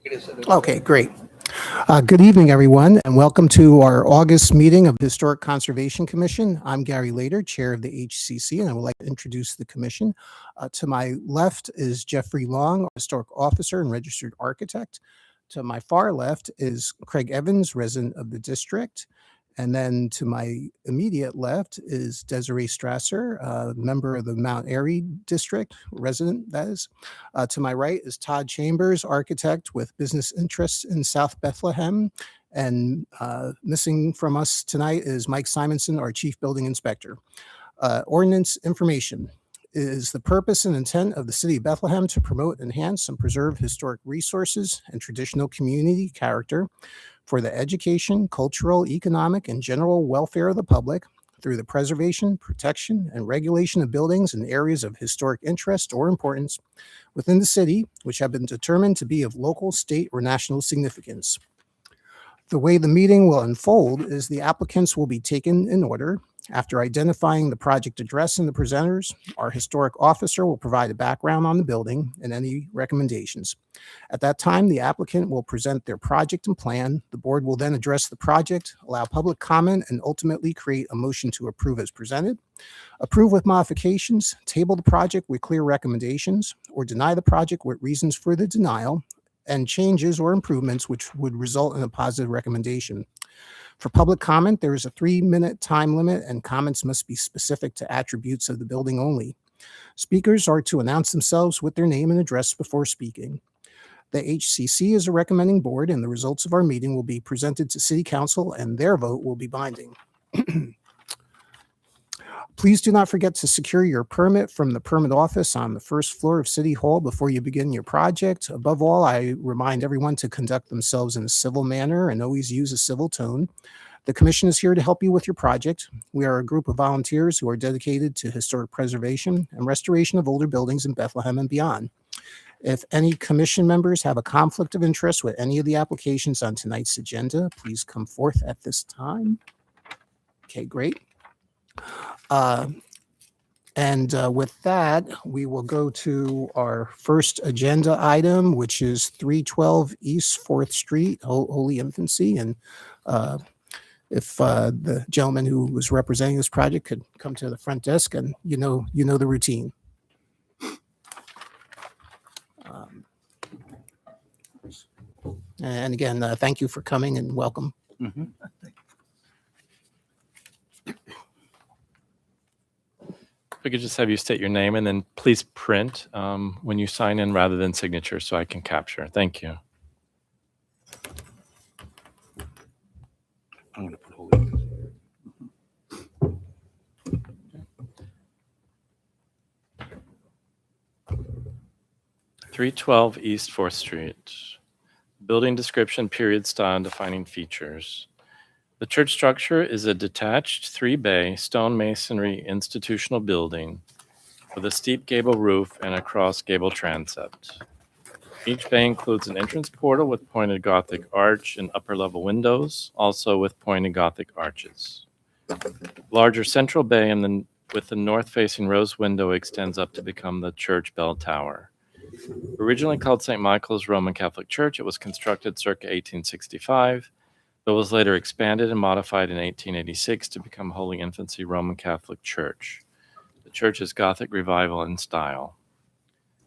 Okay, great. Good evening, everyone, and welcome to our August meeting of the Historic Conservation Commission. I'm Gary Lader, Chair of the HCC, and I would like to introduce the commission. To my left is Jeffrey Long, Historic Officer and Registered Architect. To my far left is Craig Evans, resident of the district. And then to my immediate left is Desiree Strasser, member of the Mount Airy district, resident that is. To my right is Todd Chambers, architect with business interests in South Bethlehem. And missing from us tonight is Mike Simonson, our chief building inspector. Ordinance information is the purpose and intent of the city of Bethlehem to promote, enhance, and preserve historic resources and traditional community character for the education, cultural, economic, and general welfare of the public through the preservation, protection, and regulation of buildings and areas of historic interest or importance within the city, which have been determined to be of local, state, or national significance. The way the meeting will unfold is the applicants will be taken in order. After identifying the project address and the presenters, our historic officer will provide a background on the building and any recommendations. At that time, the applicant will present their project and plan. The board will then address the project, allow public comment, and ultimately create a motion to approve as presented. Approve with modifications, table the project with clear recommendations, or deny the project with reasons for the denial and changes or improvements which would result in a positive recommendation. For public comment, there is a 3-minute time limit and comments must be specific to attributes of the building only. Speakers are to announce themselves with their name and address before speaking. The HCC is a recommending board and the results of our meeting will be presented to City Council and their vote will be binding. Please do not forget to secure your permit from the permit office on the first floor of City Hall before you begin your project. Above all, I remind everyone to conduct themselves in a civil manner and always use a civil tone. The commission is here to help you with your project. We are a group of volunteers who are dedicated to historic preservation and restoration of older buildings in Bethlehem and beyond. If any commission members have a conflict of interest with any of the applications on tonight's agenda, please come forth at this time. Okay, great. With that, we will go to our first agenda item, which is 312 East 4th Street, Holy Infancy. And if the gentleman who was representing this project could come to the front desk, and you know the routine. And again, thank you for coming and welcome. Mm-hmm. If I could just have you state your name and then please print when you sign in rather than signature so I can capture. Thank you. I'm going to put Holy. 312 East 4th Street. Building description, period style, and defining features. The church structure is a detached 3-bay stone masonry institutional building with a steep gable roof and a cross gable transept. Each bay includes an entrance portal with pointed Gothic arch and upper level windows, also with pointed Gothic arches. Larger central bay with the north-facing rose window extends up to become the church bell tower. Originally called St. Michael's Roman Catholic Church, it was constructed circa 1865, but was later expanded and modified in 1886 to become Holy Infancy Roman Catholic Church. The church is Gothic Revival in style.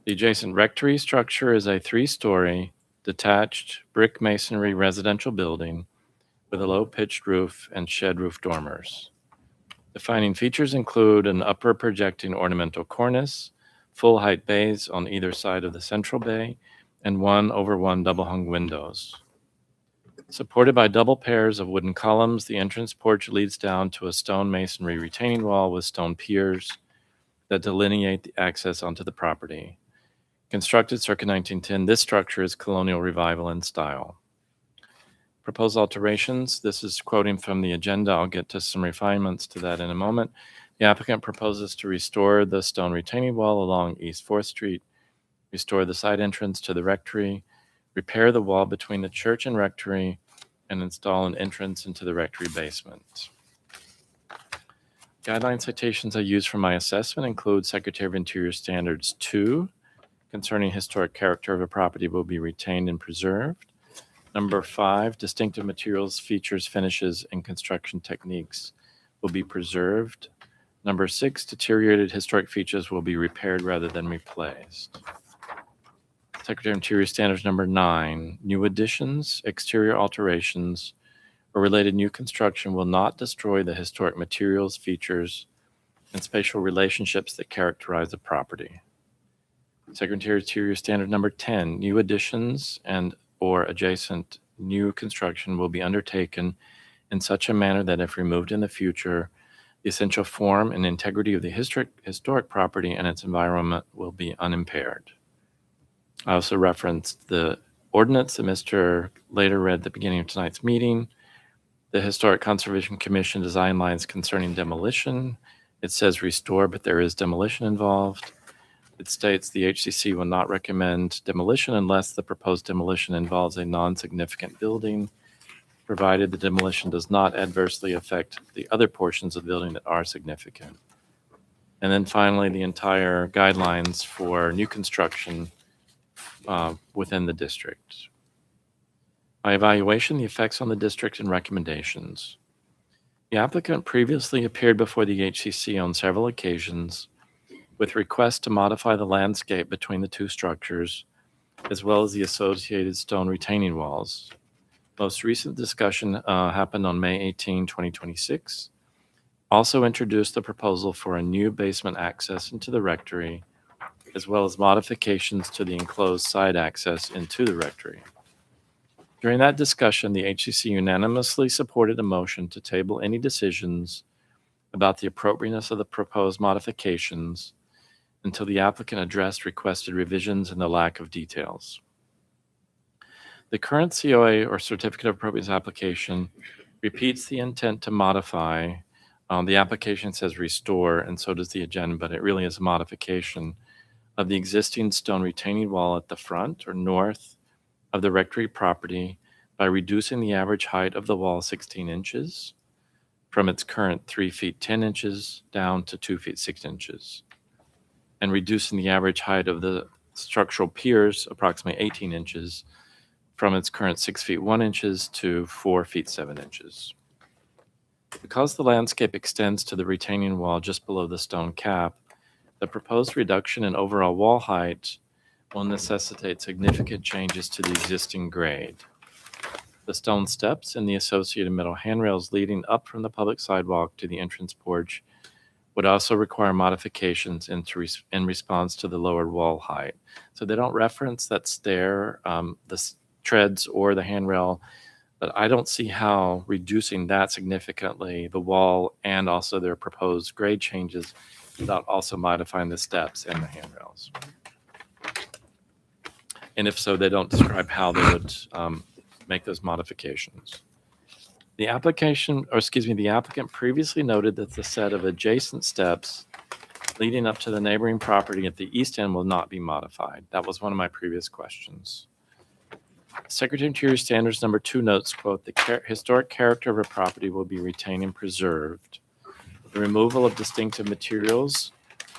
The adjacent rectory structure is a 3-story, detached brick masonry residential building with a low-pitched roof and shed roof dormers. Defining features include an upper projecting ornamental cornice, full-height bays on either side of the central bay, and 1/1 double-hung windows. Supported by double pairs of wooden columns, the entrance porch leads down to a stone masonry retaining wall with stone piers that delineate the access onto the property. Constructed circa 1910, this structure is colonial revival in style. Proposed alterations, this is quoting from the agenda. I'll get to some refinements to that in a moment. The applicant proposes to restore the stone retaining wall along East 4th Street, restore the side entrance to the rectory, repair the wall between the church and rectory, and install an entrance into the rectory basement. Guideline citations I use for my assessment include Secretary of Interior Standards 2, concerning historic character of a property will be retained and preserved. Number 5, distinctive materials, features, finishes, and construction techniques will be preserved. Number 6, deteriorated historic features will be repaired rather than replaced. Secretary of Interior Standards number 9, new additions, exterior alterations, or related new construction will not destroy the historic materials, features, and spatial relationships that characterize the property. Secretary of Interior Standard number 10, new additions and or adjacent new construction will be undertaken in such a manner that if removed in the future, the essential form and integrity of the historic property and its environment will be unimpaired. I also referenced the ordinance that Mr. Later read at the beginning of tonight's meeting, the Historic Conservation Commission design lines concerning demolition. It says restore, but there is demolition involved. It states the HCC will not recommend demolition unless the proposed demolition involves a non-significant building, provided the demolition does not adversely affect the other portions of the building that are significant. And then finally, the entire guidelines for new construction within the district. By evaluation, the effects on the district and recommendations. The applicant previously appeared before the HCC on several occasions with requests to modify the landscape between the two structures, as well as the associated stone retaining walls. Most recent discussion happened on May 18, 2026. Also introduced the proposal for a new basement access into the rectory, as well as modifications to the enclosed side access into the rectory. During that discussion, the HCC unanimously supported a motion to table any decisions about the appropriateness of the proposed modifications until the applicant addressed requested revisions and the lack of details. The current COA or Certificate of Appropriateness application repeats the intent to modify. The application says restore, and so does the agenda, but it really is a modification of the existing stone retaining wall at the front or north of the rectory property by reducing the average height of the wall 16 inches from its current 3 feet 10 inches down to 2 feet 6 inches, and reducing the average height of the structural piers approximately 18 inches from its current 6 feet 1 inches to 4 feet 7 inches. Because the landscape extends to the retaining wall just below the stone cap, the proposed reduction in overall wall height will necessitate significant changes to the existing grade. The stone steps and the associated metal handrails leading up from the public sidewalk to the entrance porch would also require modifications in response to the lowered wall height. So they don't reference that stair, the treads, or the handrail, but I don't see how reducing that significantly, the wall and also their proposed grade changes, without also modifying the steps and the handrails. And if so, they don't describe how they would make those modifications. The applicant previously noted that the set of adjacent steps leading up to the neighboring property at the east end will not be modified. That was one of my previous questions. Secretary of Interior Standards number 2 notes, quote, the historic character of a property will be retained and preserved. The removal of distinctive materials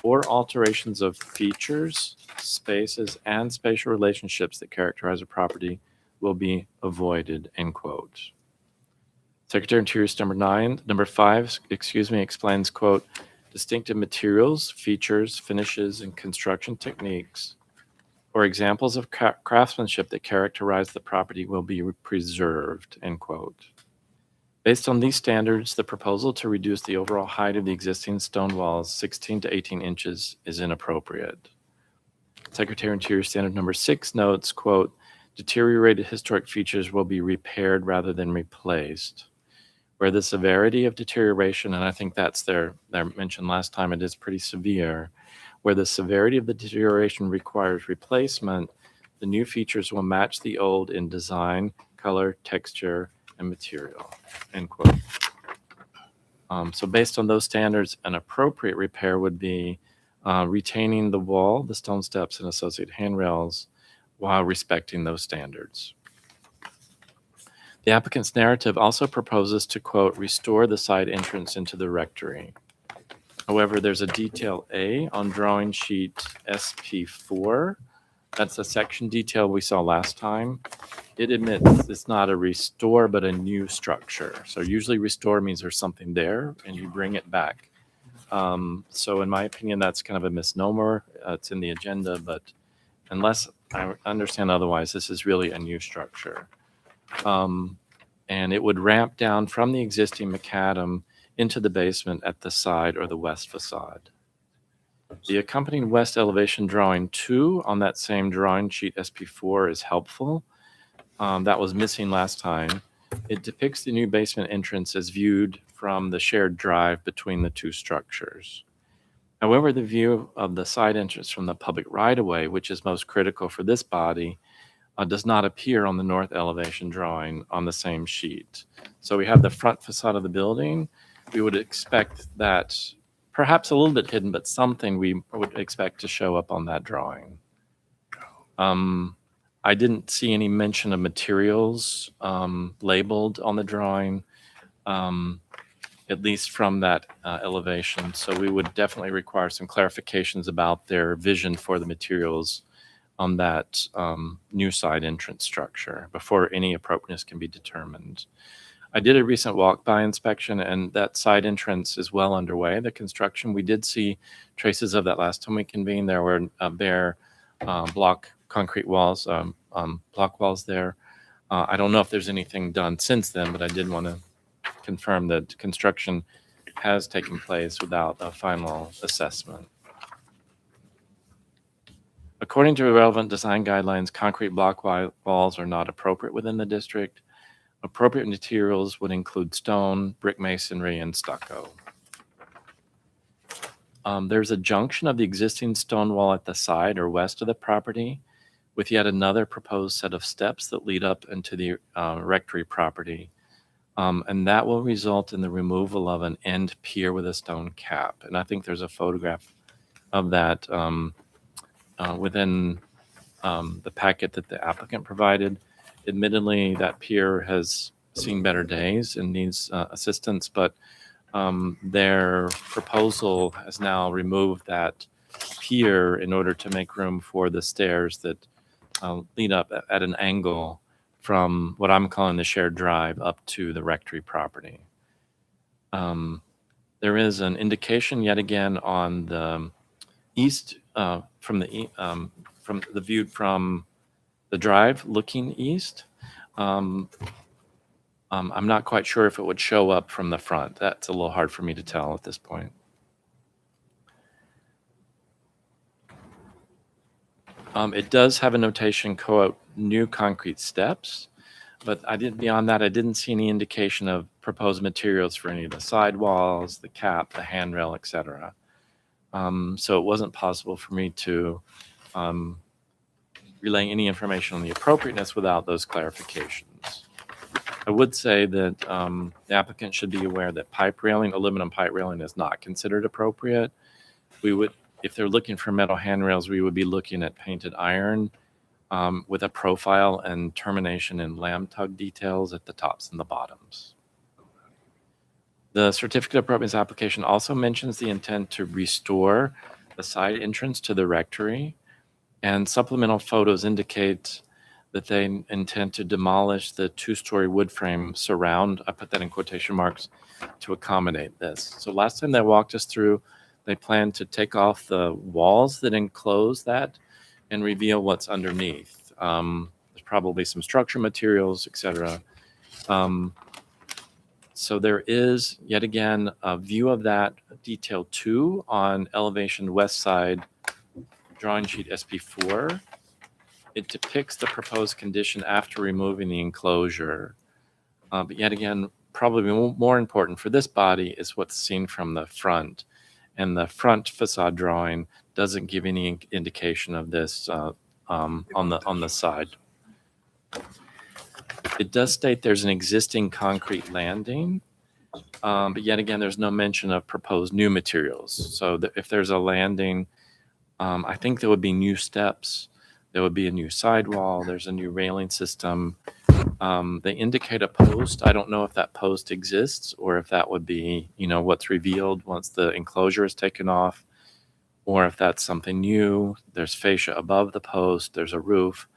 or alterations of features, spaces, and spatial relationships that characterize a property will be avoided, end quote. Secretary of Interior number 5, explains, quote, distinctive materials, features, finishes, and construction techniques, or examples of craftsmanship that characterize the property will be preserved, end quote. Based on these standards, the proposal to reduce the overall height of the existing stone walls 16 to 18 inches is inappropriate. Secretary of Interior Standard number 6 notes, quote, deteriorated historic features will be repaired rather than replaced. Where the severity of deterioration, and I think that's their mention last time, it is pretty severe, where the severity of the deterioration requires replacement, the new features will match the old in design, color, texture, and material, end quote. So based on those standards, an appropriate repair would be retaining the wall, the stone steps, and associated handrails while respecting those standards. The applicant's narrative also proposes to, quote, restore the side entrance into the rectory. However, there's a detail A on drawing sheet SP4 That's the section detail we saw last time. It admits it's not a restore, but a new structure. So usually restore means there's something there and you bring it back. So in my opinion, that's kind of a misnomer. It's in the agenda, but unless I understand otherwise, this is really a new structure. And it would ramp down from the existing macadam into the basement at the side or the west facade. The accompanying west elevation drawing 2 on that same drawing sheet SP4 is helpful. That was missing last time. It depicts the new basement entrance as viewed from the shared drive between the two structures. However, the view of the side entrance from the public right-of-way, which is most critical for this body, does not appear on the north elevation drawing on the same sheet. So we have the front facade of the building. We would expect that perhaps a little bit hidden, but something we would expect to show up on that drawing. I didn't see any mention of materials labeled on the drawing, at least from that elevation. So we would definitely require some clarifications about their vision for the materials on that new side entrance structure before any appropriateness can be determined. I did a recent walk-by inspection, and that side entrance is well underway, the construction. We did see traces of that last time we convened. There were bare block concrete walls, block walls there. I don't know if there's anything done since then, but I did want to confirm that construction has taken place without a final assessment. According to relevant design guidelines, concrete block walls are not appropriate within the district. Appropriate materials would include stone, brick masonry, and stucco. There's a junction of the existing stone wall at the side or west of the property with yet another proposed set of steps that lead up into the rectory property. And that will result in the removal of an end pier with a stone cap. And I think there's a photograph of that within the packet that the applicant provided. Admittedly, that pier has seen better days and needs assistance, but their proposal has now removed that pier in order to make room for the stairs that lead up at an angle from what I'm calling the shared drive up to the rectory property. There is an indication yet again on the east from the viewed from the drive looking east. I'm not quite sure if it would show up from the front. That's a little hard for me to tell at this point. It does have a notation, quote, new concrete steps, but beyond that, I didn't see any indication of proposed materials for any of the sidewalls, the cap, the handrail, etc. So it wasn't possible for me to relay any information on the appropriateness without those clarifications. I would say that the applicant should be aware that pipe railing, aluminum pipe railing, is not considered appropriate. We would, if they're looking for metal handrails, we would be looking at painted iron with a profile and termination in lamb tug details at the tops and the bottoms. The certificate of appropriateness application also mentions the intent to restore the side entrance to the rectory, and supplemental photos indicate that they intend to demolish the 2-story wood frame surround, I put that in quotation marks, to accommodate this. So last time they walked us through, they plan to take off the walls that enclose that and reveal what's underneath. There's probably some structure materials, etc. So there is, yet again, a view of that detail 2 on elevation west side drawing sheet SP4. It depicts the proposed condition after removing the enclosure. But yet again, probably more important for this body is what's seen from the front. And the front facade drawing doesn't give any indication of this on the side. It does state there's an existing concrete landing, but yet again, there's no mention of proposed new materials. So if there's a landing, I think there would be new steps. There would be a new sidewall. There's a new railing system. They indicate a post. I don't know if that post exists or if that would be, what's revealed once the enclosure is taken off, or if that's something new. There's fascia above the post, there's a roof.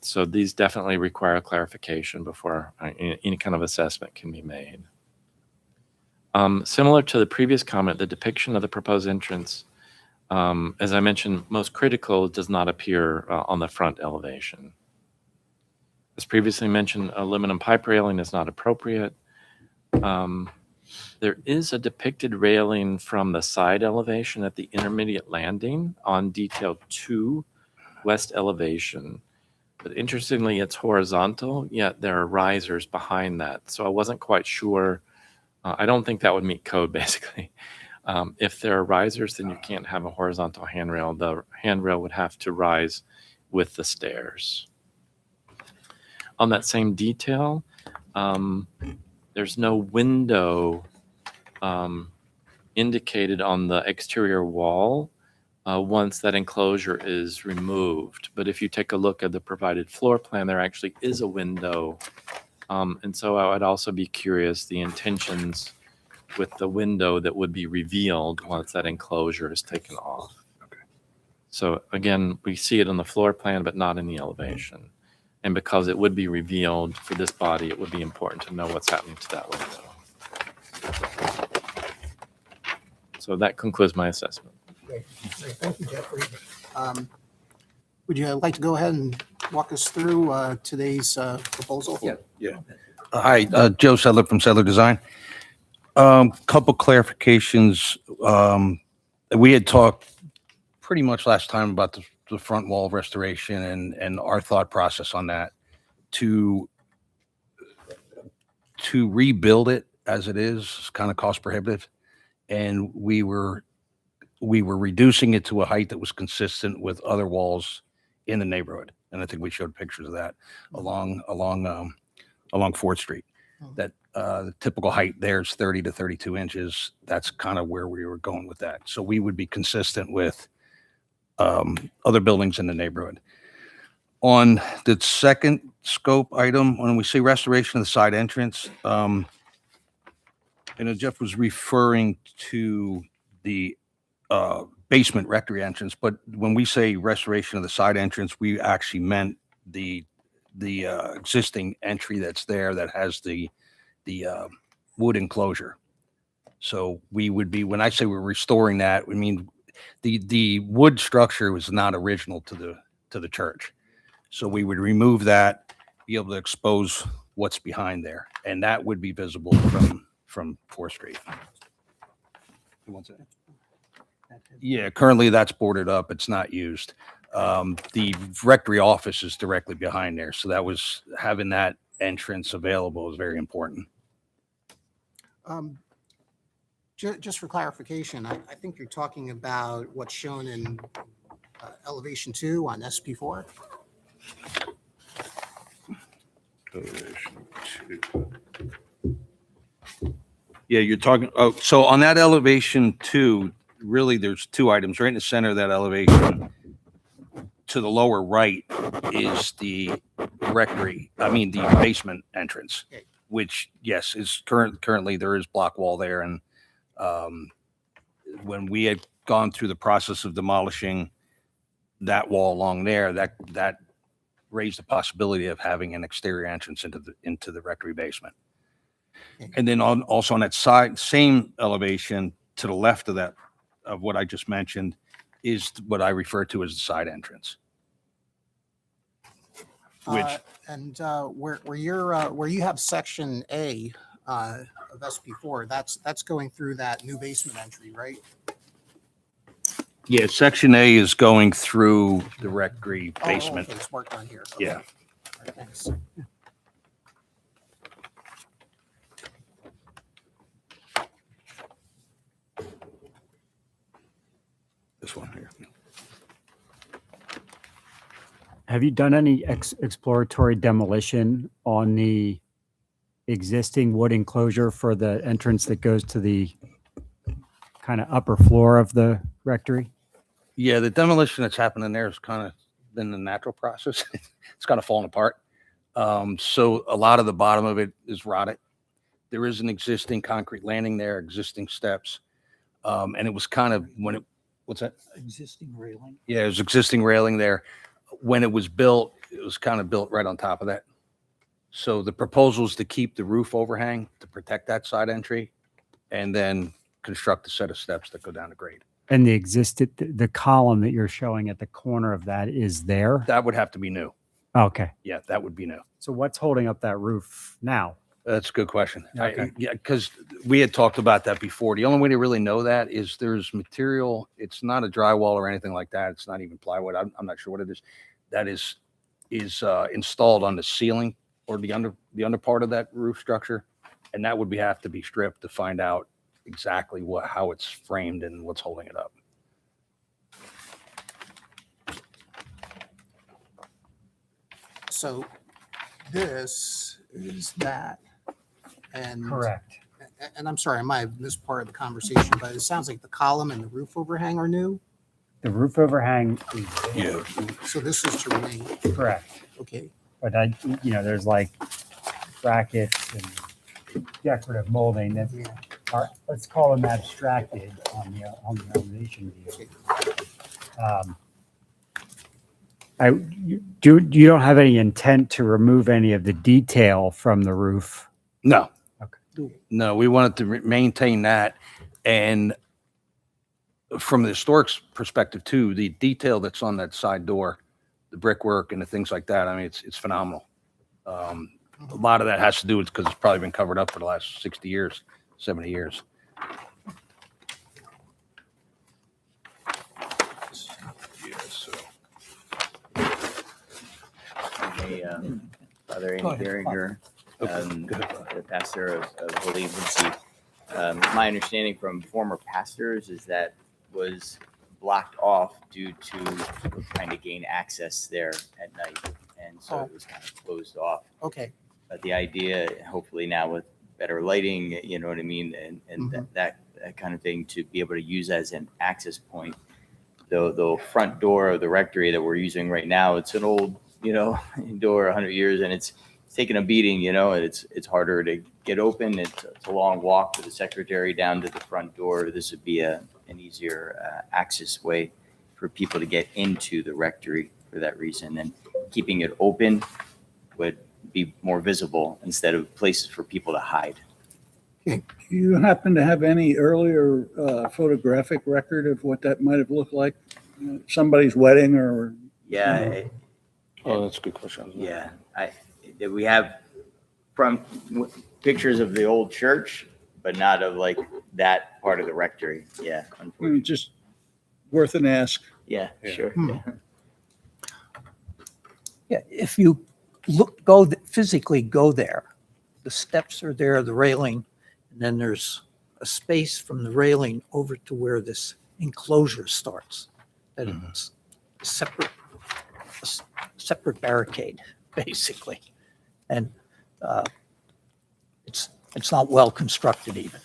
So these definitely require clarification before any kind of assessment can be made. Similar to the previous comment, the depiction of the proposed entrance, as I mentioned, most critical, does not appear on the front elevation. As previously mentioned, aluminum pipe railing is not appropriate. There is a depicted railing from the side elevation at the intermediate landing on detail 2 west elevation. But interestingly, it's horizontal, yet there are risers behind that. So I wasn't quite sure. I don't think that would meet code, basically. If there are risers, then you can't have a horizontal handrail. The handrail would have to rise with the stairs. On that same detail, there's no window indicated on the exterior wall once that enclosure is removed. But if you take a look at the provided floor plan, there actually is a window. And so I would also be curious the intentions with the window that would be revealed once that enclosure is taken off. Okay. So again, we see it on the floor plan, but not in the elevation. And because it would be revealed for this body, it would be important to know what's happening to that window. So that concludes my assessment. Great. Thank you, Jeffrey. Would you like to go ahead and walk us through today's proposal? Yeah. Hi, Joe Sedler from Sedler Design. Couple clarifications. We had talked pretty much last time about the front wall restoration and our thought process on that. To rebuild it as it is kind of cost prohibitive, and we were reducing it to a height that was consistent with other walls in the neighborhood. And I think we showed pictures of that along 4th Street. That the typical height there is 30 to 32 inches. That's kind of where we were going with that. So we would be consistent with other buildings in the neighborhood. On the second scope item, when we say restoration of the side entrance, I know Jeff was referring to the basement rectory entrance, but when we say restoration of the side entrance, we actually meant the existing entry that's there that has the wood enclosure. So we would be, when I say we're restoring that, we mean the wood structure was not original to the church. So we would remove that, be able to expose what's behind there, and that would be visible from 4th Street. Yeah, currently that's boarded up. It's not used. The rectory office is directly behind there. So that was having that entrance available is very important. Just for clarification, I think you're talking about what's shown in elevation 2 on SP4. Elevation 2. Yeah, you're talking, oh, so on that elevation 2, really there's 2 items right in the center of that elevation. To the lower right is the the basement entrance, which, yes, is currently there is block wall there. And when we had gone through the process of demolishing that wall along there, that raised the possibility of having an exterior entrance into the rectory basement. And then also on that same elevation to the left of that, of what I just mentioned, is what I refer to as the side entrance. Which where you have section A of SP4, that's going through that new basement entry, right? Yeah, section A is going through the rectory basement. Okay, it's worked on here. Okay. Yeah. All right, thanks. This one here. Have you done any exploratory demolition on the existing wood enclosure for the entrance that goes to the kind of upper floor of the rectory? Yeah, the demolition that's happening there has kind of been the natural process. It's kind of fallen apart. So a lot of the bottom of it is rotted. There is an existing concrete landing there, existing steps. And it was kind of, What's that? Existing railing. Yeah, there's existing railing there. When it was built, it was kind of built right on top of that. So the proposal is to keep the roof overhang to protect that side entry and then construct a set of steps that go down to grade. And the column that you're showing at the corner of that is there? That would have to be new. Okay. Yeah, that would be new. So what's holding up that roof now? That's a good question. Okay. Yeah, because we had talked about that before. The only way to really know that is there's material. It's not a drywall or anything like that. It's not even plywood. I'm not sure what it is. That is installed on the ceiling or the under part of that roof structure, and that would have to be stripped to find out exactly how it's framed and what's holding it up. So this is that. And And I'm sorry, I might have missed part of the conversation, but it sounds like the column and the roof overhang are new. The roof overhang is Yeah. So this is to remain. correct. Okay. But there's like brackets and decorative molding that Yeah. are, let's call them abstracted on the elevation view. You don't have any intent to remove any of the detail from the roof? No. Okay. No, we wanted to maintain that. And from the historic perspective too, the detail that's on that side door, the brickwork and the things like that, I mean, it's phenomenal. A lot of that has to do with because it's probably been covered up for the last 60 years, 70 years. Yeah, so. Father Andy Go ahead, Geringer, Go ahead, the pastor of Holy Infancy. My understanding from former pastors is that was blocked off due to trying to gain access there at night. And so it was kind of closed off. Okay. But the idea, hopefully now with better lighting, you know what I mean? And that kind of thing to be able to use as an access point. The front door of the rectory that we're using right now, it's an old, door, 100 years, and it's taken a beating, and it's harder to get open. It's a long walk for the secretary down to the front door. This would be an easier access way for people to get into the rectory for that reason. And keeping it open would be more visible instead of places for people to hide. Do you happen to have any earlier photographic record of what that might have looked like? Somebody's wedding or? Yeah. Oh, that's a good question. Yeah, we have from pictures of the old church, but not of like that part of the rectory. Yeah, unfortunately. Just worth an ask. Yeah, sure. Hmm. Yeah, if you physically go there, the steps are there, the railing, and then there's a space from the railing over to where this enclosure starts. That it's a separate barricade, basically. And it's not well constructed even.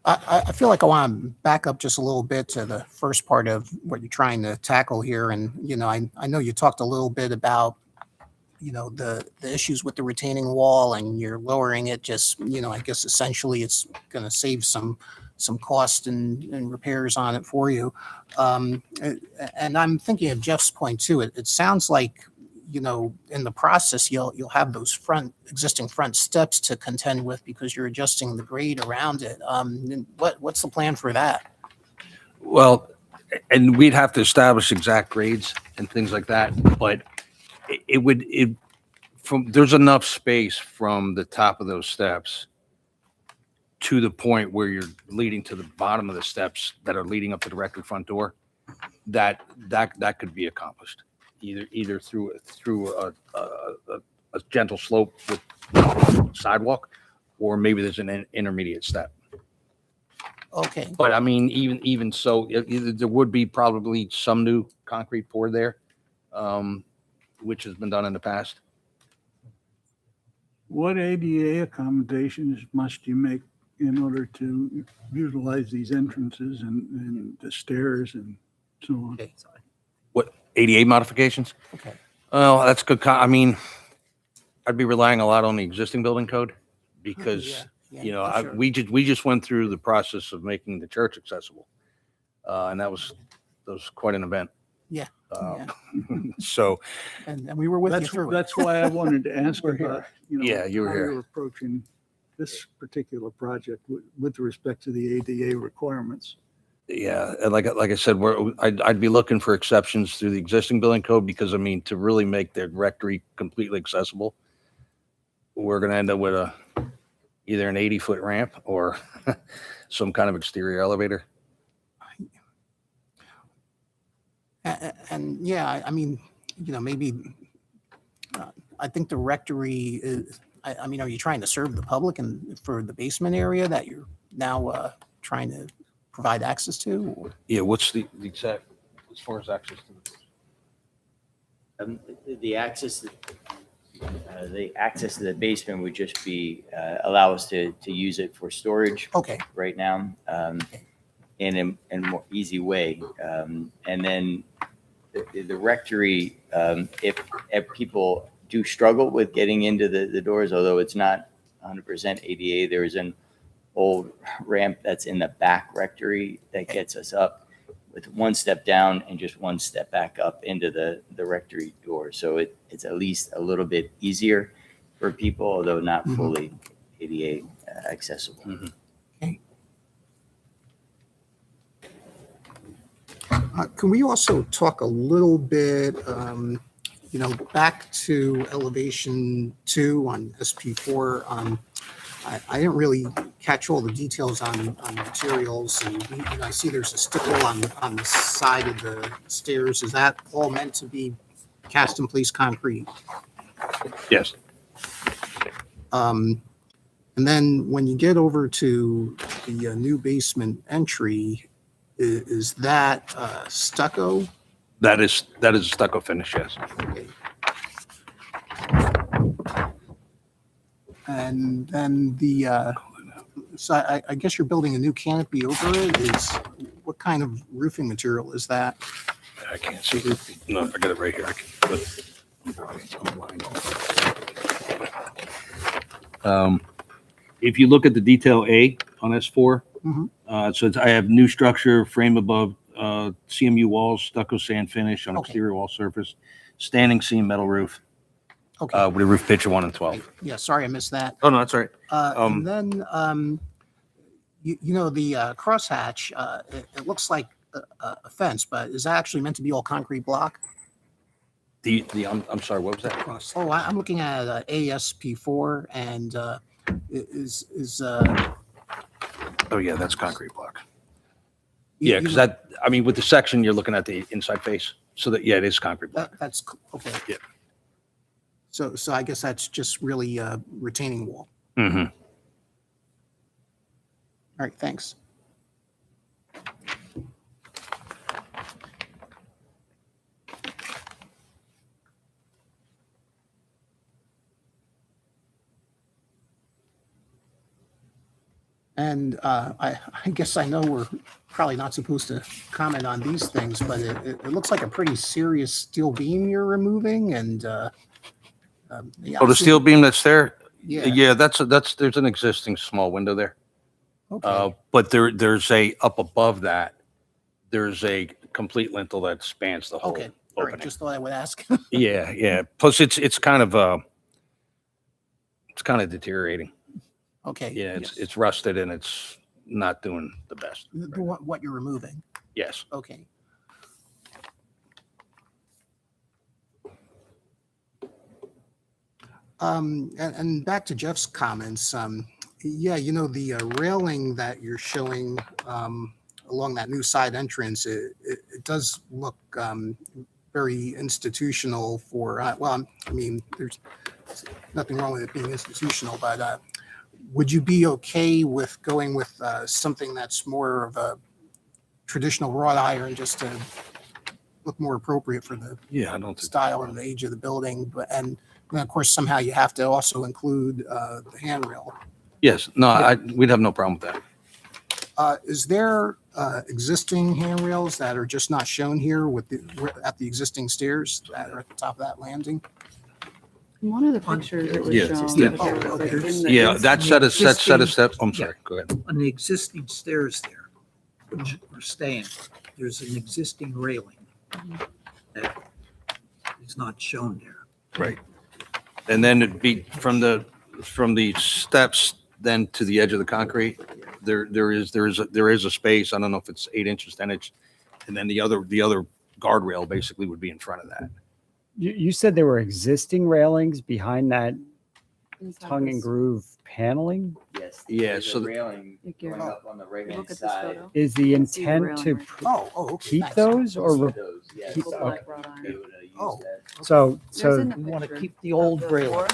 I feel like I want to back up just a little bit to the first part of what you're trying to tackle here. And, I know you talked a little bit about, the issues with the retaining wall and you're lowering it just, I guess essentially it's going to save some cost and repairs on it for you. And I'm thinking of Jeff's point too. It sounds like, in the process, you'll have those existing front steps to contend with because you're adjusting the grade around it. And what's the plan for that? Well, and we'd have to establish exact grades and things like that, but there's enough space from the top of those steps to the point where you're leading to the bottom of the steps that are leading up to the rectory front door, that could be accomplished either through a gentle slope with sidewalk, or maybe there's an intermediate step. Okay. But I mean, even so, there would be probably some new concrete poured there, which has been done in the past. What ADA accommodations must you make in order to utilize these entrances and the stairs and so on? Okay. What, 88 modifications? Okay. Oh, that's good. I mean, I'd be relying a lot on the existing building code because Yeah, You know, sure. we just went through the process of making the church accessible. And that was quite an event. Yeah, So, and we were with you through it. That's why I wanted to ask We're here. about, Yeah, you were how here. you're approaching this particular project with respect to the ADA requirements. yeah, and like I said, I'd be looking for exceptions through the existing building code because, I mean, to really make the rectory completely accessible, we're going to end up with either an 80-foot ramp or some kind of exterior elevator. And yeah, I mean, maybe, I think the rectory is, I mean, are you trying to serve the public and for the basement area that you're now trying to provide access to? Or- Yeah, what's the exact, as far as access to The access to the basement would just be, allow us to use it for storage Okay, right now, in a more easy way. And then the rectory, if people do struggle with getting into the doors, although it's not 100% ADA, there is an old ramp that's in the back rectory that gets us up with one step down and just one step back up into the rectory door. So it's at least a little bit easier for people, although not Mhm. fully ADA accessible. can we also talk a little bit, back to elevation 2 on SP4? I didn't really catch all the details on materials, and I see there's a stipple on the side of the stairs. Is that all meant to be cast in place concrete? Yes. And then when you get over to the new basement entry, is that stucco? That is a stucco finish, yes. Okay. And then so I guess you're building a new canopy over it. What kind of roofing material is that? I can't see it. No, I got it right here. I can put it. If you look at the detail A on S4, Mhm. I have new structure, frame above, CMU walls, stucco sand finish on Okay. exterior wall surface, standing seam metal roof, Okay. with a roof pitch of 1 and 12. Yeah, sorry, I missed that. Oh, no, that's all right. And then, the crosshatch, it looks like a fence, but is that actually meant to be all concrete block? I'm sorry, what was that cross? Oh, I'm looking at ASP4, and is Oh, yeah, that's concrete block. you- Yeah, you because know, with the section, you're looking at the inside face. So that, yeah, it is concrete block. that's okay. Yeah. So I guess that's just really retaining wall. Mm-hmm. All right, thanks. And I guess I know we're probably not supposed to comment on these things, but it looks like a pretty serious steel beam you're removing, and yeah, Oh, the I see- steel beam that's there? Yeah. Yeah, there's an existing small window there. Okay. But there's up above that, there's a complete lintel that spans the whole Okay. All right. opening. Just thought I would ask. Yeah, yeah. Plus it's kind of deteriorating. Okay. Yeah, yes. it's rusted and it's not doing the best. What you're removing. Yes. Okay. And back to Jeff's comments. Yeah, the railing that you're showing along that new side entrance, it does look very institutional for, well, I mean, there's nothing wrong with it being institutional, but would you be okay with going with something that's more of a traditional wrought iron, just to look more appropriate for the Yeah, I don't think. style and the age of the building? But and then of course somehow you have to also include the handrail. Yes, no, we'd have no problem with that. Is there existing handrails that are just not shown here at the existing stairs that are at the top of that landing? In one of the pictures it was Yeah, shown. yeah. that there was, like, in the- Yeah, that set of Existing- steps. I'm sorry, go ahead. On the existing stairs there, which are staying, there's an existing railing that is not shown there. Right. And then it'd be from the steps then to the edge of the concrete, there is a space. I don't know if it's 8 inches, 10 inch. And then the other guardrail basically would be in front of that. You said there were existing railings behind that inside tongue and this- groove paneling? Yes. Yeah, there's a so the- railing Yeah, Gary, going up on the right-hand Look at this side. photo. Is the You can see the intent railing to right Okay. keep thanks. those or For those, yes. keep- Gold okay. black wrought They iron. would, use Oh. that. so There's in the We want to picture keep the of old the railing. floor.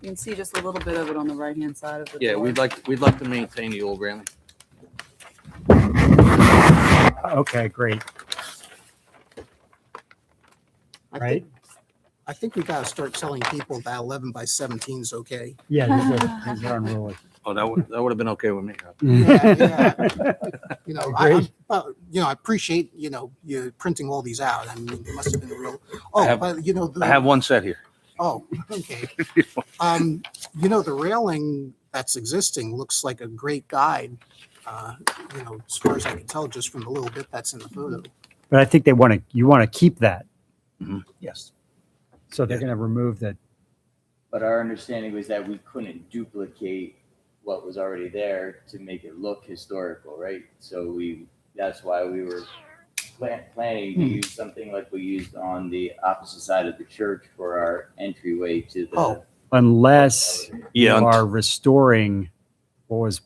You can see just a little bit of it on the right-hand side of the Yeah, door. we'd like to maintain the old railing. okay, great, I right? think, I think we gotta start telling people that 11 by 17 is okay. Yeah, these are unruly. Oh, that would have been okay with me. Yeah. You know, Agreed. I appreciate, you printing all these out. I mean, it must have been a real, but I have one set here. oh, okay. The railing that's existing looks like a great guide, as far as I can tell, just from the little bit that's in the photo. But I think you want to keep that. Yes. So they're Yeah. going to remove the, But our understanding was that we couldn't duplicate what was already there to make it look historical, right? So that's why we were planning to use something like we used on the opposite side of the church for our entryway to the. Oh. unless you Yeah, are restoring what was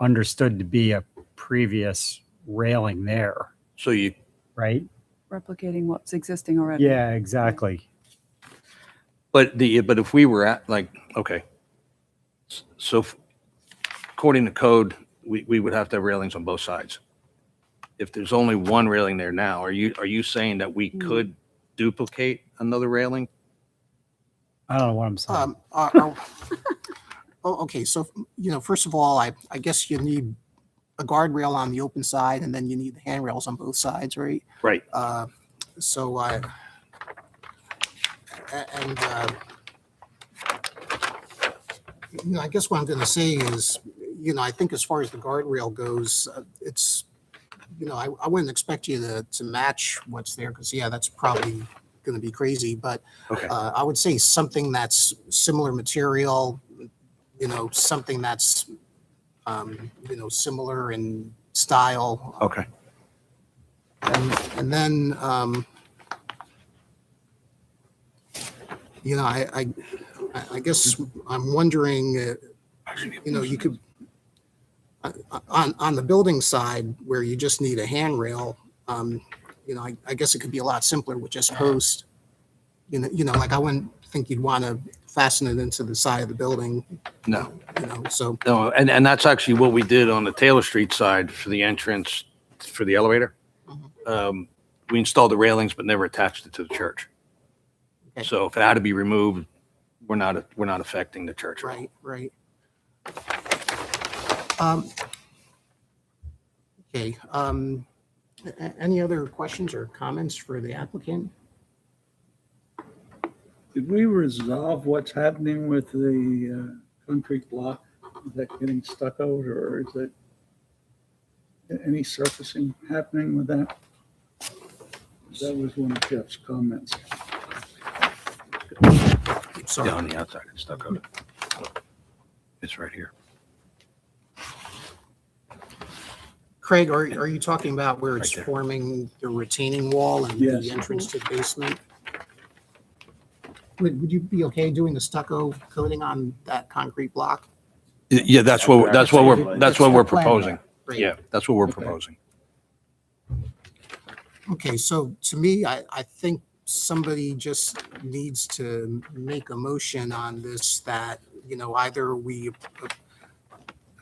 understood to be a previous railing there, so you, right? Replicating what's existing already. Yeah, exactly. but if we were at okay. So according to code, we would have to have railings on both sides. If there's only one railing there now, are you saying that we could duplicate another railing? I don't know what I'm saying. Okay, so, first of all, I guess you need a guardrail on the open side, and then you need the handrails on both sides, right? Right. So, I guess what I'm going to say is, I think as far as the guardrail goes, it's, I wouldn't expect you to match what's there, because, yeah, that's probably going to be crazy, but Okay. I would say something that's similar material, something that's, similar in style. Okay. And then, I guess I'm wondering, you could, on the building side where you just need a handrail, I guess it could be a lot simpler with just post. Like I wouldn't think you'd want to fasten it into the side of the building, No. so. No, and that's actually what we did on the Taylor Street side for the entrance for the elevator. We installed the railings but never attached it to the church. Okay. So if it had to be removed, we're not affecting the church. Right. Okay, any other questions or comments for the applicant? Did we resolve what's happening with the concrete block? Is that getting stuck out, or is it any surfacing happening with that? That was one of Jeff's comments. Sorry. Yeah, on the outside, it's stuck on it. It's right here. Craig, are you talking about where it's Right there. forming the retaining wall and Yes. the entrance to the basement? Would you be okay doing the stucco coating on that concrete block? Yeah, that's what we're That's the plan. proposing. Great. Yeah, that's what we're Okay. proposing. Okay, so to me, I think somebody just needs to make a motion on this that, either we,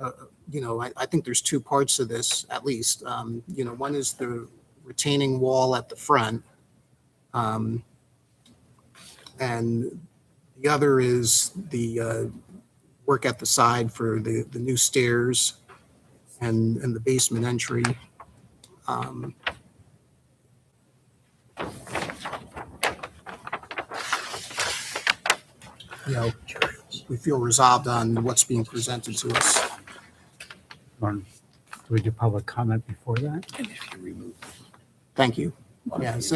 I think there's two parts of this at least. One is the retaining wall at the front. And the other is the work at the side for the new stairs and the basement entry. you know, we feel resolved on what's being presented to us. Do we do public comment before that? Thank you. Yeah, is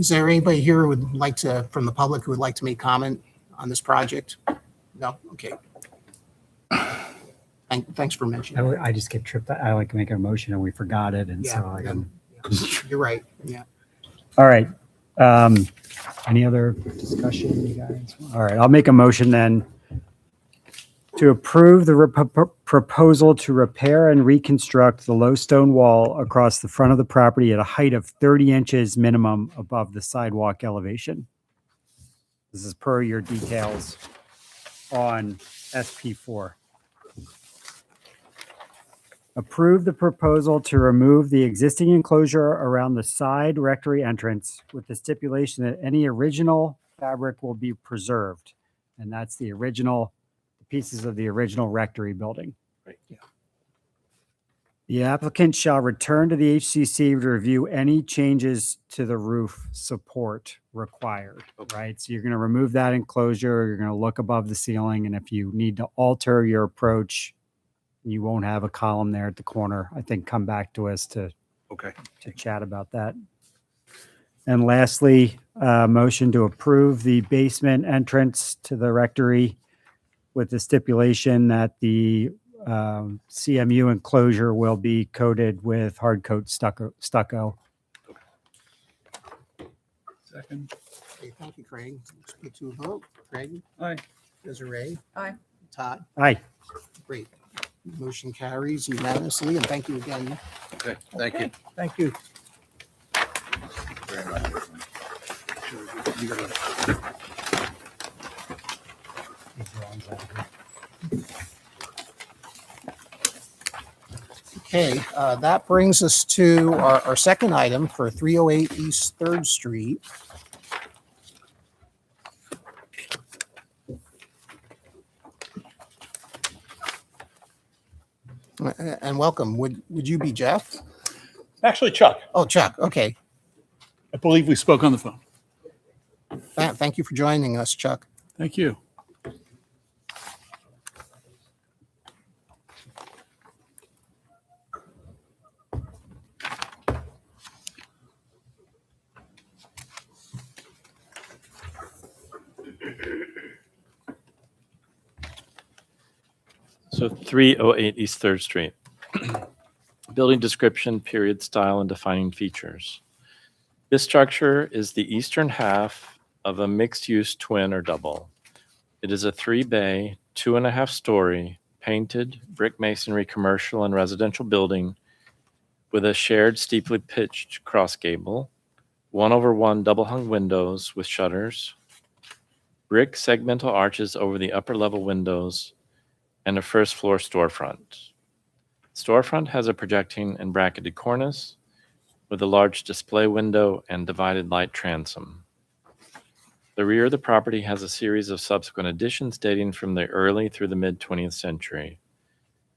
there anybody here who would like to, from the public, who would like to make comment on this project? No? Okay. Thanks for mentioning. I just get tripped. I like to make a motion and we forgot it. And so I Yeah, you're right. Yeah. all right. Any other discussion, you guys? All right, I'll make a motion then to approve the proposal to repair and reconstruct the low stone wall across the front of the property at a height of 30 inches minimum above the sidewalk elevation. This is per your details on SP4. Approve the proposal to remove the existing enclosure around the side rectory entrance with the stipulation that any original fabric will be preserved. And that's the original pieces of the original rectory building. Right. Yeah. The applicant shall return to the HCC to review any changes to the roof support required, right? So you're going to remove that enclosure, you're going to look above the ceiling, and if you need to alter your approach, you won't have a column there at the corner. I think come back to us to Okay. chat about that. And lastly, motion to approve the basement entrance to the rectory with the stipulation that the CMU enclosure will be coated with hard coat stucco. Second. Okay, thank you, Craig. Let's put to a vote. Craig? Aye. Desiree? Aye. Todd? Aye. Great. Motion carries unanimously, and thank you again. Okay. Thank you. Thank you. Okay, that brings us to our second item for 308 East 3rd Street. And welcome. Would you be Jeff? Actually, Chuck, Oh, Chuck. Okay. I believe we spoke on the phone. Thank you for joining us, Chuck. Thank you. So 308 East 3rd Street. Building description, period, style, and defining features. This structure is the eastern half of a mixed-use twin or double. It is a 3-bay, 2.5-story, painted brick masonry commercial and residential building with a shared steeply pitched cross gable, 1/1 double-hung windows with shutters, brick segmental arches over the upper level windows, and a first floor storefront. Storefront has a projecting and bracketed cornice with a large display window and divided light transom. The rear of the property has a series of subsequent additions dating from the early through the mid 20th century.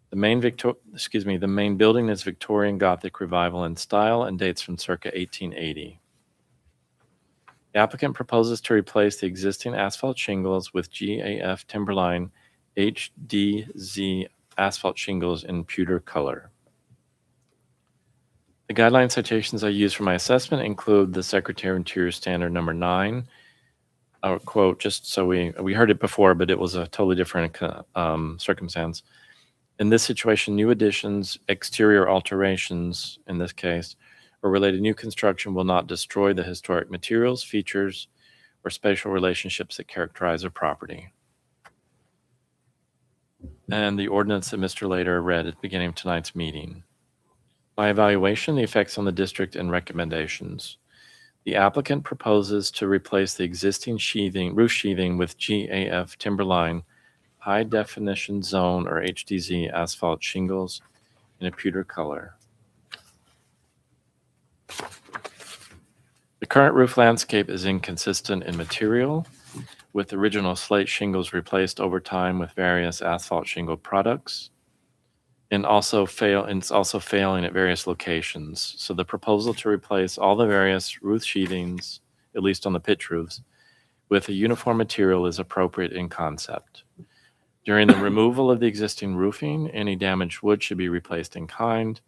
The main building is Victorian Gothic revival in style and dates from circa 1880. The applicant proposes to replace the existing asphalt shingles with GAF Timberline HDZ asphalt shingles in pewter color. The guideline citations I use for my assessment include the Secretary of Interior Standard number 9. I'll quote, just so we heard it before, but it was a totally different circumstance. In this situation, new additions, exterior alterations, in this case, or related new construction will not destroy the historic materials, features, or spatial relationships that characterize a property. And the ordinance that Mr. Lader read at the beginning of tonight's meeting. By evaluation, the effects on the district and recommendations. The applicant proposes to replace the existing roof sheathing with GAF Timberline High Definition Zone or HDZ asphalt shingles in a pewter color. The current roof landscape is inconsistent in material, with original slate shingles replaced over time with various asphalt shingle products, and it's also failing at various locations. So the proposal to replace all the various roof sheathings, at least on the pitch roofs, with a uniform material is appropriate in concept. During the removal of the existing roofing, any damaged wood should be replaced in kind,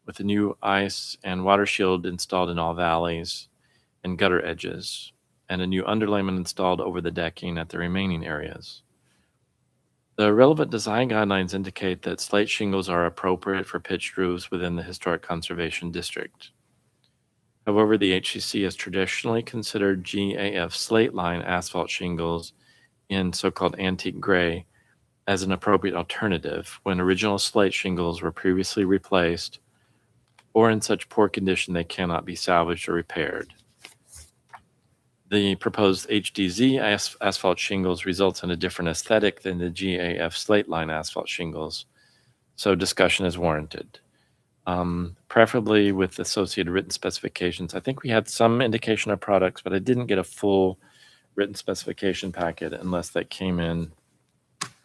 with a new ice and water shield installed in all valleys and gutter edges, and a new underlayment installed over the decking at the remaining areas. The relevant design guidelines indicate that slate shingles are appropriate for pitched roofs within the Historic Conservation District. However, the HCC has traditionally considered GAF slate line asphalt shingles in so-called antique gray as an appropriate alternative when original slate shingles were previously replaced or in such poor condition they cannot be salvaged or repaired. The proposed HDZ asphalt shingles results in a different aesthetic than the GAF slate line asphalt shingles, so discussion is warranted. Preferably with associated written specifications. I think we had some indication of products, but I didn't get a full written specification packet unless that came in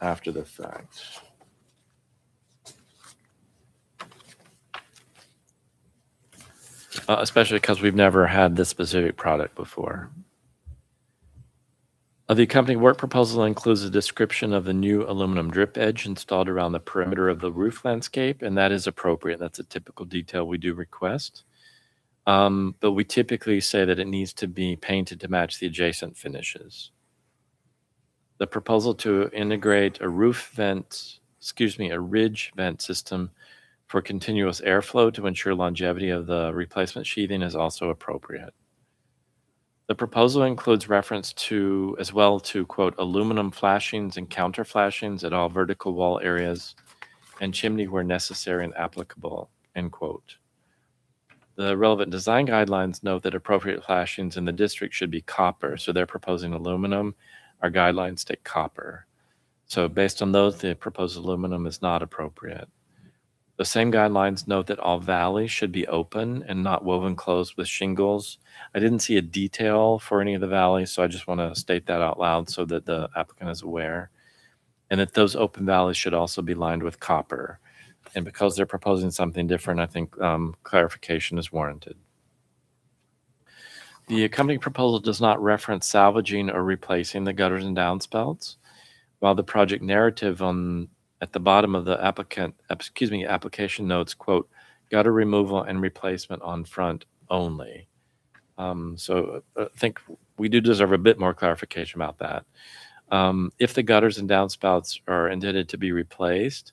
after the fact. Especially because we've never had this specific product before. The accompanying work proposal includes a description of the new aluminum drip edge installed around the perimeter of the roof landscape, and that is appropriate. That's a typical detail we do request. But we typically say that it needs to be painted to match the adjacent finishes. The proposal to integrate a ridge vent system for continuous airflow to ensure longevity of the replacement sheathing is also appropriate. The proposal includes reference to, as well to, quote, aluminum flashings and counter flashings at all vertical wall areas and chimney where necessary and applicable, end quote. The relevant design guidelines note that appropriate flashings in the district should be copper, so they're proposing aluminum. Our guidelines state copper. So based on those, the proposed aluminum is not appropriate. The same guidelines note that all valleys should be open and not woven closed with shingles. I didn't see a detail for any of the valleys, so I just want to state that out loud so that the applicant is aware. And that those open valleys should also be lined with copper. And because they're proposing something different, I think clarification is warranted. The accompanying proposal does not reference salvaging or replacing the gutters and downspouts, while the project narrative at the bottom of the application notes, quote, gutter removal and replacement on front only. So I think we do deserve a bit more clarification about that. If the gutters and downspouts are intended to be replaced,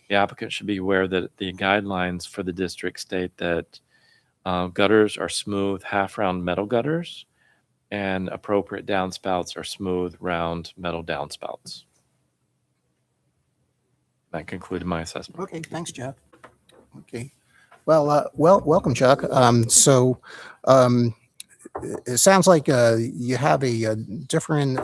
the applicant should be aware that the guidelines for the district state that gutters are smooth, half-round metal gutters, and appropriate downspouts are smooth, round metal downspouts. That concluded my assessment. Okay, thanks, Jeff. Okay. Well, welcome, Chuck. It sounds like you have a different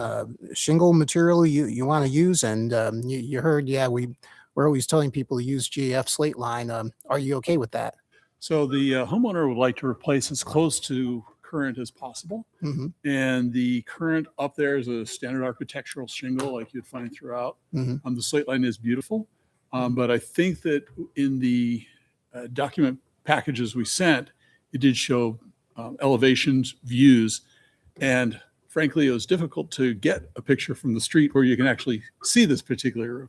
shingle material you want to use, and you heard, yeah, we're always telling people to use GF slate line. Are you okay with that? So the homeowner would like to replace as close to current as possible. Mm-hmm. And the current up there is a standard architectural shingle like you'd find throughout. Mm-hmm. The slate line is beautiful. But I think that in the document packages we sent, it did show elevations, views, and frankly, it was difficult to get a picture from the street where you can actually see this particular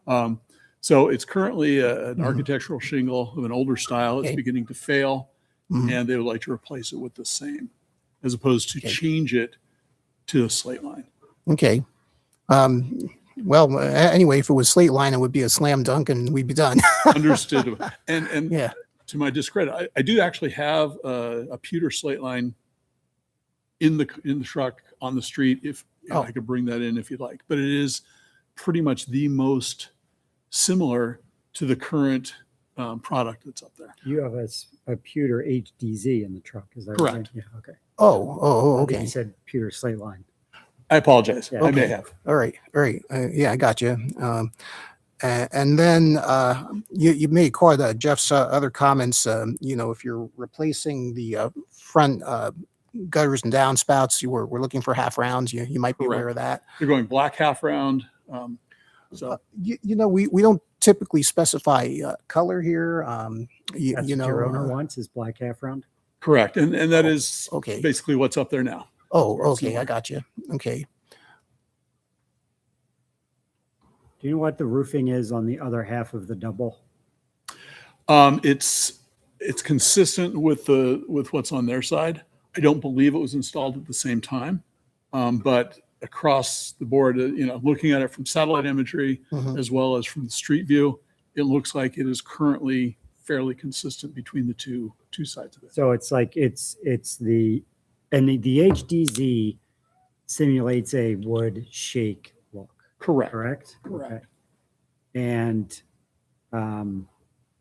roof. So it's currently an architectural shingle of an older style. It's Okay. beginning to fail, and they would like to replace it with the same, as opposed to change it to a slate line. Okay. Well, anyway, if it was slate line, it would be a slam dunk and we'd be done. Understood. And Yeah. to my discredit, I do actually have a pewter slate line in the truck on the street. If I could bring that in if you'd like, but it is pretty much the most similar to the current product that's up there. You have a pewter HDZ in the truck, is that Correct. Yeah, okay. Oh, I think okay. you said pewter slate line. I apologize. Yeah. I may Okay. have. All right. Yeah, I got you. And then you made quite Jeff's other comments. If you're replacing the front gutters and downspouts, we're looking for half rounds. You might be aware of that. You're going black half round. So We don't typically specify color here. That's what your owner wants is black half round. correct. And that is Okay. basically what's up there now. Oh, okay, I got you. Okay. Do you know what the roofing is on the other half of the double? It's consistent with what's on their side. I don't believe it was installed at the same time. But across the board, looking at it from satellite imagery Mhm. as well as from the street view, it looks like it is currently fairly consistent between the two sides of it. So it's like it's the HDZ simulates a wood shake look, Correct. correct? Correct. Okay. And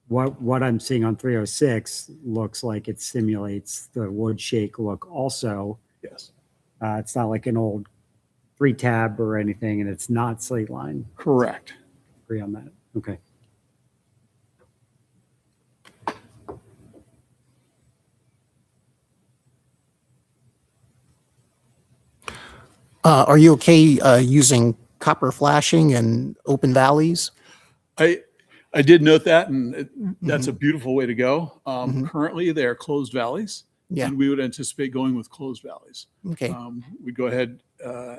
what I'm seeing on 306 looks like it simulates the wood shake look also. Yes. It's not like an old 3-tab or anything, and it's not slate line. Correct. Agree on that. Okay. Are you okay using copper flashing and open valleys? I did note that, and that's a beautiful way to go. Mhm. Currently, they are closed valleys, Yeah. and we would anticipate going with closed valleys. Okay. We'd go ahead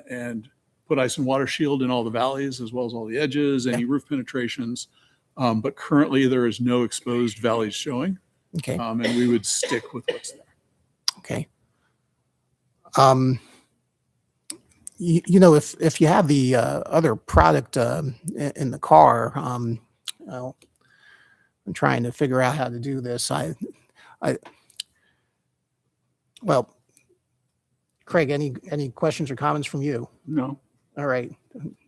and put ice and water shield in all the valleys as well as all the edges, any roof penetrations. But currently, there is no exposed valleys showing, Okay. and we would stick with what's there. Okay. If you have the other product in the car, well, I'm trying to figure out how to do this. Well, Craig, any questions or comments from you? No. All right.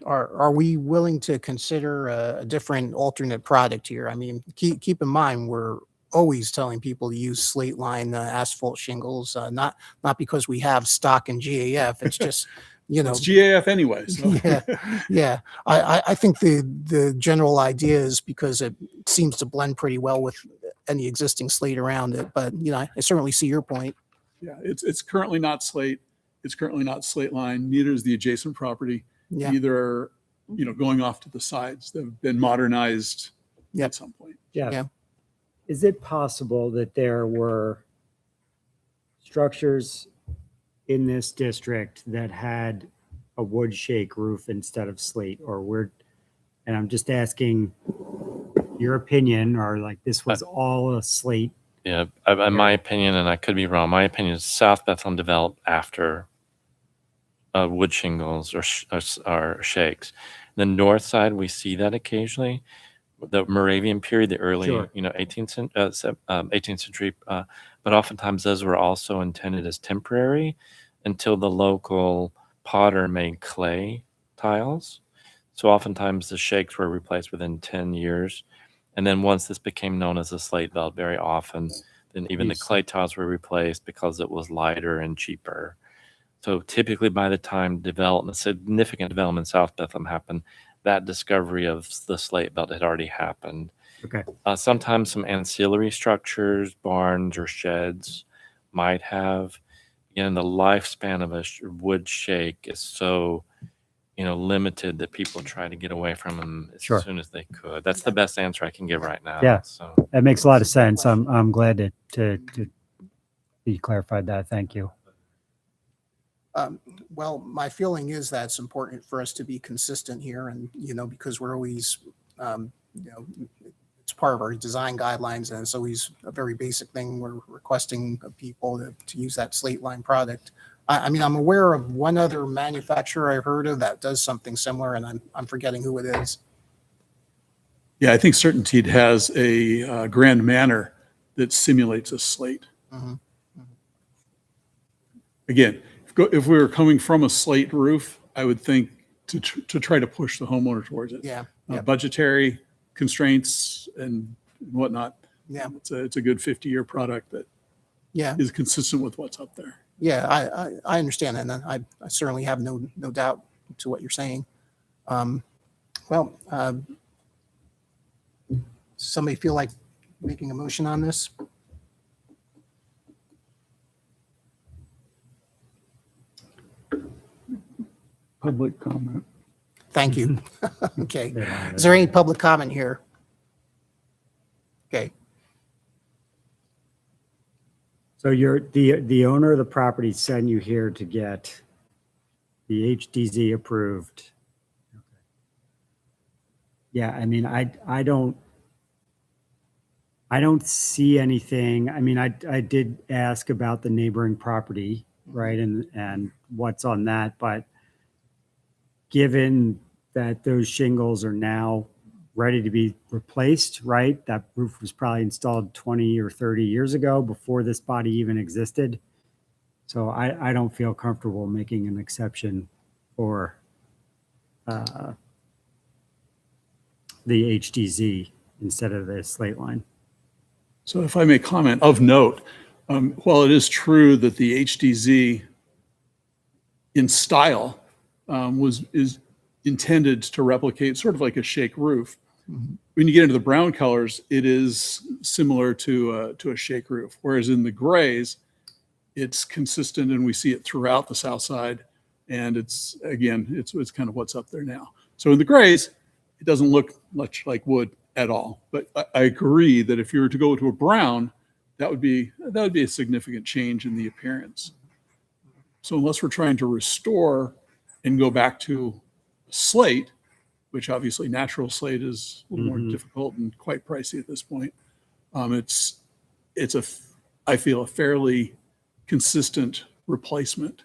Are we willing to consider a different alternate product here? I mean, keep in mind, we're always telling people to use slate line asphalt shingles, not because we have stock in GAF. It's just, It's GAF anyway. So. yeah. I think the general idea is because it seems to blend pretty well with any existing slate around it. But, I certainly see your point. Yeah, it's currently not slate. It's currently not slate line. Neither is the adjacent property. Yeah. Either, going off to the sides. They've been modernized Yep. at some point. Jeff, Yeah. is it possible that there were structures in this district that had a wood shake roof instead of slate, and I'm just asking your opinion, or like this was all a slate? Yeah, in my opinion, and I could be wrong, my opinion is South Bethlehem developed after wood shingles or shakes. The north side, we see that occasionally. The Moravian period, the early, Sure. 18th century, but oftentimes those were also intended as temporary until the local potter made clay tiles. So oftentimes the shakes were replaced within 10 years. And then once this became known as a slate belt, very often, then even the Yes. clay tiles were replaced because it was lighter and cheaper. So typically by the time significant development in South Bethlehem happened, that discovery of the slate belt had already happened. Okay. Sometimes some ancillary structures, barns or sheds might have. The lifespan of a wood shake is so, limited that people try to get away from them as Sure. soon as they could. That's the best answer I can give right now. Yeah. So That makes a lot of sense. I'm glad to be clarified that. Thank you. Well, my feeling is that it's important for us to be consistent here and, because we're always, it's part of our design guidelines and it's always a very basic thing. We're requesting of people to use that slate line product. I mean, I'm aware of one other manufacturer I've heard of that does something similar and I'm forgetting who it is. Yeah, I think Certainteed has a Grand Manor that simulates a slate. Mhm. Again, if we were coming from a slate roof, I would think to try to push the homeowner towards it. Yeah. Budgetary constraints and whatnot. Yeah. It's a good 50-year product that Yeah. is consistent with what's up there. Yeah. I understand that. And I certainly have no doubt to what you're saying. Somebody feel like making a motion on this? Public comment. Thank you. Okay. Is there any public comment here? Okay. So you're, the owner of the property sent you here to get the HDZ approved. Yeah, I mean, I don't see anything. I mean, I did ask about the neighboring property, right? And what's on that, but given that those shingles are now ready to be replaced, right? That roof was probably installed 20 or 30 years ago before this body even existed. So I don't feel comfortable making an exception for the HDZ instead of the slate line. So if I may comment of note, while it is true that the HDZ in style is intended to replicate sort of like a shake roof, when you get into the brown colors, it is similar to a shake roof. Whereas in the grays, it's consistent, and we see it throughout the south side. And it's kind of what's up there now. So in the grays, it doesn't look much like wood at all. But I agree that if you were to go to a brown, that would be a significant change in the appearance. So unless we're trying to restore and go back to slate, which obviously natural slate is a little more difficult and quite pricey at this point, I feel a fairly consistent replacement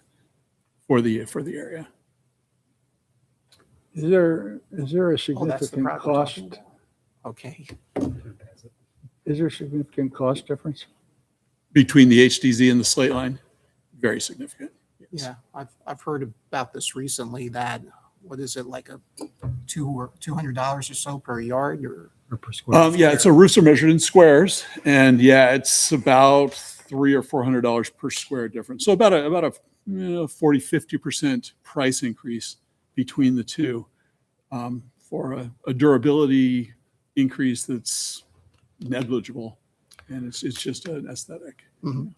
for the area. Is there a Oh, that's the significant product we're cost? talking about. Okay. Is there a significant cost difference? Between the HDZ and the slate line, very significant. Yeah, I've heard about this recently that, what is it, like a $200 or so per yard or? Or per square. Yeah, so roofs are measured in squares, and yeah, it's about $300 or $400 per square difference. So about a 40-50% price increase between the two, for a durability increase that's negligible, and it's just an aesthetic. Mhm.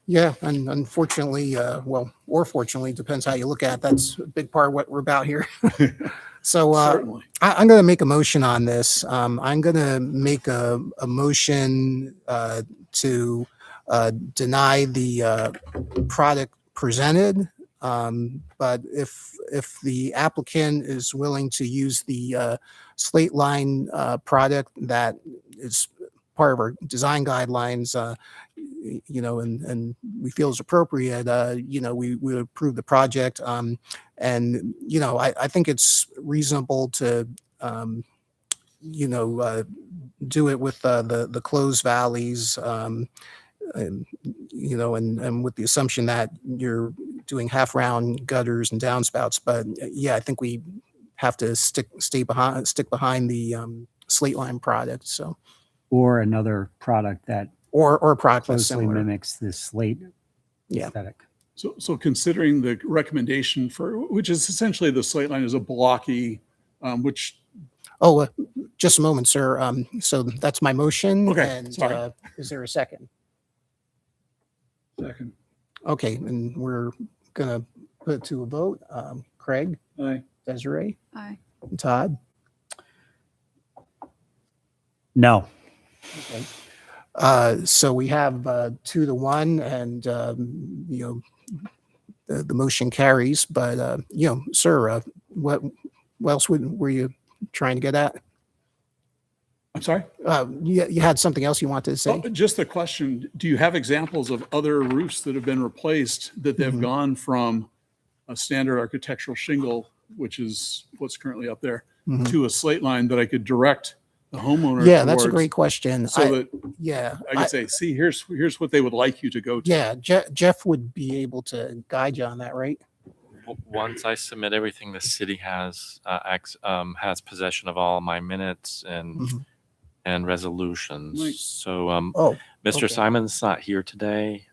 Yeah, and unfortunately, or fortunately, depends how you look at it. That's a big part of what we're about here. So Certainly. I'm going to make a motion on this. I'm going to make a motion to deny the product presented. But if the applicant is willing to use the slate line product that is part of our design guidelines, and we feel is appropriate, we would approve the project. And I think it's reasonable to, do it with the closed valleys, and with the assumption that you're doing half round gutters and downspouts. But yeah, I think we have to stick behind the slate line product. So, Or another product that or a product that's closely similar. mimics the slate Yeah. aesthetic. So considering the recommendation which is essentially the slate line is a blocky, which Oh, just a moment, sir. So that's my motion. Okay, And sorry. is there a second? Second. Okay, and we're gonna put it to a vote. Craig, Aye. Desiree, Aye. Todd. No. Okay. So we have 2-1, and the motion carries. But sir, what else were you trying to get at? I'm sorry. You had something else you wanted to say? Just the question, do you have examples of other roofs that have been replaced that they've Mhm. gone from a standard architectural shingle, which is what's currently up there, Mhm. to a slate line that I could direct the homeowner Yeah, that's a towards, great question. so that Yeah, I could say, see, here's what they would like you to go to. yeah, Jeff would be able to guide you on that, right? Once I submit everything, the city has possession of all my minutes and Mhm. resolutions. Nice. So Oh, Mr. okay. Simon's not here today.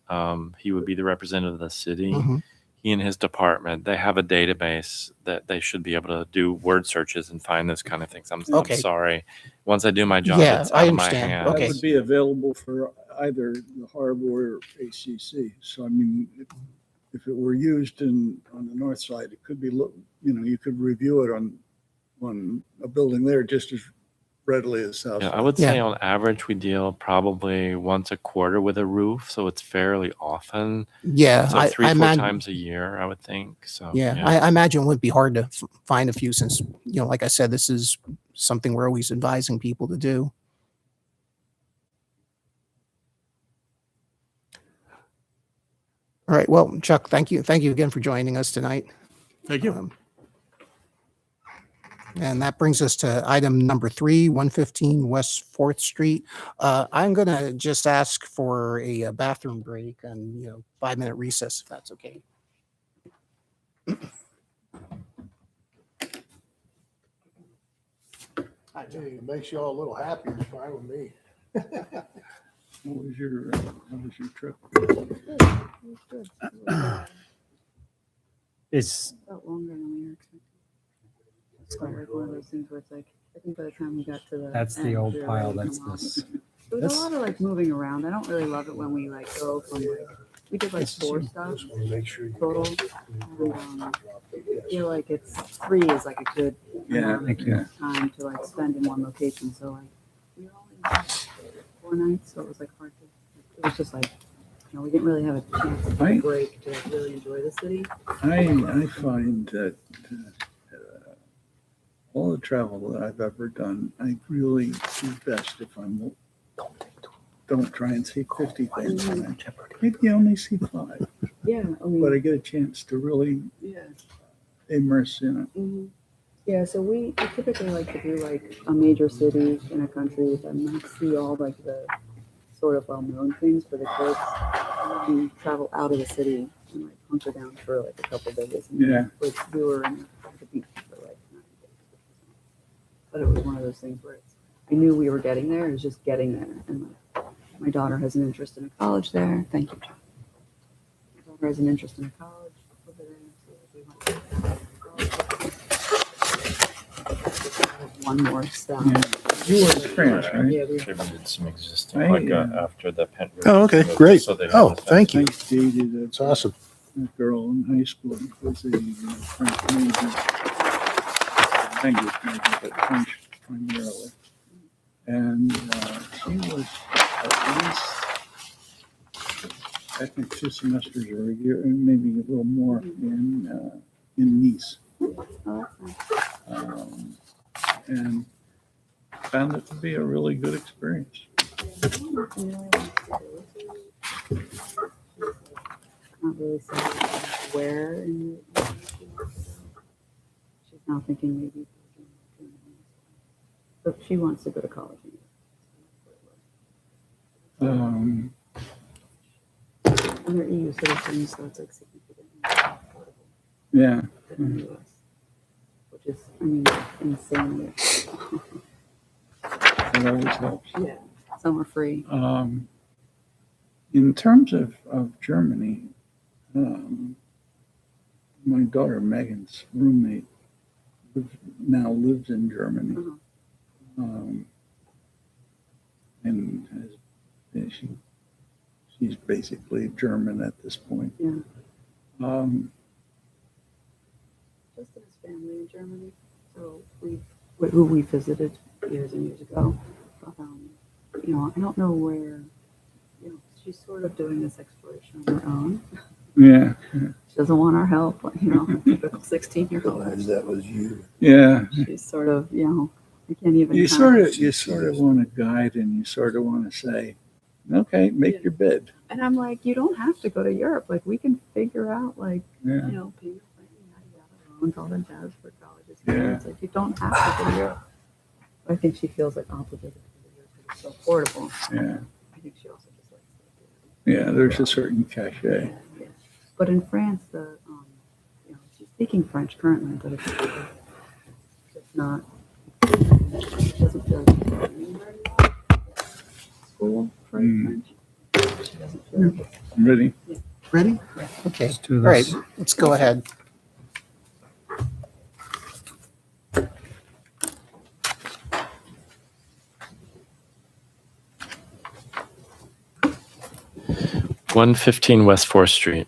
He would be the representative of the city. Mhm. He and his department, they have a database that they should be able to do word searches and find this kind of things. I'm Okay. sorry. Once I do my job, Yeah, it's I out of my understand. hands. Okay. That would be available for either the harbor or HCC. So I mean, if it were used on the north side, it could be, you could review it on a building there just as readily as South. Yeah, I would say on average, we deal probably once a quarter with a roof, so it's fairly often. Yeah, So three, I four imagine. times a year, I would think, so. Yeah, I imagine it wouldn't be hard to find a few since, like I said, this is something we're always advising people to do. All right. Well, Chuck, thank you. Thank you again for joining us tonight. Thank you. And that brings us to item number 3, 115 West 4th Street. I'm going to just ask for a bathroom break and, 5-minute recess, if that's okay. It makes you all a little happier. It's fine with me. How was your trip? It's, Felt longer than we were expecting. It's like one of those things where it's like, I think by the time we got to the. that's the end, old we were pile, ready to that's come off. this. There was a lot of like moving around. I don't really love it when we like go from we did like 4 stops Just want to make sure you. total. And, I feel like it's 3 is like a good Thank you. time to like spend in one location. So like we were only there 4 nights, so it was like hard to. It was just like we didn't really have a chance to take Right. a break to really enjoy the city. I find that all the travel that I've ever done, I really do best if I'm don't try and see 50 things. Maybe you only see 5, Yeah, I mean, but I get a chance to really yeah. immerse in it. Mhm. Yeah, so we typically like to do like a major city in a country and not see all like the sort of well-known things for the kids. And we travel out of the city and like hunker down for like a couple days. And Yeah. we were in the beach for like 9 days. But it was one of those things where I knew we were getting there. It was just getting there. And my daughter has an interest in a college there. Thank you, John. My daughter has an interest in a college over there. So we went to one more stop. Yeah. You were in France, right? Yeah, we Contributed some existing, I, like uh, after the Pent. Oh, okay, Roof, great. so they Oh, have a thank I you. dated It's awesome. a girl in high school who was a French major, language major, but French primarily. And she was at least, I think, 2 semesters or a year, and maybe a little more in Nice. Oh, that's nice. And found it to be a really good experience. Not really sure where in the she's now thinking maybe, but she wants to go to college. Um, And they're EU citizens, so it's like significantly more affordable yeah, than the US, which is, I mean, insanely. it always helps. Yeah, some are free. In terms of Germany, my daughter Megan's roommate now lives in Germany. Uh-huh. And she's basically German at this point. Yeah. Justin has family in Germany, so who we visited years and years ago. I don't know where, she's sort of doing this exploration on her own. Yeah, She doesn't want our help, typical 16-year-old. Realize that was you. yeah. She's sort of, I can't even. You count. sort of want to guide, and you sort of want to say, okay, make your bed. And I'm like, you don't have to go to Europe. Like, we can figure out, like, Yeah. payment plan, yada, yada, loans, all that jazz for colleges. Yeah. It's like, you don't have to go to Europe. But I think she feels like obligated to go to Europe because it's so affordable. Yeah, I think she also just likes it. yeah. There's a certain cachet. Yeah. But in France, she's speaking French currently, but it's not, she doesn't feel like she's going anywhere. School for French. She doesn't feel like it's Ready? Ready? Okay. Let's do All right. this. Let's go ahead. Okay. 115 West 4th Street.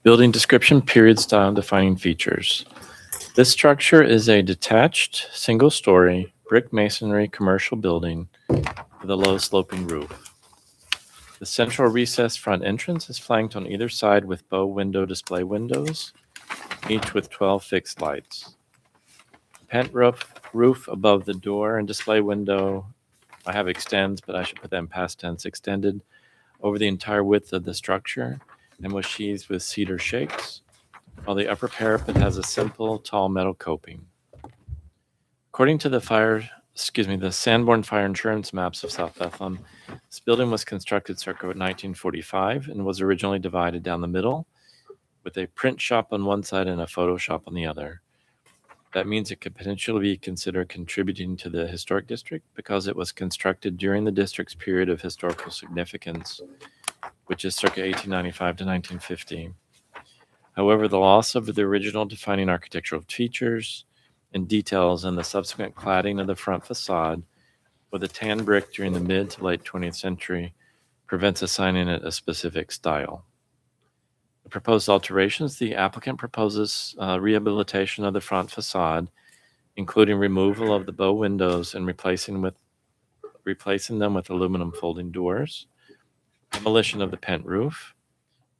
Building description, period, style, defining features. This structure is a detached, single-story, brick masonry commercial building with a low sloping roof. The central recessed front entrance is flanked on either side with bow window display windows, each with 12 fixed lights. Pent roof above the door and display window, I have extends, but I should put that in past tense, extended over the entire width of the structure and was sheathed with cedar shakes, while the upper parapet has a simple, tall metal coping. According to the Sanborn Fire Insurance maps of South Bethlehem, this building was constructed circa 1945 and was originally divided down the middle with a print shop on one side and a photo shop on the other. That means it could potentially be considered contributing to the historic district because it was constructed during the district's period of historical significance, which is circa 1895 to 1950. However, the loss of the original defining architectural features and details and the subsequent cladding of the front facade with a tan brick during the mid to late 20th century prevents assigning it a specific style. The proposed alterations, the applicant proposes rehabilitation of the front facade, including removal of the bow windows and replacing them with aluminum folding doors, demolition of the pent roof,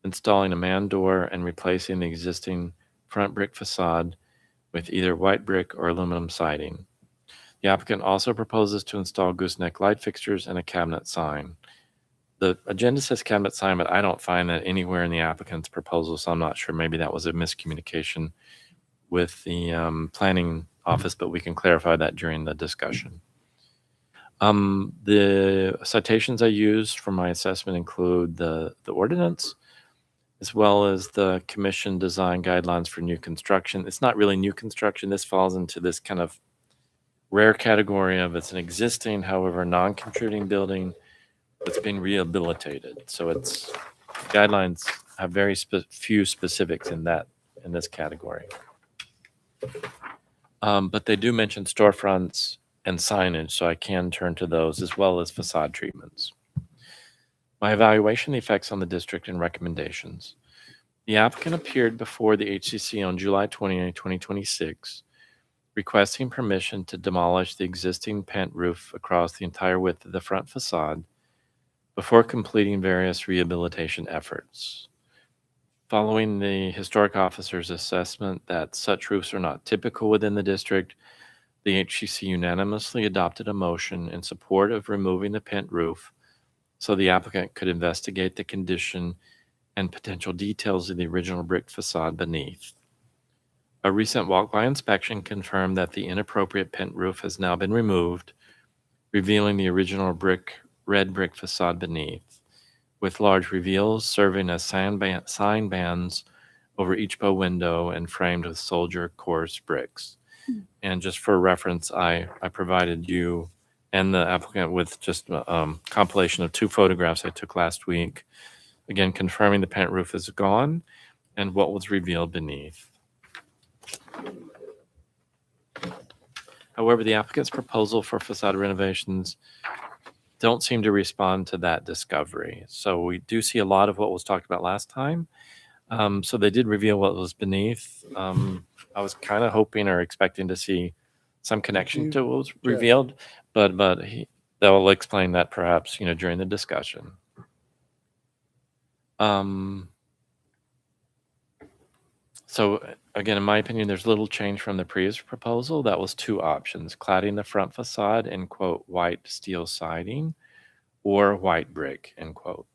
installing a man door, and replacing the existing front brick facade with either white brick or aluminum siding. The applicant also proposes to install gooseneck light fixtures and a cabinet sign. The agenda says cabinet sign, but I don't find that anywhere in the applicant's proposal, so I'm not sure. Maybe that was a miscommunication with the planning office, but we can clarify that during the discussion. The citations I used for my assessment include the ordinance, as well as the commission design guidelines for new construction. It's not really new construction. This falls into this kind of rare category of it's an existing, however, non-contributing building that's been rehabilitated. So its guidelines have very few specifics in this category. But they do mention storefronts and signage, so I can turn to those as well as facade treatments. My evaluation, the effects on the district, and recommendations. The applicant appeared before the HCC on July 28, 2026, requesting permission to demolish the existing pent roof across the entire width of the front facade before completing various rehabilitation efforts. Following the historic officer's assessment that such roofs are not typical within the district, the HCC unanimously adopted a motion in support of removing the pent roof so the applicant could investigate the condition and potential details of the original brick facade beneath. A recent walk-by inspection confirmed that the inappropriate pent roof has now been removed, revealing the original red brick facade beneath, with large reveals serving as sign bands over each bow window and framed with soldier coarse bricks. And just for reference, I provided you and the applicant with just a compilation of 2 photographs I took last week, again confirming the pent roof is gone and what was revealed beneath. However, the applicant's proposal for facade renovations don't seem to respond to that discovery. So we do see a lot of what was talked about last time. So they did reveal what was beneath. I was kind of hoping or expecting to see some connection to what was revealed, but they'll explain that perhaps during the discussion. So again, in my opinion, there's little change from the previous proposal. That was 2 options: cladding the front facade in quote white steel siding or white brick end quote.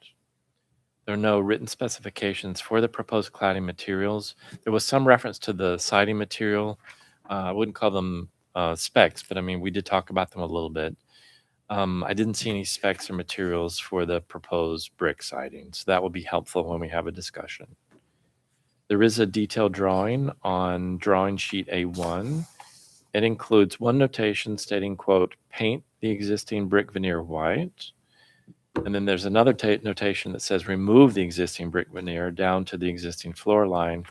There are no written specifications for the proposed cladding materials. There was some reference to the siding material. I wouldn't call them specs, but I mean, we did talk about them a little bit. I didn't see any specs or materials for the proposed brick siding, so that will be helpful when we have a discussion. There is a detailed drawing on drawing sheet A1. It includes one notation stating, quote, paint the existing brick veneer white. And then there's another notation that says remove the existing brick veneer down to the existing floor line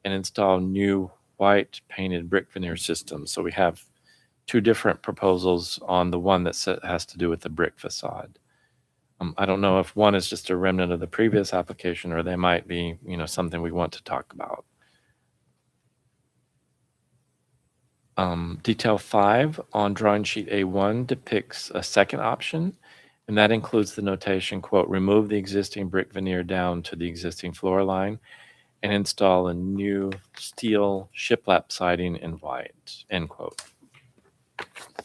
and install new white painted brick veneer system. So we have 2 different proposals on the one that has to do with the brick facade. I don't know if one is just a remnant of the previous application or they might be, something we want to talk about. Detail 5 on drawing sheet A1 depicts a second option, and that includes the notation, quote, remove the existing brick veneer down to the existing floor line and install a new steel shiplap siding in white, end quote.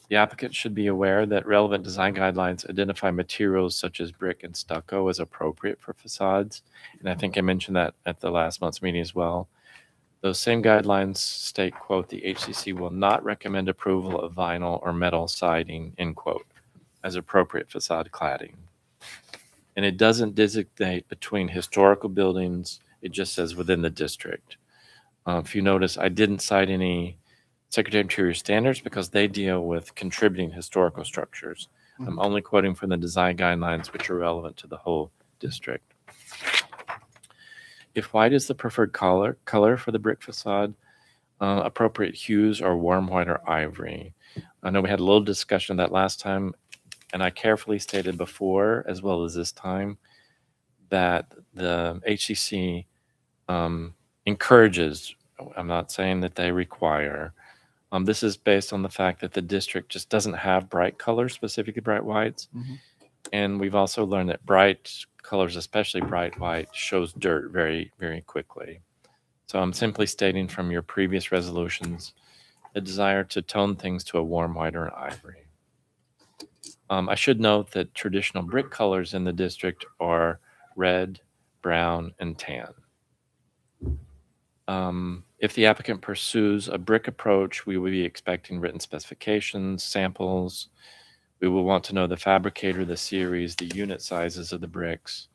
The applicant should be aware that relevant design guidelines identify materials such as brick and stucco as appropriate for facades, and I think I mentioned that at the last month's meeting as well. Those same guidelines state, quote, the HCC will not recommend approval of vinyl or metal siding, end quote, as appropriate facade cladding. And it doesn't designate between historical buildings, it just says within the district. If you notice, I didn't cite any Secretary of Interior standards because they deal with contributing historical structures. I'm only quoting from the design guidelines, which are relevant to the whole district. If white is the preferred color for the brick facade, appropriate hues are warm white or ivory. I know we had a little discussion of that last time, and I carefully stated before, as well as this time, that the HCC encourages, I'm not saying that they require, this is based on the fact that the district just doesn't have bright colors, specifically bright whites. And we've also learned that bright colors, especially bright white, shows dirt very, very quickly. So I'm simply stating from your previous resolutions the desire to tone things to a warm white or an ivory. I should note that traditional brick colors in the district are red, brown, and tan. If the applicant pursues a brick approach, we will be expecting written specifications, samples. We will want to know the fabricator, the series, the unit sizes of the bricks,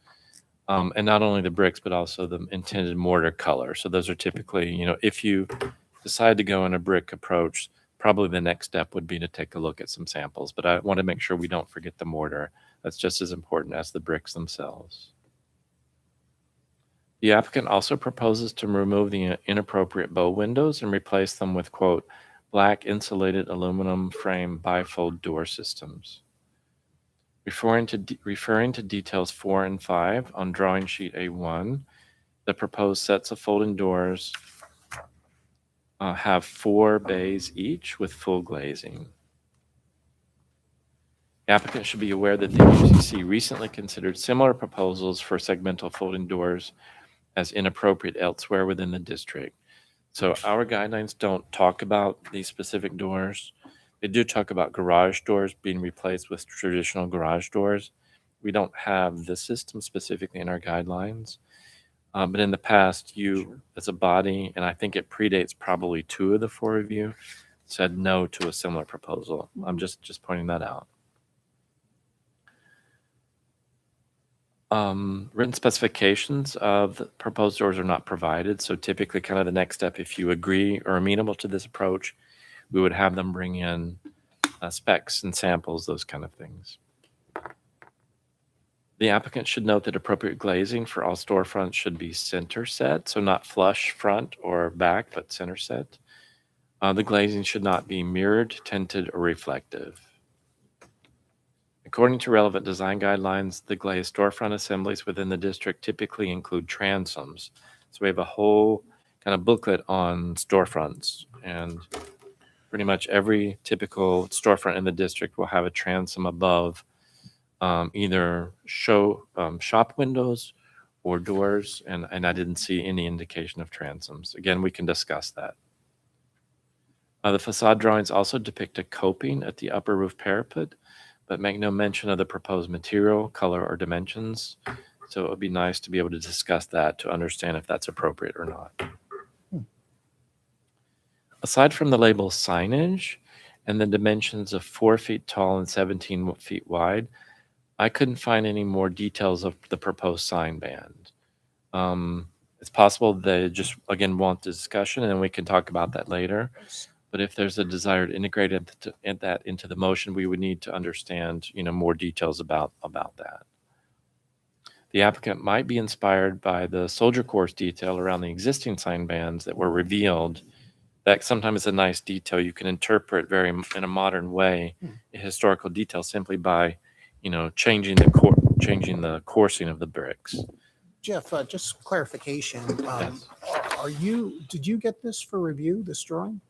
and not only the bricks, but also the intended mortar color. So those are typically, if you decide to go in a brick approach, probably the next step would be to take a look at some samples. But I want to make sure we don't forget the mortar. That's just as important as the bricks themselves. The applicant also proposes to remove the inappropriate bow windows and replace them with, quote, black insulated aluminum frame bifold door systems. Referring to details 4 and 5 on drawing sheet A1, the proposed sets of folding doors have 4 bays each with full glazing. The applicant should be aware that the HCC recently considered similar proposals for segmental folding doors as inappropriate elsewhere within the district. So our guidelines don't talk about these specific doors. They do talk about garage doors being replaced with traditional garage doors. We don't have this system specifically in our guidelines. But in the past, you as a body, and I think it predates probably 2 of the 4 of you, said no to a similar proposal. I'm just pointing that out. Written specifications of the proposed doors are not provided. So typically kind of the next step, if you agree or amenable to this approach, we would have them bring in specs and samples, those kind of things. The applicant should note that appropriate glazing for all storefronts should be center set, so not flush front or back, but center set. The glazing should not be mirrored, tinted, or reflective. According to relevant design guidelines, the glazed storefront assemblies within the district typically include transoms. So we have a whole kind of booklet on storefronts, and pretty much every typical storefront in the district will have a transom above either shop windows or doors, and I didn't see any indication of transoms. Again, we can discuss that. The facade drawings also depict a coping at the upper roof parapet, but make no mention of the proposed material, color, or dimensions. So it would be nice to be able to discuss that to understand if that's appropriate or not. Aside from the label signage and the dimensions of 4 feet tall and 17 feet wide, I couldn't find any more details of the proposed sign band. It's possible they just, again, want the discussion, and we can talk about that later. But if there's a desire to integrate that into the motion, we would need to understand, more details about that. The applicant might be inspired by the soldier course detail around the existing sign bands that were revealed. That sometimes is a nice detail you can interpret in a modern way, a historical detail, simply by, changing the coursing of the bricks. Jeff, just clarification. Yes. Did you get this for review, this drawing?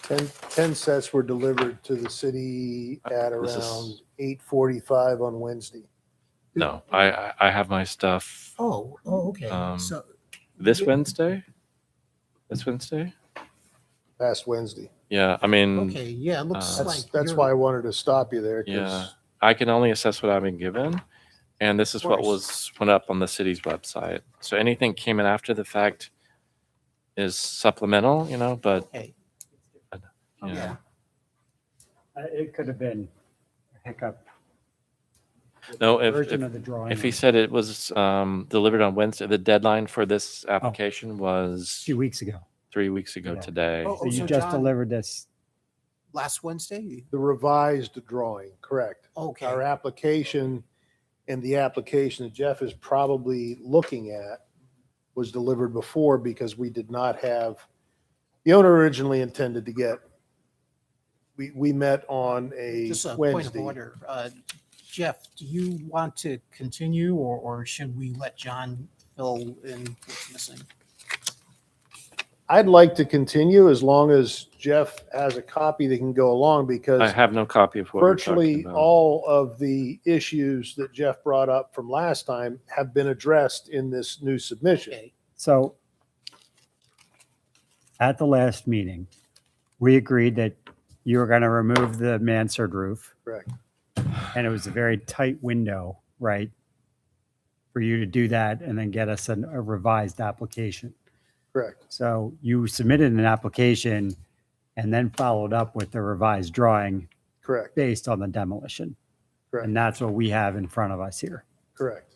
10 sets were delivered to the city at This is- around 8:45 on Wednesday. No, I have my stuff Oh, okay. Um, So, this Wednesday. This Wednesday? Past Wednesday. Yeah, I mean, okay, yeah, it looks That's- like. That's you're- why I wanted to stop you there. 'Cause yeah, I can only assess what I've been given, and this is what course. was put up on the city's website. So anything came in after the fact is supplemental, but Okay, yeah. It could have been a hiccup. No, Version of the drawing. if he said it was delivered on Wednesday, the deadline for this application A was few weeks ago. 3 weeks ago Yeah. today. Oh, So you so just John- delivered this. last Wednesday? The revised drawing, correct. Okay, Our application and the application that Jeff is probably looking at was delivered before because we did not have, the owner originally intended to get, we met on a just a point of Wednesday. order. Jeff, do you want to continue or should we let John fill in what's missing? I'd like to continue as long as Jeff has a copy that can go along I because have no copy of what you're virtually talking about. all of the issues that Jeff brought up from last time have been addressed in this new submission. Okay, So at the last meeting, we agreed that you were going to remove the mansard roof. Correct. And it was a very tight window, right? For you to do that and then get us a revised application. Correct. So you submitted an application and then followed up with the revised drawing Correct. based on the demolition. Correct. And that's what we have in front of us here. Correct.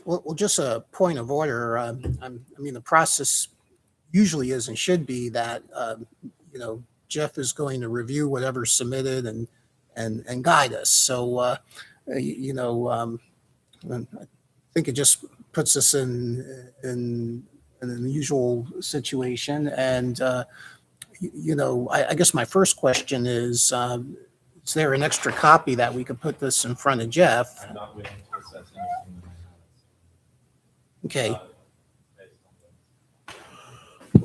well, just a point of order. I mean, the process usually is and should be that, Jeff is going to review whatever's submitted and guide us. So, I think it just puts us in an unusual situation. And, I guess my first question is there an extra copy that we could put this in front of Jeff? I'm not willing to assess anything that I Okay, haven't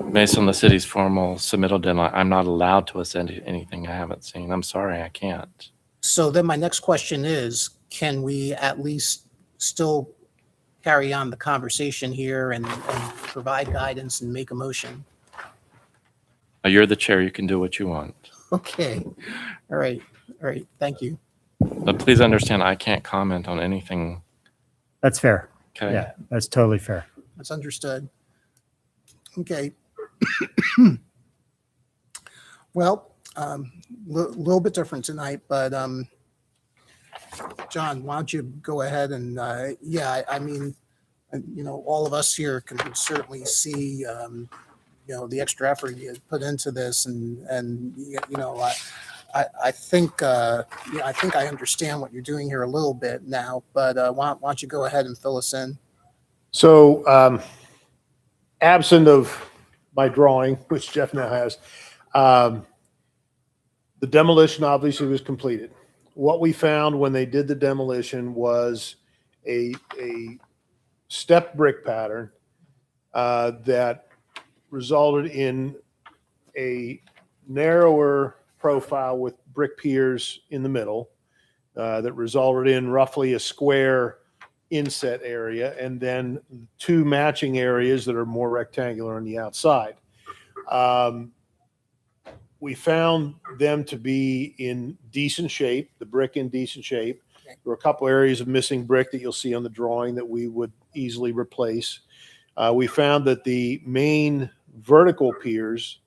seen. Based on the city's formal submittal deadline, I'm not allowed to assess anything I haven't seen. I'm sorry, I can't. so then my next question is, can we at least still carry on the conversation here and provide guidance and make a motion? You're the chair. You can do what you want. Okay, all right, thank you. But please understand, I can't comment on anything. That's fair. Okay. Yeah, that's totally fair. That's understood. Okay. Well, little bit different tonight, but John, why don't you go ahead and, I mean, all of us here can certainly see, the extra effort you put into this and I think, I think I understand what you're doing here a little bit now, but why don't you go ahead and fill us in? So, absent of my drawing, which Jeff now has, the demolition obviously was completed. What we found when they did the demolition was a step brick pattern that resulted in a narrower profile with brick piers in the middle that resulted in roughly a square inset area and then two matching areas that are more rectangular on the outside. We found them to be in decent shape, the brick in decent shape. There were a couple areas of missing brick that you'll see on the drawing that we would easily replace. We found that the main vertical piers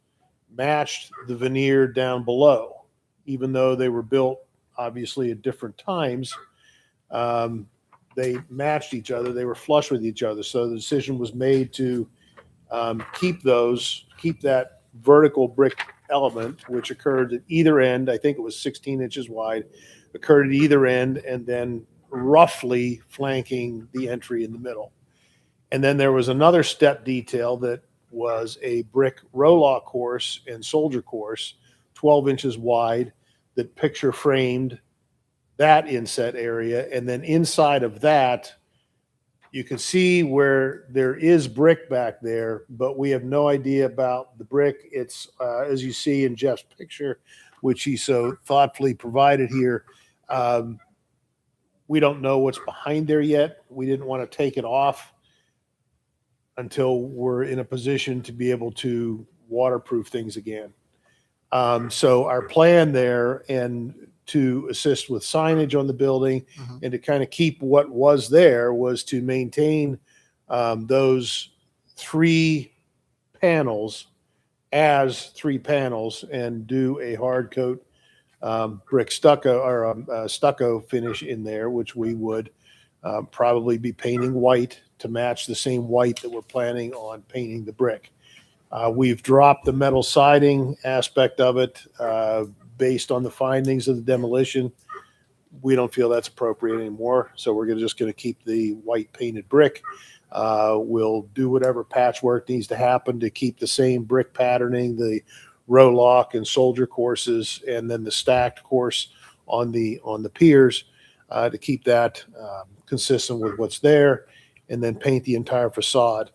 matched the veneer down below, even though they were built obviously at different times. They matched each other. They were flush with each other. So the decision was made to keep that vertical brick element, which occurred at either end. I think it was 16 inches wide, occurred at either end, and then roughly flanking the entry in the middle. And then there was another step detail that was a brick roll-off course and soldier course, 12 inches wide, that picture framed that inset area. And then inside of that, You can see where there is brick back there, but we have no idea about the brick. It's, as you see in Jeff's picture, which he so thoughtfully provided here, we don't know what's behind there yet. We didn't want to take it off until we're in a position to be able to waterproof things again. So our plan there, and to assist with signage on the building and to kind of keep what was there, was to maintain those 3 panels as 3 panels and do a hard coat brick stucco or stucco finish in there, which we would probably be painting white to match the same white that we're planning on painting the brick. We've dropped the metal siding aspect of it based on the findings of the demolition. We don't feel that's appropriate anymore, so we're just going to keep the white painted brick. We'll do whatever patchwork needs to happen to keep the same brick patterning, the row lock and soldier courses, and then the stacked course on the piers to keep that consistent with what's there, and then paint the entire facade.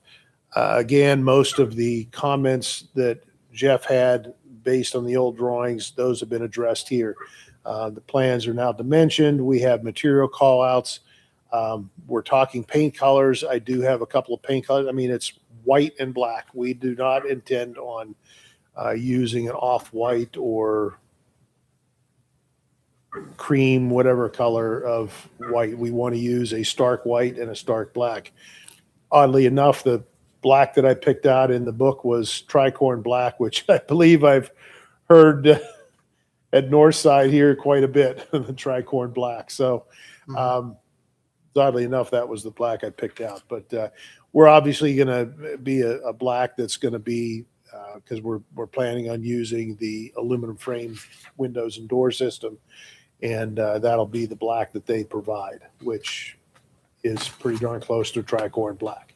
Again, most of the comments that Jeff had based on the old drawings, those have been addressed here. The plans are now dimensioned. We have material callouts. We're talking paint colors. I do have a couple of paint colors. I mean, it's white and black. We do not intend on using an off-white or cream, whatever color of white. We want to use a stark white and a stark black. Oddly enough, the black that I picked out in the book was tricorn black, which I believe I've heard at Northside here quite a bit, the tricorn black. So oddly enough, that was the black I picked out. But we're obviously going to be a black that's going to be, because we're planning on using the aluminum frame windows and door system. And that'll be the black that they provide, which is pretty darn close to tricorn black.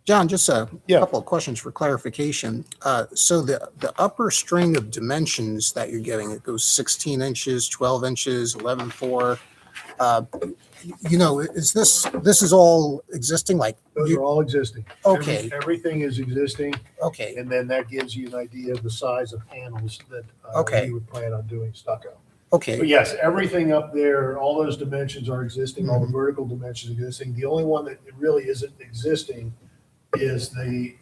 John, just a Yeah. couple of questions for clarification. So the upper string of dimensions that you're getting, it goes 16 inches, 12 inches, 11.4. Is this is all existing? Like, Those are all existing. Okay. Everything is existing. okay, And then that gives you an idea of the size of panels that Okay. we would plan on doing stucco. okay, But yes, everything up there, all those dimensions are existing, all the vertical dimensions existing. The only one that really isn't existing is the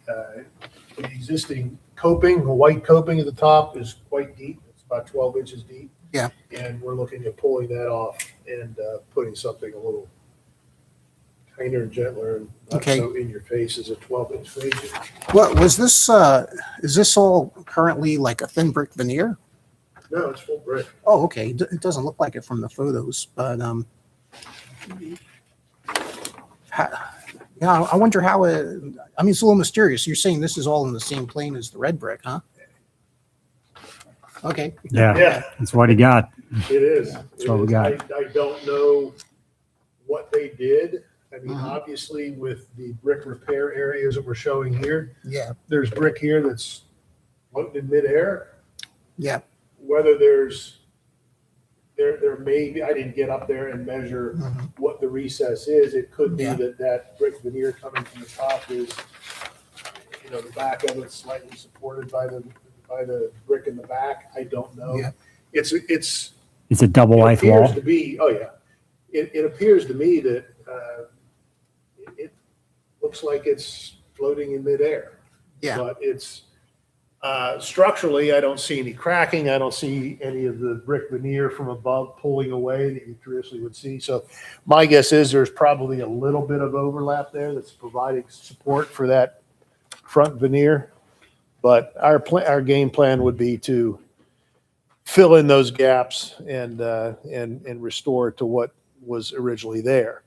existing coping. The white coping at the top is quite deep. It's about 12 inches deep. Yeah. And we're looking at pulling that off and putting something a little kinder and gentler and not Okay. so in your face as a 12-inch fascia. what was this, is this all currently like a thin brick veneer? No, it's full brick. Oh, okay, it doesn't look like it from the photos, but, yeah, I wonder how it's a little mysterious. You're saying this is all in the same plane as the red brick, huh? Okay. Yeah, Yeah, that's what he got. it is. That's what we got. I don't know what they did. I mean, Mhm. obviously with the brick repair areas that we're showing here, Yeah, there's brick here that's floating in midair. yeah, Whether there may be, I didn't get up there and measure mhm, what the recess is. It could be Yeah. that brick veneer coming from the top is, the back of it's slightly supported by the brick in the back. I don't know. Yeah. It's It's a double it life appears wall. to be, oh yeah. It appears to me that it looks like it's floating in midair. Yeah. But it's structurally, I don't see any cracking. I don't see any of the brick veneer from above pulling away that you traditionally would see. So my guess is there's probably a little bit of overlap there that's providing support for that front veneer. But our game plan would be to fill in those gaps and restore it to what was originally there.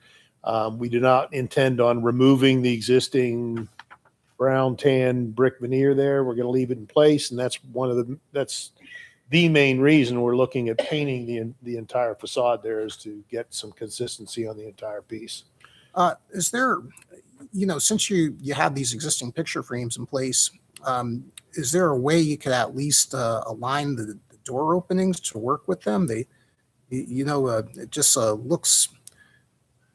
We do not intend on removing the existing brown tan brick veneer there. We're going to leave it in place, and that's the main reason we're looking at painting the entire facade there, is to get some consistency on the entire piece. Is there, since you have these existing picture frames in place, is there a way you could at least align the door openings to work with them? It just looks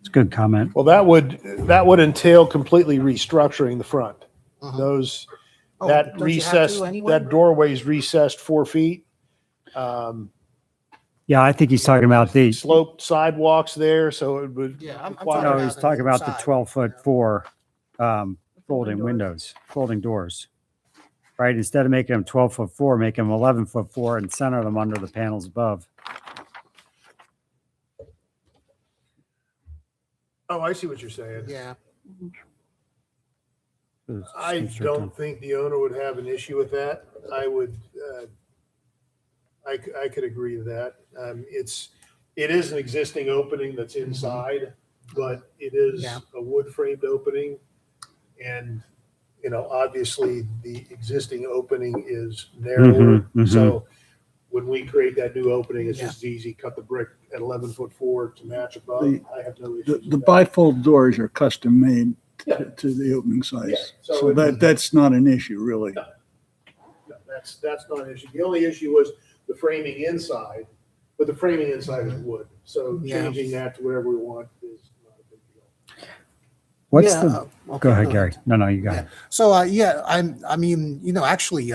It's a good comment. Well, that would entail completely restructuring the front. Mhm. Those, Oh, that don't you have to recessed, anyway? that doorway's recessed 4 feet. Yeah, I think he's talking about the, Sloped sidewalks there, so it would. Yeah, I'm require- talking no, he's about talking the about the inside, 12-foot yeah. 4 folding doors. windows, folding doors. Right? Instead of making them 12-foot 4, make them 11-foot 4 and center them under the panels above. Oh, I see what you're saying. Yeah. I don't think the owner would have an issue with that. I would, I could agree with that. It is an existing opening that's inside, but it is Yeah. a wood framed opening. And, obviously the existing opening is narrower. Mhm, mhm. So when we create that new opening, it's Yeah. just easy, cut the brick at 11-foot 4 to match above. The- I have no The, issues the with that. bifold doors are custom made Yeah. to the opening Yeah, size. so So it- that's not an issue, really. No. No, that's not an issue. The only issue was the framing inside, but the framing inside is wood. So Yeah. changing that to whatever we want is not a big deal. What's Yeah, the, okay, go ahead, Gary. No, you got Yeah. it. So, I mean, actually,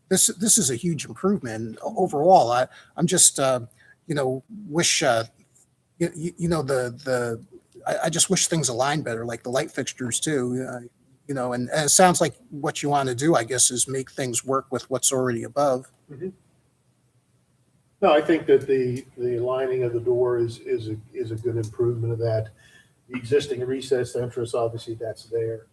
this is a huge improvement overall. I'm just, wish, I just wish things aligned better, like the light fixtures too, and it sounds like what you want to do, I guess, is make things work with what's already above. No, I think that the lining of the door is a good improvement of that. The existing recessed entrance, obviously that's there.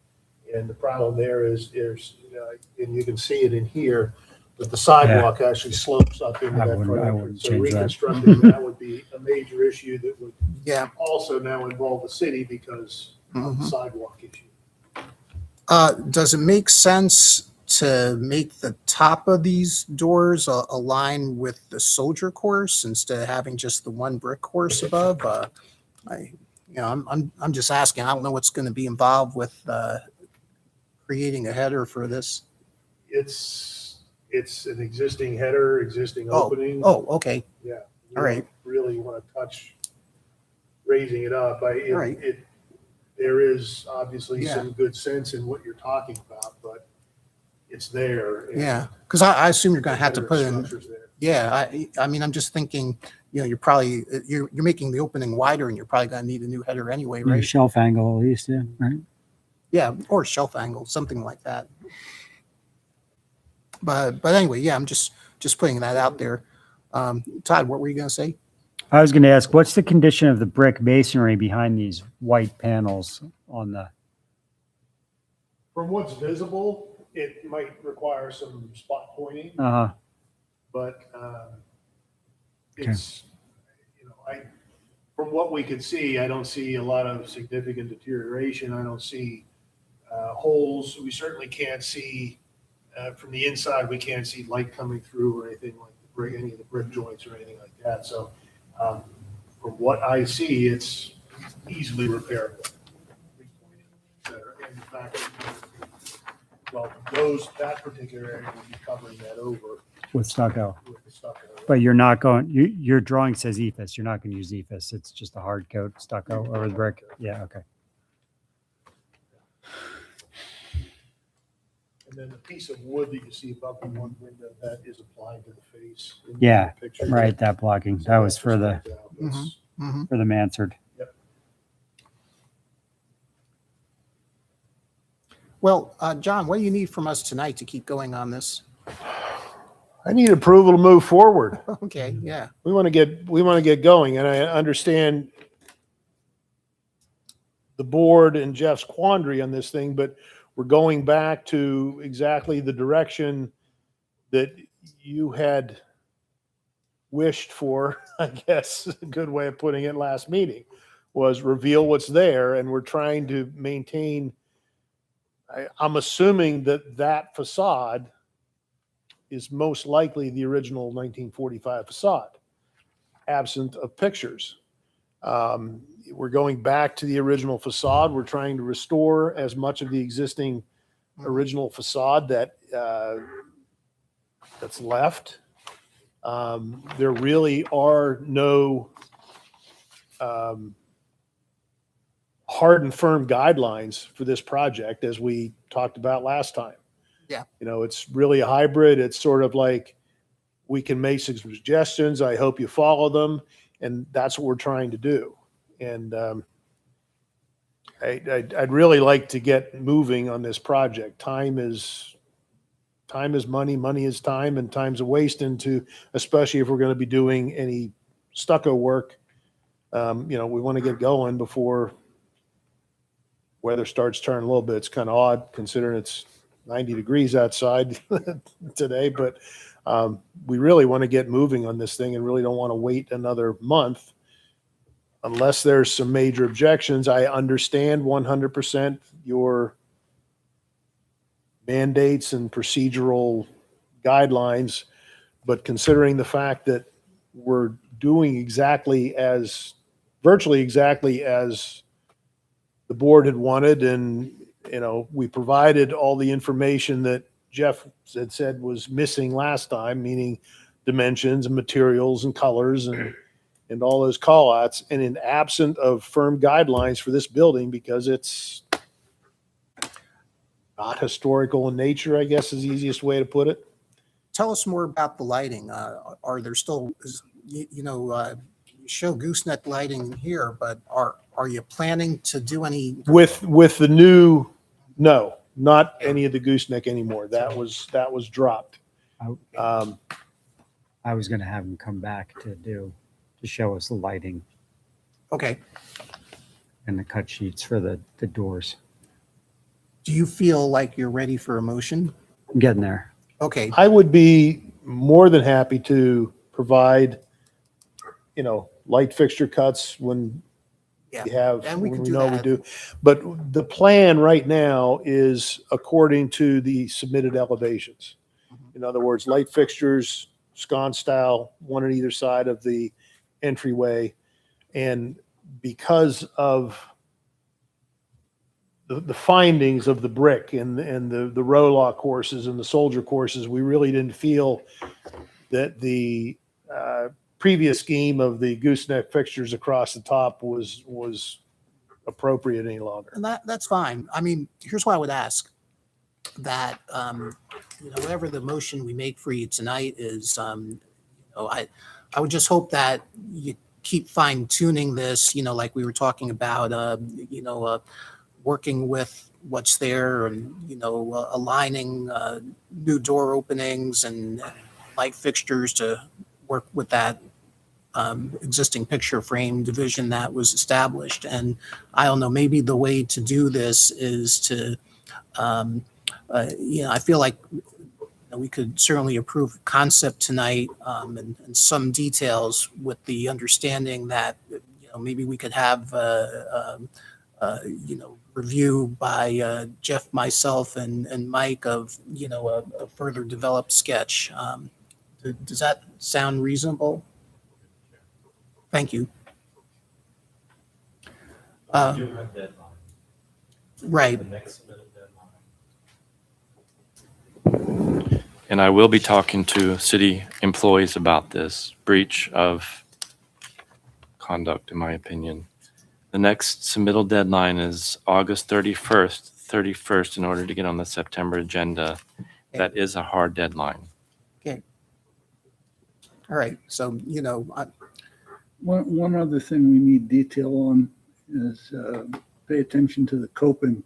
And the problem there is and you can see it in here, but the sidewalk actually slopes up into I that wouldn't- front I entrance. So wouldn't change that. reconstructing that would be a major issue that would Yeah. also now involve the city because of the Mhm. sidewalk issue. Does it make sense to make the top of these doors align with the soldier course instead of having just the one brick course above? I'm just asking. I don't know what's going to be involved with creating a header for this. It's an existing header, existing Oh, opening. Oh, okay. Yeah. You all right. don't really want to touch raising it up. All right. There is obviously Yeah. some good sense in what you're talking about, but it's there. and Yeah, because I assume you're going to have to the put in. structure's there. Yeah, I mean, I'm just thinking, you're probably you're making the opening wider, and you're probably going to need a new header anyway, New right? shelf angle at least, yeah, right? Yeah, or shelf angle, something like that. But anyway, yeah, I'm just putting that out there. Todd, what were you going to say? I was going to ask, what's the condition of the brick masonry behind these white panels on the, From what's visible, it might require some spot pointing, uh-huh, but it's, from what we could see, I don't see a lot of significant deterioration. I don't see holes. We certainly can't see, from the inside, we can't see light coming through or anything like the brick, any of the brick joints or anything like that. So from what I see, it's easily repairable. And in fact, well, that particular area will be covering that over with stucco? with the stucco. But you're not going, your drawing says EFS, you're not going to use EFS, it's just a hard coat stucco over the brick? Yeah, okay. And then the piece of wood that you see above the one window, that is applied to the face. in Yeah, the picture. Right, that blocking, So that was just for the, stands out. That's- Mhm. for the mansard. Well, John, what do you need from us tonight to keep going on this? I need approval to move forward. Okay, yeah. We want to get going, and I understand the board and Jeff's quandary on this thing, but we're going back to exactly the direction that you had wished for, I guess, a good way of putting it last meeting, was reveal what's there, and we're trying to maintain, I'm assuming that facade is most likely the original 1945 facade, absent of pictures. We're going back to the original facade. We're trying to restore as much of the existing original facade that's left. There really are no hard and firm guidelines for this project, as we talked about last time. Yeah. You know, it's really a hybrid. It's sort of like, we can make some suggestions. I hope you follow them. And that's what we're trying to do. And I'd really like to get moving on this project. Time is money, money is time, and time's a waste into, especially if we're going to be doing any stucco work. You know, we want to get going before weather starts turning a little bit. It's kind of odd considering it's 90 degrees outside today, but we really want to get moving on this thing and really don't want to wait another month unless there's some major objections. I understand 100% your mandates and procedural guidelines, but considering the fact that we're doing virtually exactly as the board had wanted, and, you know, we provided all the information that Jeff had said was missing last time, meaning dimensions and materials and colors and all those call outs. And in absent of firm guidelines for this building, because it's not historical in nature, I guess is the easiest way to put it. Tell us more about the lighting. Are there still, you show gooseneck lighting here, but are you planning to do any? With the new, no, not any of the gooseneck anymore. That was dropped. I was going to have him come back to show us the lighting Okay. and the cut sheets for the doors. Do you feel like you're ready for a motion? I'm getting there. Okay. I would be more than happy to provide, you know, light fixture cuts when Yeah. we have, And we when can we do know we that. do. But the plan right now is according to the submitted elevations. Mhm. In other words, light fixtures, sconce style, one on either side of the entryway. And because of the findings of the brick and the Rolock courses and the soldier courses, we really didn't feel that the previous scheme of the gooseneck fixtures across the top was appropriate any longer. And that's fine. I mean, here's what I would ask. That, whatever the motion we make for you tonight is, I would just hope that you keep fine tuning this, like we were talking about, working with what's there and, aligning new door openings and light fixtures to work with that existing picture frame division that was established. And I don't know, maybe the way to do this is to, I feel like we could certainly approve concept tonight and some details with the understanding that, maybe we could have, review by Jeff, myself, and Mike of, a further developed sketch. Does that sound reasonable? Thank you. Right. And I will be talking to city employees about this breach of conduct, in my opinion. The next submittal deadline is August 31st in order to get on the September agenda. That is a hard deadline. Okay. All right. So, One other thing we need detail on is pay attention to the coping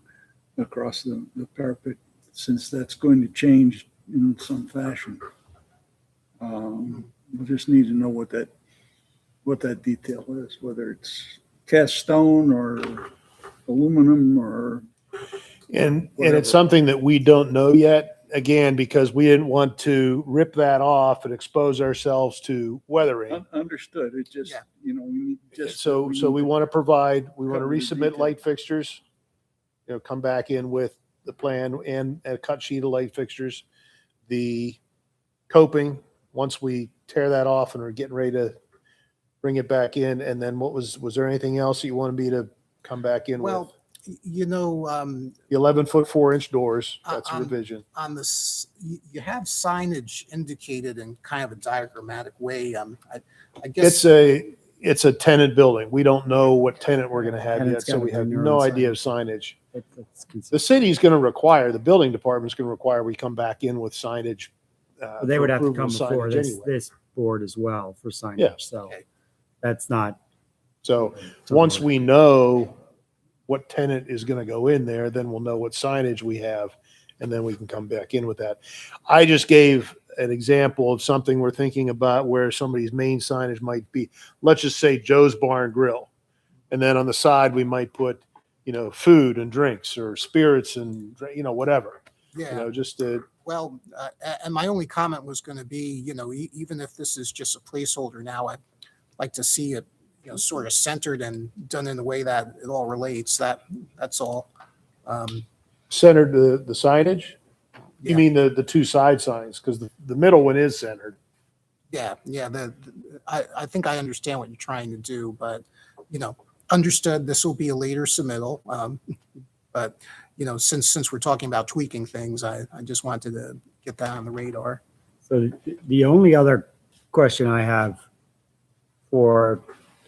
across the parapet, since that's going to change in some fashion. We just need to know what that detail is, whether it's cast stone or aluminum or And whatever. it's something that we don't know yet, again, because we didn't want to rip that off and expose ourselves to weathering. Understood. It just, Yeah. we need just. So we want to provide, we want to Cover the resubmit detail. light fixtures, come back in with the plan and a cut sheet of light fixtures. The coping, once we tear that off and are getting ready to bring it back in. And then was there anything else that you wanted me to come back in with? well, The 11-foot 4-inch doors, that's a on revision. on this, you have signage indicated in kind of a diagrammatic way. I guess. it's a tenant building. We don't know what tenant we're going to have yet, Tenant's so gotta we have bring their no own idea of signage. It's consistent. The city's going to require, the building department's going to require we come back in with signage. They for would have to approval come of before signage this, anyway. this board as well for signage. Yeah. So Okay. that's not. So once we know what tenant is going to go in there, then we'll know what signage we have, and then we can come back in with that. I just gave an example of something we're thinking about where somebody's main signage might be, let's just say Joe's Bar and Grill. And then on the side, we might put, food and drinks or spirits and, whatever, Yeah. just to, Well, and my only comment was going to be, even if this is just a placeholder now, I'd like to see it, sort of centered and done in a way that it all relates. That's all. center the signage. Yeah. You mean the two side signs? Because the middle one is centered. Yeah. I think I understand what you're trying to do, but, understood this will be a later submittal. But, since we're talking about tweaking things, I just wanted to get that on the radar. So the only other question I have for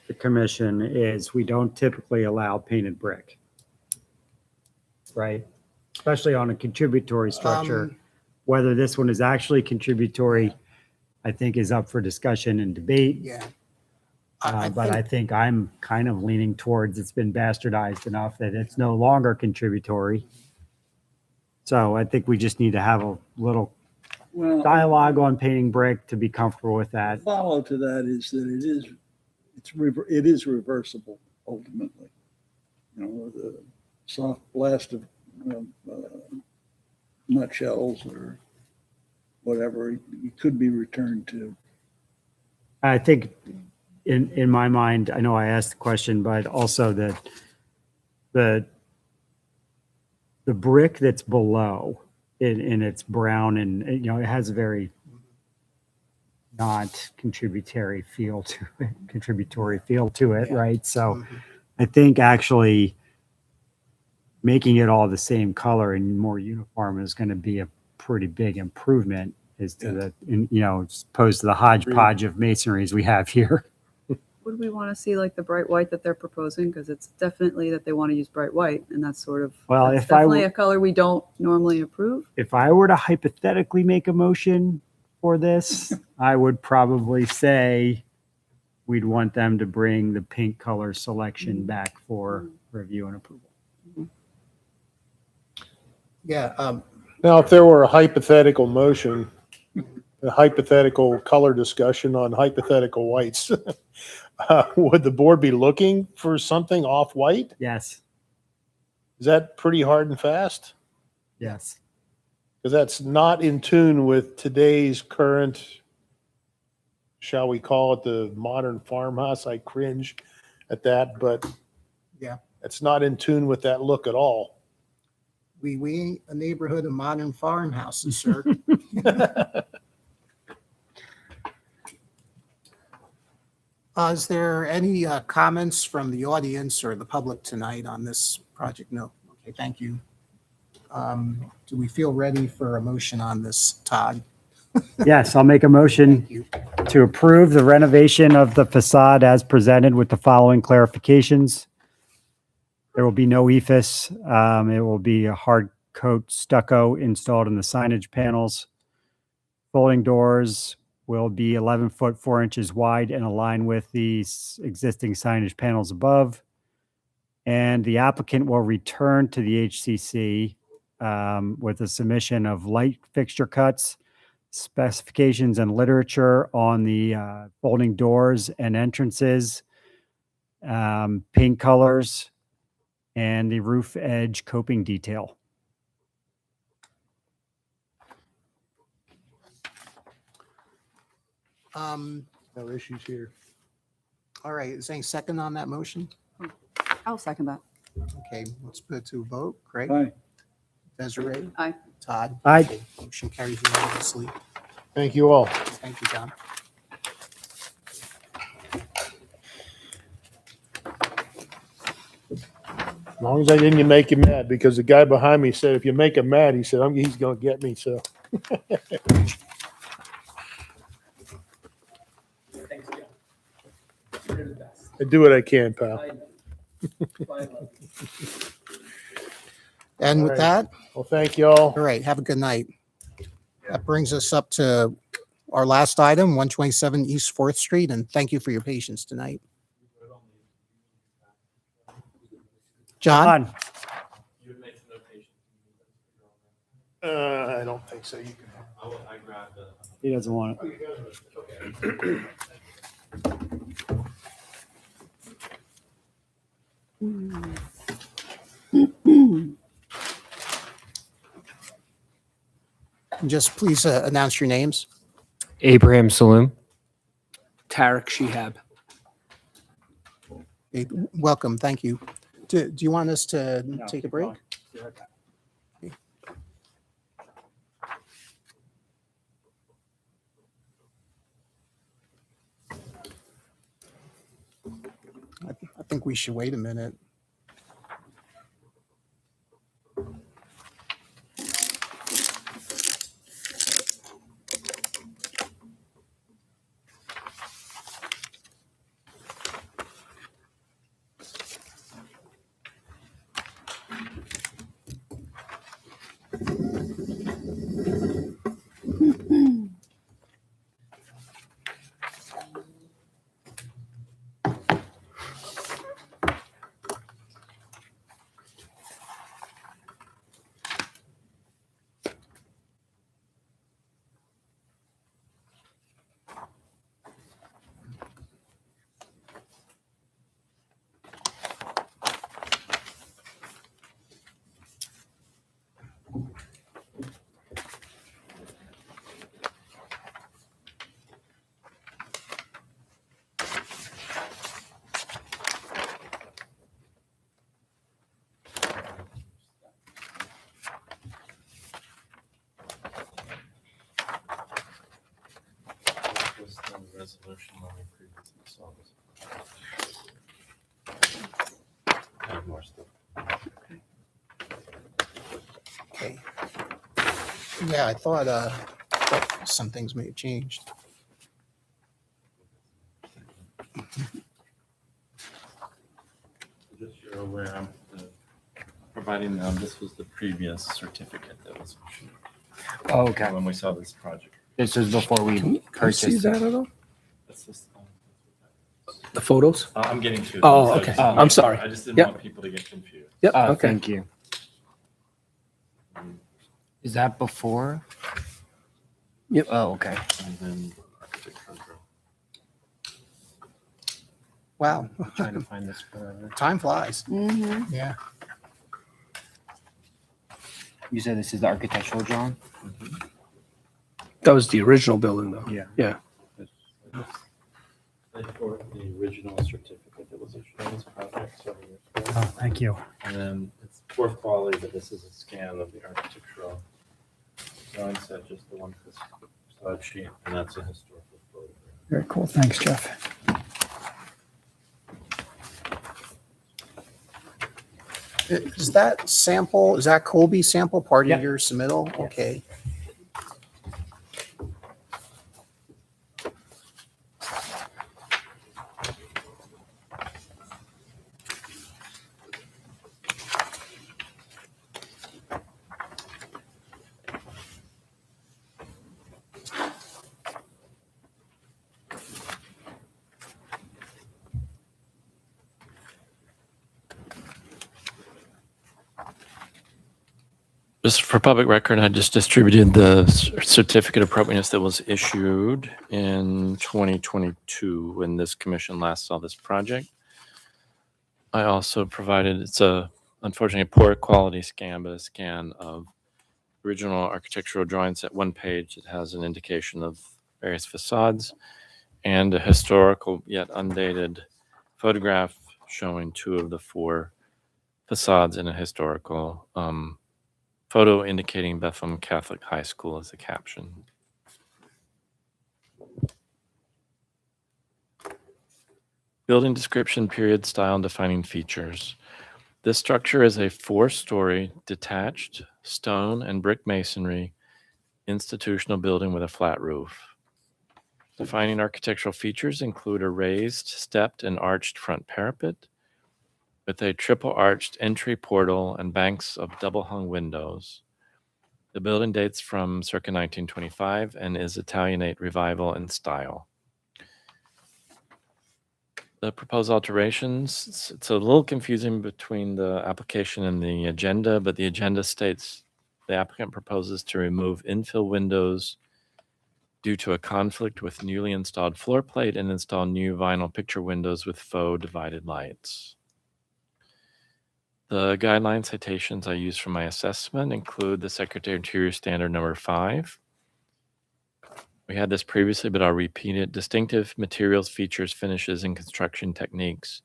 the commission is we don't typically allow painted brick. Right? Especially on a contributory structure. Um, Whether this one is actually contributory, I think is up for discussion and debate. Yeah. But I think I'm kind of leaning towards it's been bastardized enough that it's no longer contributory. So I think we just need to have a little Well, dialogue on painting brick to be comfortable with that. follow to that is that it is reversible ultimately. The soft blast of nutshells or whatever, it could be returned to. I think in my mind, I know I asked the question, but also that the brick that's below in its brown and, it has a very not contributory feel to it, right? So I think actually making it all the same color and more uniform is going to be a pretty big improvement as to as opposed to the hodgepodge of masonries we have here. Would we want to see like the bright white that they're proposing? Because it's definitely that they want to use bright white, and that's sort of, Well, that's if I definitely were- a color we don't normally approve. If I were to hypothetically make a motion for this, I would probably say we'd want them to bring the pink color selection back for review and approval. Yeah. Now, if there were a hypothetical motion, a hypothetical color discussion on hypothetical whites, would the board be looking for something off-white? Yes, Is that pretty hard and fast? yes. Because that's not in tune with today's current, shall we call it the modern farmhouse? I cringe at that, but Yeah. it's not in tune with that look at all. We ain't a neighborhood of modern farmhouses, sir. Is there any comments from the audience or the public tonight on this project? No. Okay, thank you. Do we feel ready for a motion on this, Todd? Yes, I'll make a motion Thank you. to approve the renovation of the facade as presented with the following clarifications. There will be no ephes. It will be a hard coat stucco installed in the signage panels. Folding doors will be 11 foot 4 inches wide and align with the existing signage panels above. And the applicant will return to the HCC with a submission of light fixture cuts, specifications and literature on the folding doors and entrances, paint colors, and the roof edge coping detail. No issues here. All right, is there any second on that motion? I'll second that. Okay, let's put it to a vote. Craig? Aye. Desiree? Aye. Todd? Aye. Okay, motion carries unanimously. Thank you all. Thank you, John. As long as I didn't make you mad, because the guy behind me said, if you make him mad, he said, he's going to get me, so. Thanks again. Get rid of that. I do what I can, pal. And with All right. that, Well, thank you all. all right, have a good night. That brings us up to our last item, 127 East 4th Street, and thank you for your patience tonight. John? John, I don't think so. You can. he doesn't want it. Just please announce your names. Abraham Saloom. Tarek Shihab. Welcome, thank you. Do you want us to No, take a keep break? going. Be right back. I think we should wait a minute. Resolution when we previously saw this. I have more stuff. Okay. Yeah, I thought some things may have changed. Just so you're aware, I'm providing them, this was the previous certificate that was issued Oh, okay. when we saw this project. This was before we Can you see purchased that it. at all? That's just, The photos? I'm getting to. Oh, them, so I okay. just- I'm sorry. I just didn't Yep. want people to get confused. Yep, Oh, okay. thank you. Is that before? Yep. Oh, okay. And then architectural drawing. Wow, I'm trying to find this forever. time flies. Mm-hmm. Yeah. You said this is the architectural drawing? That was the original building though. Yeah. Yeah. For the original certificate that was issued on this project several years ago. Oh, thank you. And then it's fourth quality, but this is a scan of the architectural drawing set, just the one facade sheet, and that's a historical photograph. Very cool. Thanks, Jeff. Is that sample, is that Colby sample part Yeah. of your submittal? Okay. Just for public record, I just distributed the certificate of appropriateness that was issued in 2022 when this commission last saw this project. I also provided, it's unfortunately a poor quality scan, but a scan of original architectural drawings at one page. It has an indication of various facades and a historical yet undated photograph showing two of the four facades in a historical photo indicating Bethlehem Catholic High School as a caption. Building description, period, style, and defining features. This structure is a 4-story detached stone and brick masonry institutional building with a flat roof. Defining architectural features include a raised, stepped, and arched front parapet with a triple arched entry portal and banks of double hung windows. The building dates from circa 1925 and is Italianate revival in style. The proposed alterations, it's a little confusing between the application and the agenda, but the agenda states the applicant proposes to remove infill windows due to a conflict with newly installed floor plate and install new vinyl picture windows with faux divided lights. The guideline citations I use for my assessment include the Secretary of Interior Standard Number 5. We had this previously, but I'll repeat it. Distinctive materials, features, finishes, and construction techniques,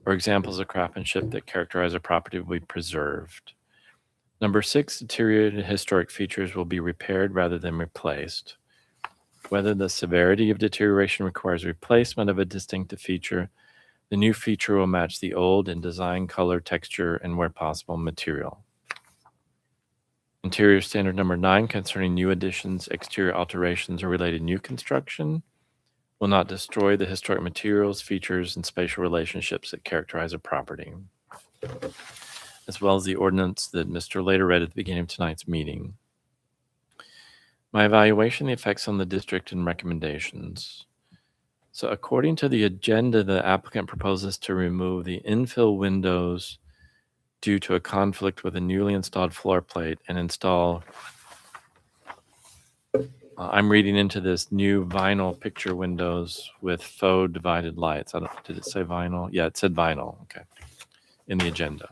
or examples of craftsmanship that characterize a property will be preserved. Number 6, deteriorated historic features will be repaired rather than replaced. Whether the severity of deterioration requires replacement of a distinctive feature, the new feature will match the old in design, color, texture, and where possible, material. Interior Standard Number 9 concerning new additions, exterior alterations, or related new construction will not destroy the historic materials, features, and spatial relationships that characterize a property, as well as the ordinance that Mr. Later read at the beginning of tonight's meeting. My evaluation, the effects on the district, and recommendations. So according to the agenda, the applicant proposes to remove the infill windows due to a conflict with a newly installed floor plate and install, I'm reading into this, new vinyl picture windows with faux divided lights. I don't, did it say vinyl? Yeah, it said vinyl, okay, in the agenda.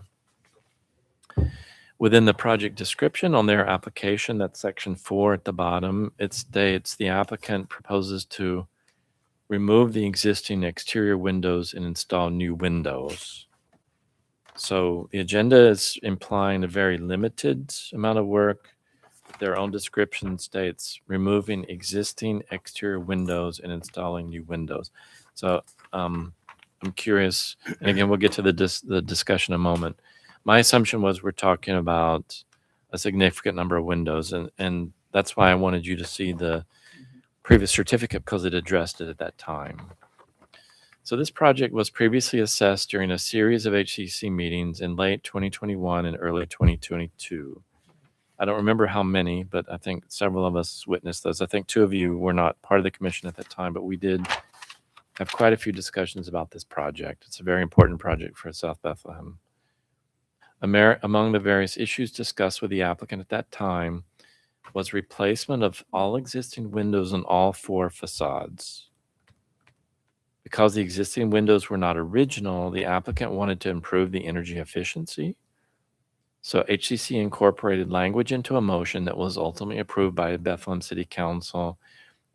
Within the project description on their application, that's section 4 at the bottom, it states the applicant proposes to remove the existing exterior windows and install new windows. So the agenda is implying a very limited amount of work. Their own description states removing existing exterior windows and installing new windows. So I'm curious, and again, we'll get to the discussion in a moment. My assumption was we're talking about a significant number of windows, and that's why I wanted you to see the previous certificate, because it addressed it at that time. So this project was previously assessed during a series of HCC meetings in late 2021 and early 2022. I don't remember how many, but I think several of us witnessed those. I think 2 of you were not part of the commission at that time, but we did have quite a few discussions about this project. It's a very important project for South Bethlehem. Among the various issues discussed with the applicant at that time was replacement of all existing windows on all 4 facades. Because the existing windows were not original, the applicant wanted to improve the energy efficiency. So HCC incorporated language into a motion that was ultimately approved by Bethlehem City Council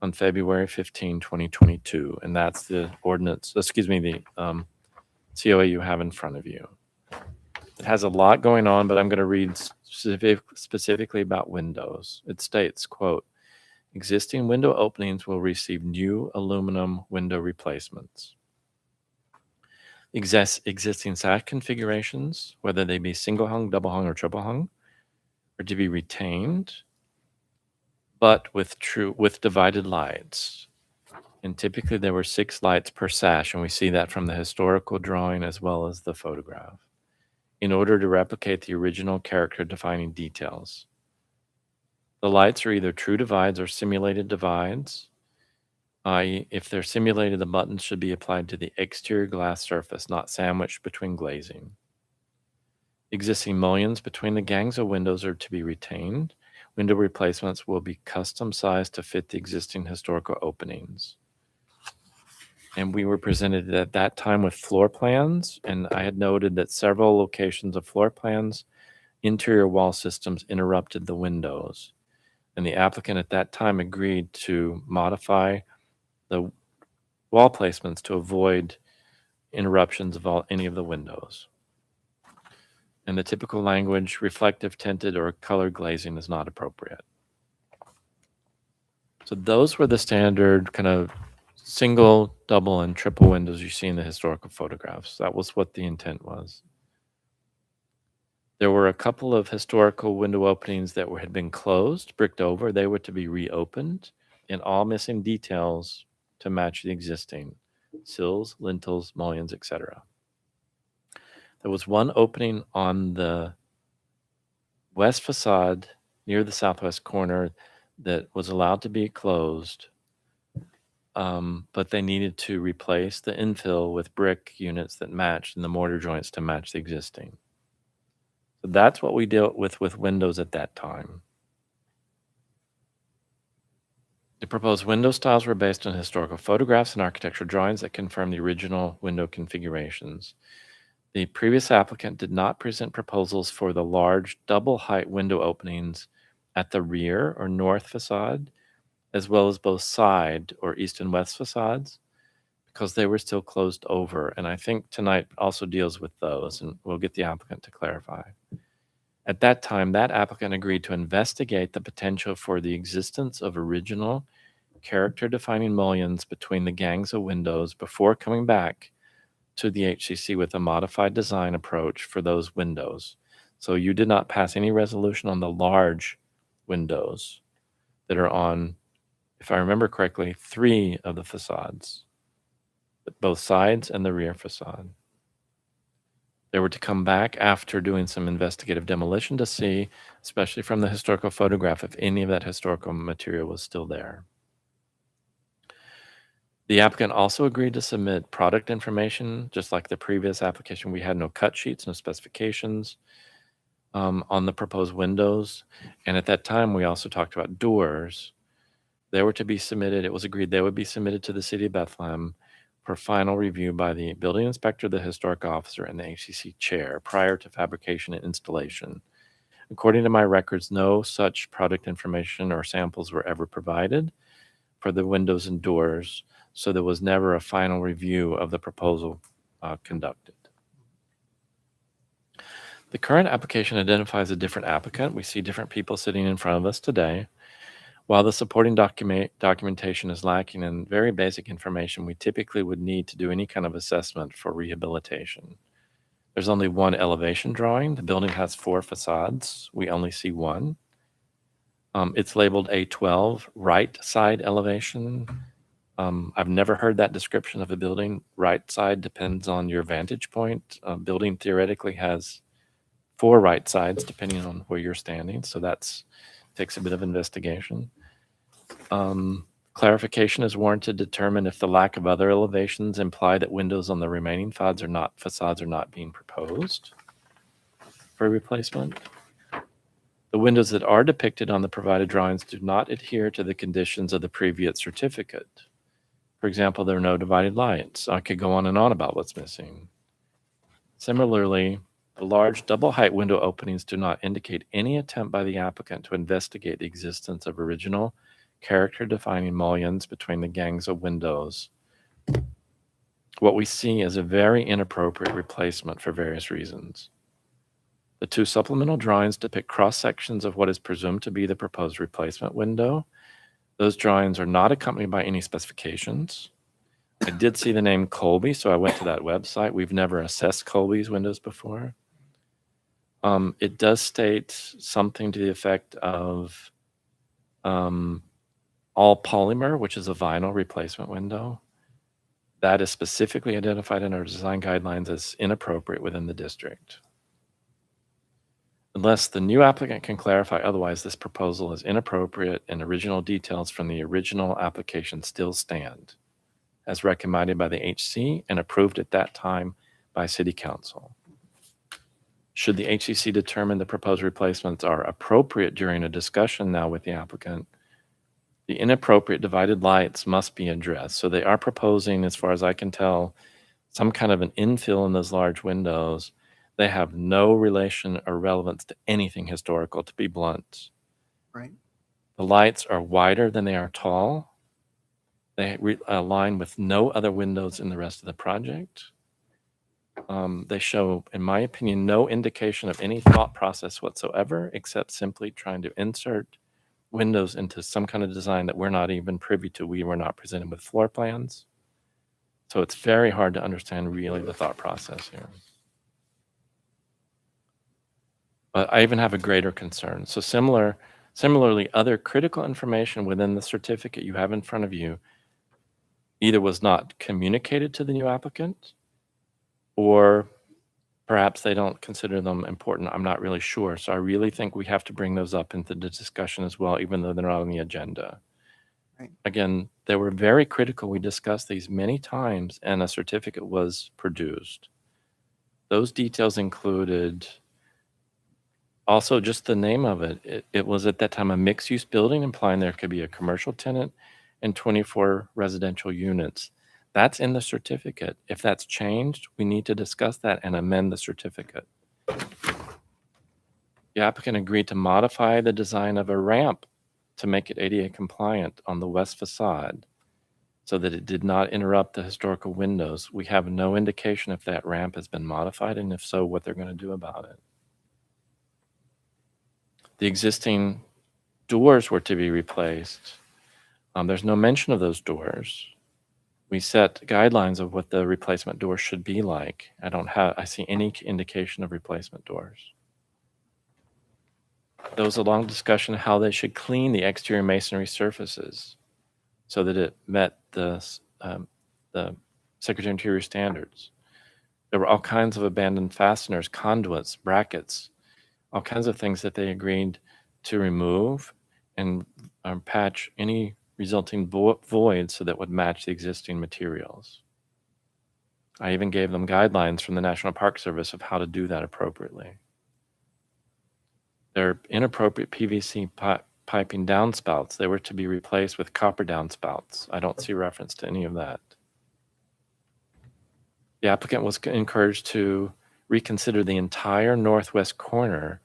on February 15, 2022. And that's the ordinance, the COA you have in front of you. It has a lot going on, but I'm going to read specifically about windows. It states, quote, existing window openings will receive new aluminum window replacements. Existing sash configurations, whether they be single hung, double hung, or triple hung, are to be retained, but with divided lights. And typically there were 6 lights per sash, and we see that from the historical drawing as well as the photograph, in order to replicate the original character defining details. The lights are either true divides or simulated divides, i.e., if they're simulated, the buttons should be applied to the exterior glass surface, not sandwiched between glazing. Existing mullions between the gangs of windows are to be retained. Window replacements will be custom sized to fit the existing historical openings. And we were presented at that time with floor plans, and I had noted that several locations of floor plans, interior wall systems interrupted the windows. And the applicant at that time agreed to modify the wall placements to avoid interruptions of any of the windows. And the typical language, reflective, tinted, or colored glazing is not appropriate. So those were the standard kind of single, double, and triple windows you see in the historical photographs. That was what the intent was. There were a couple of historical window openings that had been closed, bricked over. They were to be reopened. in all missing details to match the existing sills, lintels, mullions, etc. There was one opening on the west facade near the southwest corner that was allowed to be closed, but they needed to replace the infill with brick units that matched and the mortar joints to match the existing. So that's what we dealt with windows at that time. The proposed window styles were based on historical photographs and architectural drawings that confirm the original window configurations. The previous applicant did not present proposals for the large double height window openings at the rear or north facade, as well as both side or east and west facades, because they were still closed over. And I think tonight also deals with those, and we'll get the applicant to clarify. At that time, that applicant agreed to investigate the potential for the existence of original character-defining mullions between the gangs of windows before coming back to the HCC with a modified design approach for those windows. So you did not pass any resolution on the large windows that are on, if I remember correctly, 3 of the facades, both sides and the rear facade. They were to come back after doing some investigative demolition to see, especially from the historical photograph, if any of that historical material was still there. The applicant also agreed to submit product information. Just like the previous application, we had no cut sheets, no specifications on the proposed windows. And at that time, we also talked about doors. They were to be submitted. It was agreed they would be submitted to the City of Bethlehem for final review by the building inspector, the historic officer, and the HCC chair prior to fabrication and installation. According to my records, no such product information or samples were ever provided for the windows and doors, so there was never a final review of the proposal conducted. The current application identifies a different applicant. We see different people sitting in front of us today. While the supporting documentation is lacking in very basic information we typically would need to do any kind of assessment for rehabilitation. There's only one elevation drawing. The building has 4 facades. We only see one. It's labeled A12, right side elevation. I've never heard that description of a building. Right side depends on your vantage point. A building theoretically has 4 right sides depending on where you're standing. So that's takes a bit of investigation. Clarification is warranted to determine if the lack of other elevations imply that windows on the remaining facades are not being proposed for replacement. The windows that are depicted on the provided drawings do not adhere to the conditions of the previous certificate. For example, there are no divided lights. I could go on and on about what's missing. Similarly, the large double height window openings do not indicate any attempt by the applicant to investigate the existence of original character-defining mullions between the gangs of windows. What we see is a very inappropriate replacement for various reasons. The 2 supplemental drawings depict cross-sections of what is presumed to be the proposed replacement window. Those drawings are not accompanied by any specifications. I did see the name Colby, so I went to that website. We've never assessed Colby's windows before. It does state something to the effect of all polymer, which is a vinyl replacement window. That is specifically identified in our design guidelines as inappropriate within the district. Unless the new applicant can clarify otherwise, this proposal is inappropriate and original details from the original application still stand, as recommended by the HC and approved at that time by City Council. Should the HCC determine the proposed replacements are appropriate during a discussion now with the applicant, the inappropriate divided lights must be addressed. So they are proposing, as far as I can tell, some kind of an infill in those large windows. They have no relation or relevance to anything historical, to be blunt. Right. The lights are wider than they are tall. They align with no other windows in the rest of the project. They show, in my opinion, no indication of any thought process whatsoever, except simply trying to insert windows into some kind of design that we're not even privy to. We were not presented with floor plans. So it's very hard to understand really the thought process here. But I even have a greater concern. So similar Similarly, other critical information within the certificate you have in front of you either was not communicated to the new applicant, or perhaps they don't consider them important. I'm not really sure. So I really think we have to bring those up into the discussion as well, even though they're not on the agenda. Right. Again, they were very critical. We discussed these many times, and a certificate was produced. Those details included also just the name of it. It was at that time a mixed-use building, implying there could be a commercial tenant and 24 residential units. That's in the certificate. If that's changed, we need to discuss that and amend the certificate. The applicant agreed to modify the design of a ramp to make it ADA compliant on the west facade so that it did not interrupt the historical windows. We have no indication if that ramp has been modified, and if so, what they're going to do about it. The existing doors were to be replaced. There's no mention of those doors. We set guidelines of what the replacement door should be like. I see any indication of replacement doors. There was a long discussion of how they should clean the exterior masonry surfaces so that it met the Secretary of Interior standards. There were all kinds of abandoned fasteners, conduits, brackets, all kinds of things that they agreed to remove and patch any resulting voids so that would match the existing materials. I even gave them guidelines from the National Park Service of how to do that appropriately. There are inappropriate PVC piping downspouts. They were to be replaced with copper downspouts. I don't see reference to any of that. The applicant was encouraged to reconsider the entire northwest corner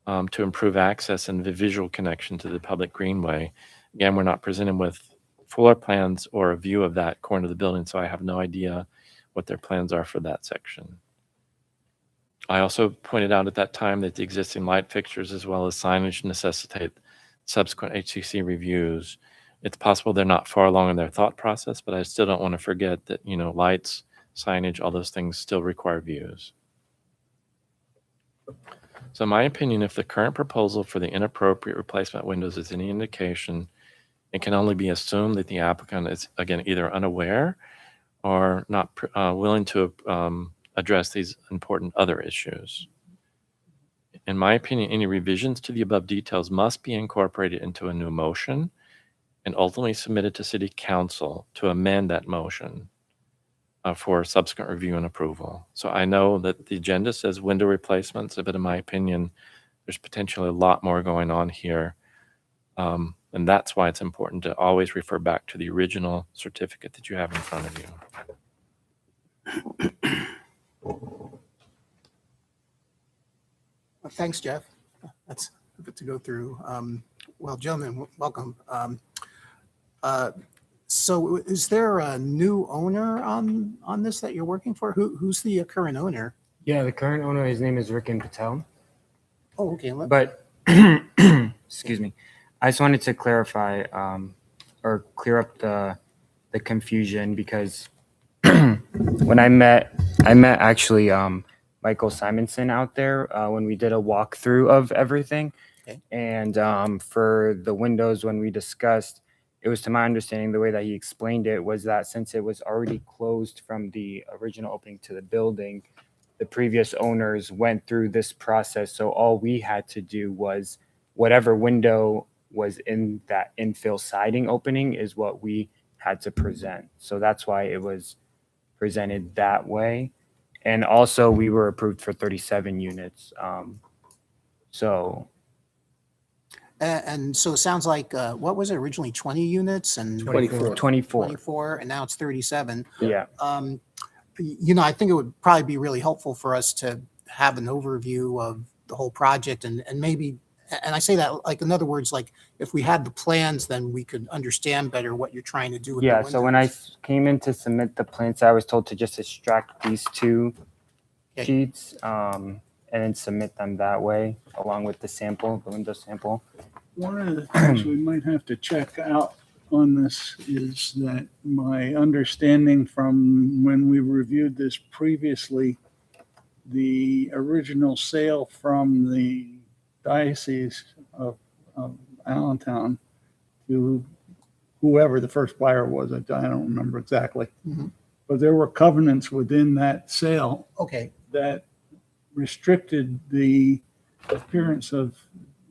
to improve access and the visual connection to the public greenway. Again, we're not presented with floor plans or a view of that corner of the building, so I have no idea what their plans are for that section. I also pointed out at that time that the existing light fixtures as well as signage necessitate subsequent HCC reviews. It's possible they're not far along in their thought process, but I still don't want to forget that, lights, signage, all those things still require views. So in my opinion, if the current proposal for the inappropriate replacement windows is any indication, it can only be assumed that the applicant is, again, either unaware or not willing to address these important other issues. In my opinion, any revisions to the above details must be incorporated into a new motion and ultimately submitted to City Council to amend that motion for subsequent review and approval. So I know that the agenda says window replacements, but in my opinion, there's potentially a lot more going on here. And that's why it's important to always refer back to the original certificate that you have in front of you. Well, thanks, Jeff. That's good to go through. Well, gentlemen, welcome. So is there a new owner on this that you're working for? Who's the current owner? Yeah, the current owner, his name is Rikin Patel. Oh, okay. But, excuse me, I just wanted to clarify or clear up the confusion because when I met actually Michael Simonson out there when we did a walkthrough of everything. Okay. And for the windows, when we discussed, it was to my understanding, the way that he explained it was that since it was already closed from the original opening to the building, the previous owners went through this process. So all we had to do was whatever window was in that infill siding opening is what we had to present. So that's why it was presented that way. And also we were approved for 37 units. And so it sounds like, what was it originally, 20 units and 24. 24, and now it's 37. Yeah. I think it would probably be really helpful for us to have an overview of the whole project and maybe, and I say that like, in other words, like if we had the plans, then we could understand better what you're trying to do with the Yeah. So when I windows. came in to submit the plans, I was told to just extract these two Okay. sheets and then submit them that way along with the sample, the window sample. One of the things we might have to check out on this is that my understanding from when we reviewed this previously, the original sale from the Diocese of Allentown to whoever the first buyer was. I don't remember exactly. Mhm. But there were covenants within that sale Okay, that restricted the appearance of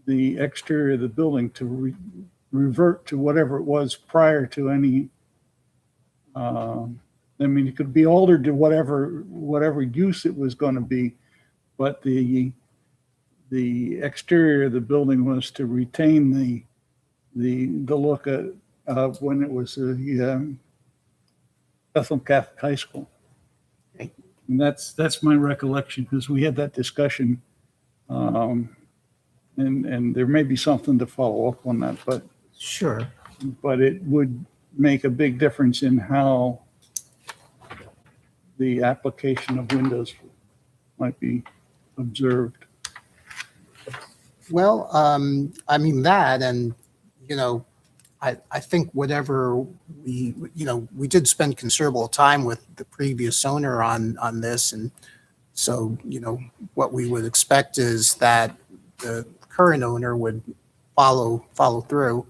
the exterior of the building to revert to whatever it was prior to any, I mean, it could be altered to whatever use it was going to be, but the exterior of the building was to retain the look of when it was the Bethlehem Catholic High School. Okay. And that's my recollection, because we had that discussion. And there may be something to follow up on that, sure. but it would make a big difference in how the application of windows might be observed. Well, I mean that, and, you know, I think whatever we did spend considerable time with the previous owner on this. And so, you know, what we would expect is that the current owner would follow through,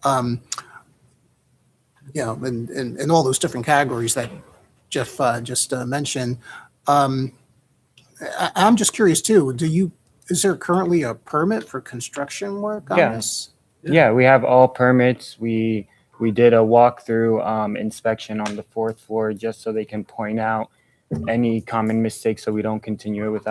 you know, in all those different categories that Jeff just mentioned. I'm just curious too, is there currently a permit for construction work on Yeah. this? Yeah, we have all permits. We did a walkthrough inspection on the 4th floor just so they can point out any common mistakes so we don't continue it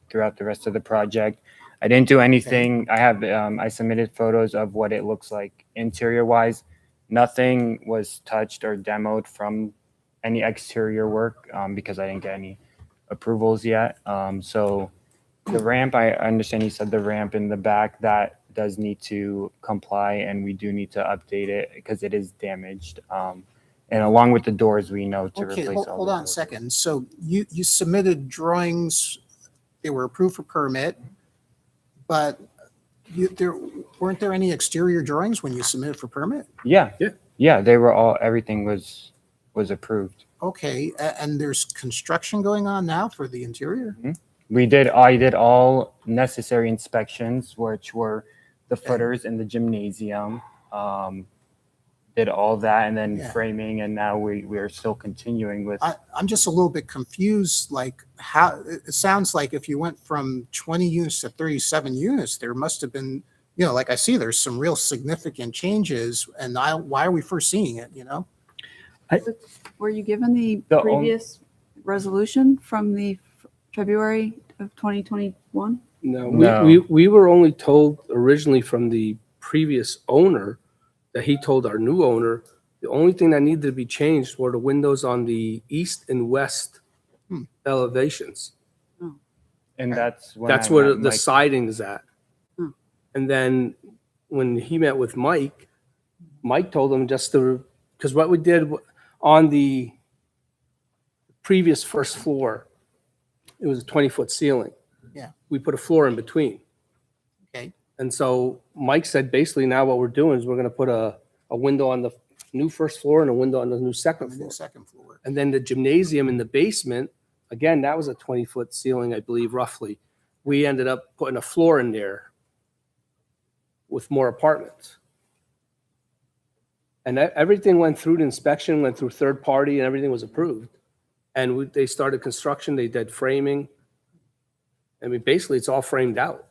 throughout the rest of the project. I didn't do anything. I submitted photos of what it looks like interior wise. Nothing was touched or demoed from any exterior work because I didn't get any approvals yet. So the ramp, I understand you said the ramp in the back, that does need to comply, and we do need to update it because it is damaged. And along with the doors, we know to Okay, replace all hold the on a doors. second. So you submitted drawings, they were approved for permit, but weren't there any exterior drawings when you submitted for permit? Yeah. Yeah. Yeah, they were all, everything was approved. Okay, and there's construction going on now for the interior? I did all necessary inspections, which were the footers in the gymnasium. Did all that, and then Yeah. framing, and now we are still continuing with. I'm just a little bit confused, like how, it sounds like if you went from 20 units to 37 units, there must have been, you know, like I see there's some real significant changes, and why are we first seeing it, you know? Were you given the The previous resolution from the February of 2021? No, No. we were only told originally from the previous owner that he told our new owner, the only thing that needed to be changed were the windows on the east and west elevations. And that's when That's I where met the Mike. siding is at. Hmm. And then when he met with Mike, Mike told him just to, because what we did on the previous first floor, it was a 20-foot ceiling. Yeah. We put a floor in between. Okay, And so Mike said, basically now what we're doing is we're going to put a window on the new first floor and a window on the new second on floor. the second floor. And then the gymnasium in the basement, again, that was a 20-foot ceiling, I believe, roughly. We ended up putting a floor in there with more apartments. And everything went through the inspection, went through third party, and everything was approved. And they started construction, they did framing. I mean, basically, it's all framed out.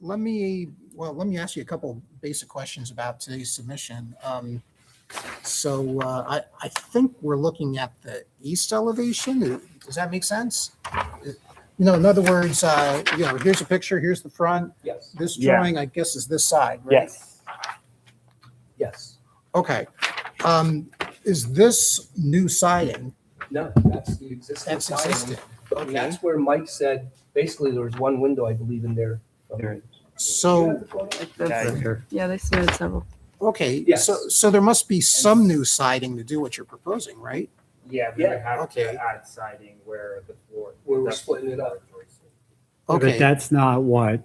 Let me ask you a couple basic questions about today's submission. So I think we're looking at the east elevation. Does that make sense? You know, in other words, you know, here's a picture, here's the front. Yes. This Yeah. drawing, I guess, is this side, right? Yes. Yes. Okay. Is this new siding? No, that's the existing. That's siding. existing. And Okay. that's where Mike said, basically, there was one window, I believe, in there. There is. So, Like the- Yeah, they submitted several. okay, Yes. so there must be some new siding to do what you're proposing, right? Yeah, we would have Okay. add siding where the floor. Where we're splitting it up. But Okay, that's not what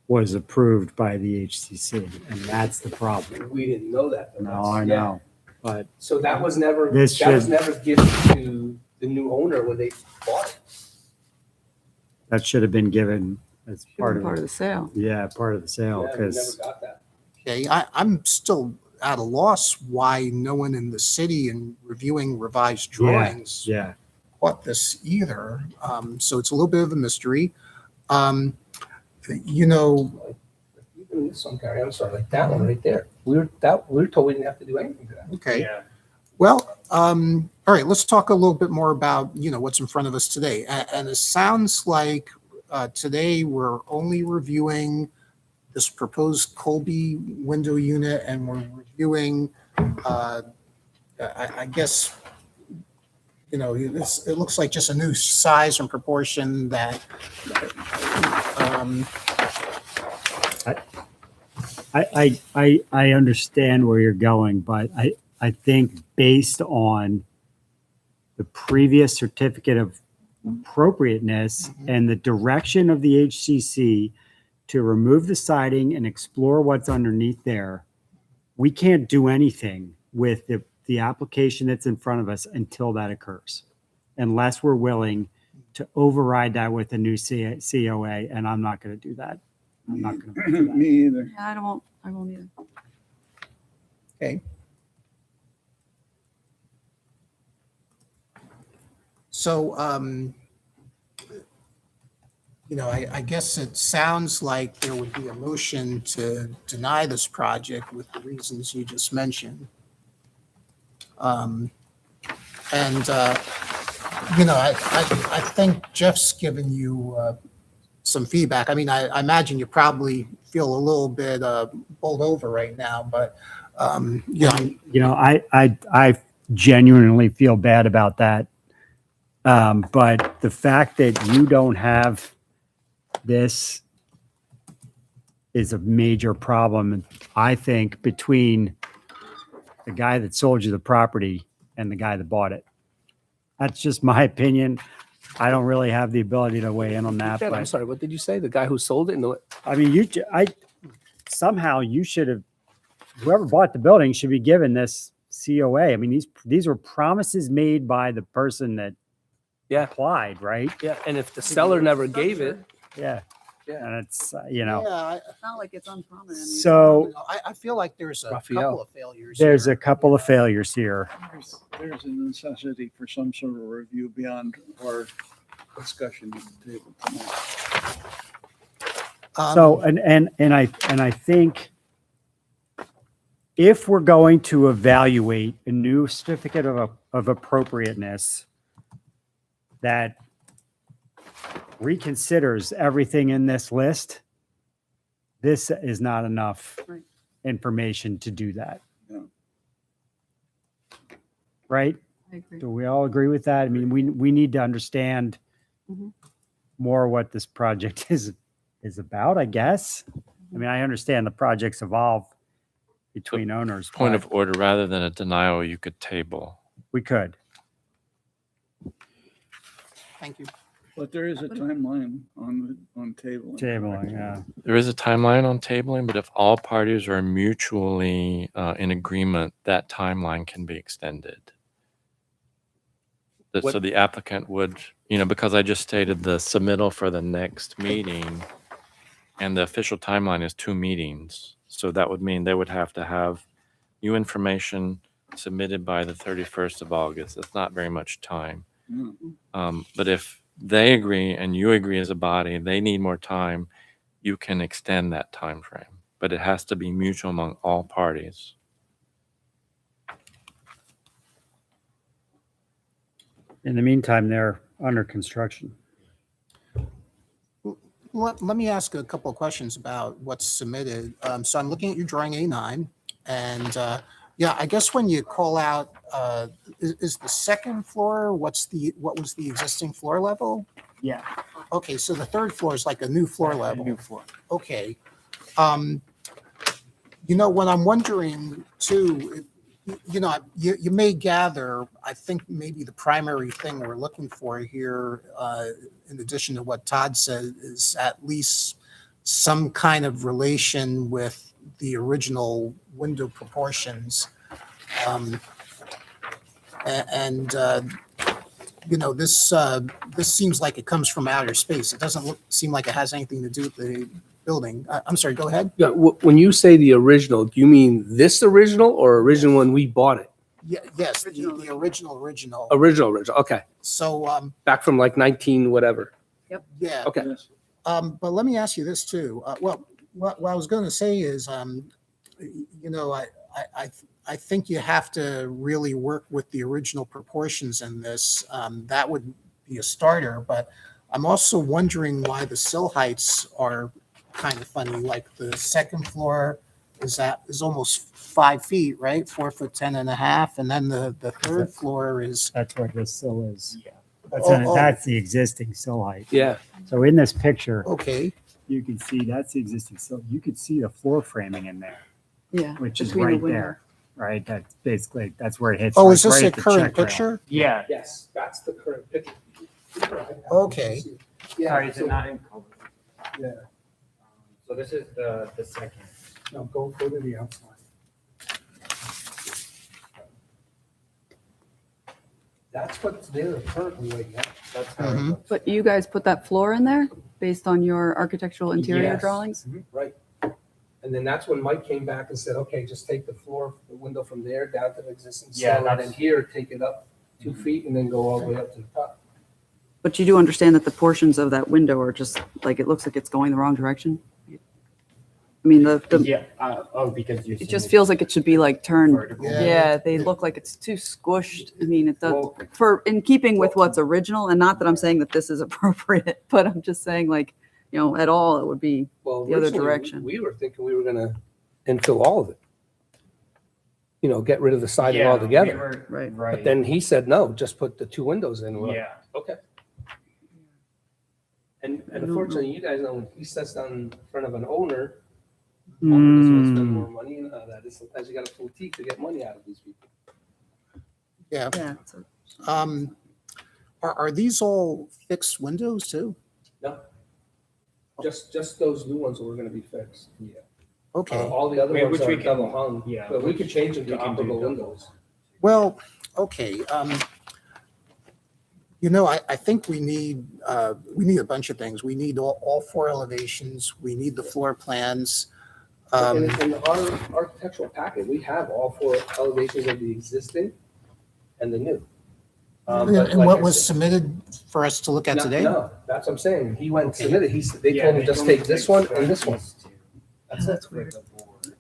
was approved by the HCC, and that's the problem. We didn't know that. but No, that's- I yeah. know, but So that was never, This that was should- never given to the new owner when they bought it. that should have been given It's Part part of of it. the sale. Yeah, part of the sale, because, Okay, I'm still at a loss why no one in the city in reviewing revised drawings yeah. caught this either. So it's a little bit of a mystery. Um, you know, Even this one, Gary, I'm sorry, like that one right there. We were told we didn't have to do anything to that. okay. Well, all right, let's talk a little bit more about, what's in front of us today. And it sounds like today we're only reviewing this proposed Colby window unit, and we're reviewing, I guess, it looks like just a new size and proportion that, I understand where you're going, but I think based on the previous certificate of appropriateness and the direction of the HCC to remove the siding and explore what's underneath there, we can't do anything with the application that's in front of us until that occurs, unless we're willing to override that with a new COA, and I'm not going to do that. I'm not going to do that. Me either. Yeah, I won't either. okay. So, I guess it sounds like there would be a motion to deny this project with the reasons you just mentioned. I think Jeff's given you some feedback. I mean, I imagine you probably feel a little bit bowled over right now, but, I genuinely feel bad about that. But the fact that you don't have this is a major problem, I think, between the guy that sold you the property and the guy that bought it. That's just my opinion. I don't really have the ability to weigh in on that, I'm but sorry, what did you say? The guy who sold it? I mean, somehow you should have, whoever bought the building should be given this COA. I mean, these were promises made by the person that Yeah. applied, right? Yeah, and if the seller never gave it, Yeah. Yeah. And it's, yeah, It's not like it's unprominent. so I feel like there's a Raphael. couple of failures. there's here. a couple of failures here. There's a necessity for some sort of review beyond our discussion at the table tonight. So, and I think if we're going to evaluate a new certificate of appropriateness that reconsiders everything in this list, this is not enough Right. information to do that. Yeah. Right? I agree. Do we all agree with that? I mean, we need to understand Mhm. more what this project is about, I guess. I mean, I understand the projects evolve between owners. Point but of order, rather than a denial, you could table. we could. Thank you. But there is a timeline on table. Tabling, yeah. There is a timeline on tabling, but if all parties are mutually in agreement, that timeline can be extended. So the applicant would, because I just stated the submittal for the next meeting and the official timeline is 2 meetings. So that would mean they would have to have new information submitted by the 31st of August. That's not very much time. Yeah. But if they agree and you agree as a body, they need more time, you can extend that time frame. But it has to be mutual among all parties. In the meantime, they're under construction. Let me ask a couple of questions about what's submitted. So I'm looking at your drawing A9, and I guess when you call out, is the second floor, what was the existing floor level? Yeah. Okay, so the third floor is like a new floor level. New floor. Okay. What I'm wondering too, you may gather, I think maybe the primary thing we're looking for here, in addition to what Todd said, is at least some kind of relation with the original window proportions. this seems like it comes from outer space. It doesn't seem like it has anything to do with the building. I'm sorry, go ahead. Yeah, when you say the original, do you mean this original or original when we bought it? Yeah, yes, Original. the original. Original, okay. So, Back from like 19 whatever. yeah. Okay. But let me ask you this too. Well, what I was going to say is, I think you have to really work with the original proportions in this. That would be a starter, but I'm also wondering why the sill heights are kind of funny. Like the second floor is almost 5 feet, right? 4 foot 10 and a half. And then the third floor is, That's what this sill is. Oh. That's the existing sill height. Yeah. So in this picture, okay. you can see that's the existing sill. You could see the floor framing in there, Yeah. which is between the right window. there, right? That's basically, that's where it hits. Oh, like is this right a at the current check rail. picture? Yeah. Yes, that's the current picture. Okay. Sorry, is it not in color? Yeah. So this is the second. No, go to the outside. That's what's there currently right now. That's how Mhm. it looks. But you guys put that floor in there based on your architectural interior Yes. drawings? Right. And then that's when Mike came back and said, okay, just take the floor, the window from there down to the existing Yeah, cell, and then that's- here, take it up 2 feet and then go all the way up to the top. But you do understand that the portions of that window are just, like, it looks like it's going the wrong direction? I mean, Yeah, because you're. it just feels like it should be like turned. Vertical. Yeah. Yeah, they look like it's too squished. I mean, it does, Well, in keeping with what's original, and not that I'm saying that this is appropriate, but I'm just saying like, at all, it would be, Well, The other originally, direction. We were thinking we were gonna infill all of it. Get rid of the siding yeah, altogether. we were- Right. But Right. then he said, no, just put the 2 windows in. We're like, Yeah. okay. And I don't unfortunately, you guys know, when he sits down in front of an owner, owner doesn't want to spend more money, and that is sometimes you gotta pull teeth to get money out of these people. Yeah. yeah. So Are these all fixed windows too? No. Just those new ones were gonna be fixed. Yeah. Okay. All the other Wait, ones which are we can- double hung. yeah, But we which could change them we to can do operable double. windows. Well, okay. I think we need a bunch of things. We need all 4 elevations. We need the floor plans. In our architectural packet, we have all 4 elevations of the existing and the new. But And like what I was said- submitted for us to look at No, today? No, that's what I'm saying. He went and Okay. submitted, they Yeah, told him they just told me take to this one and extract this one. these two. That's weird. The board.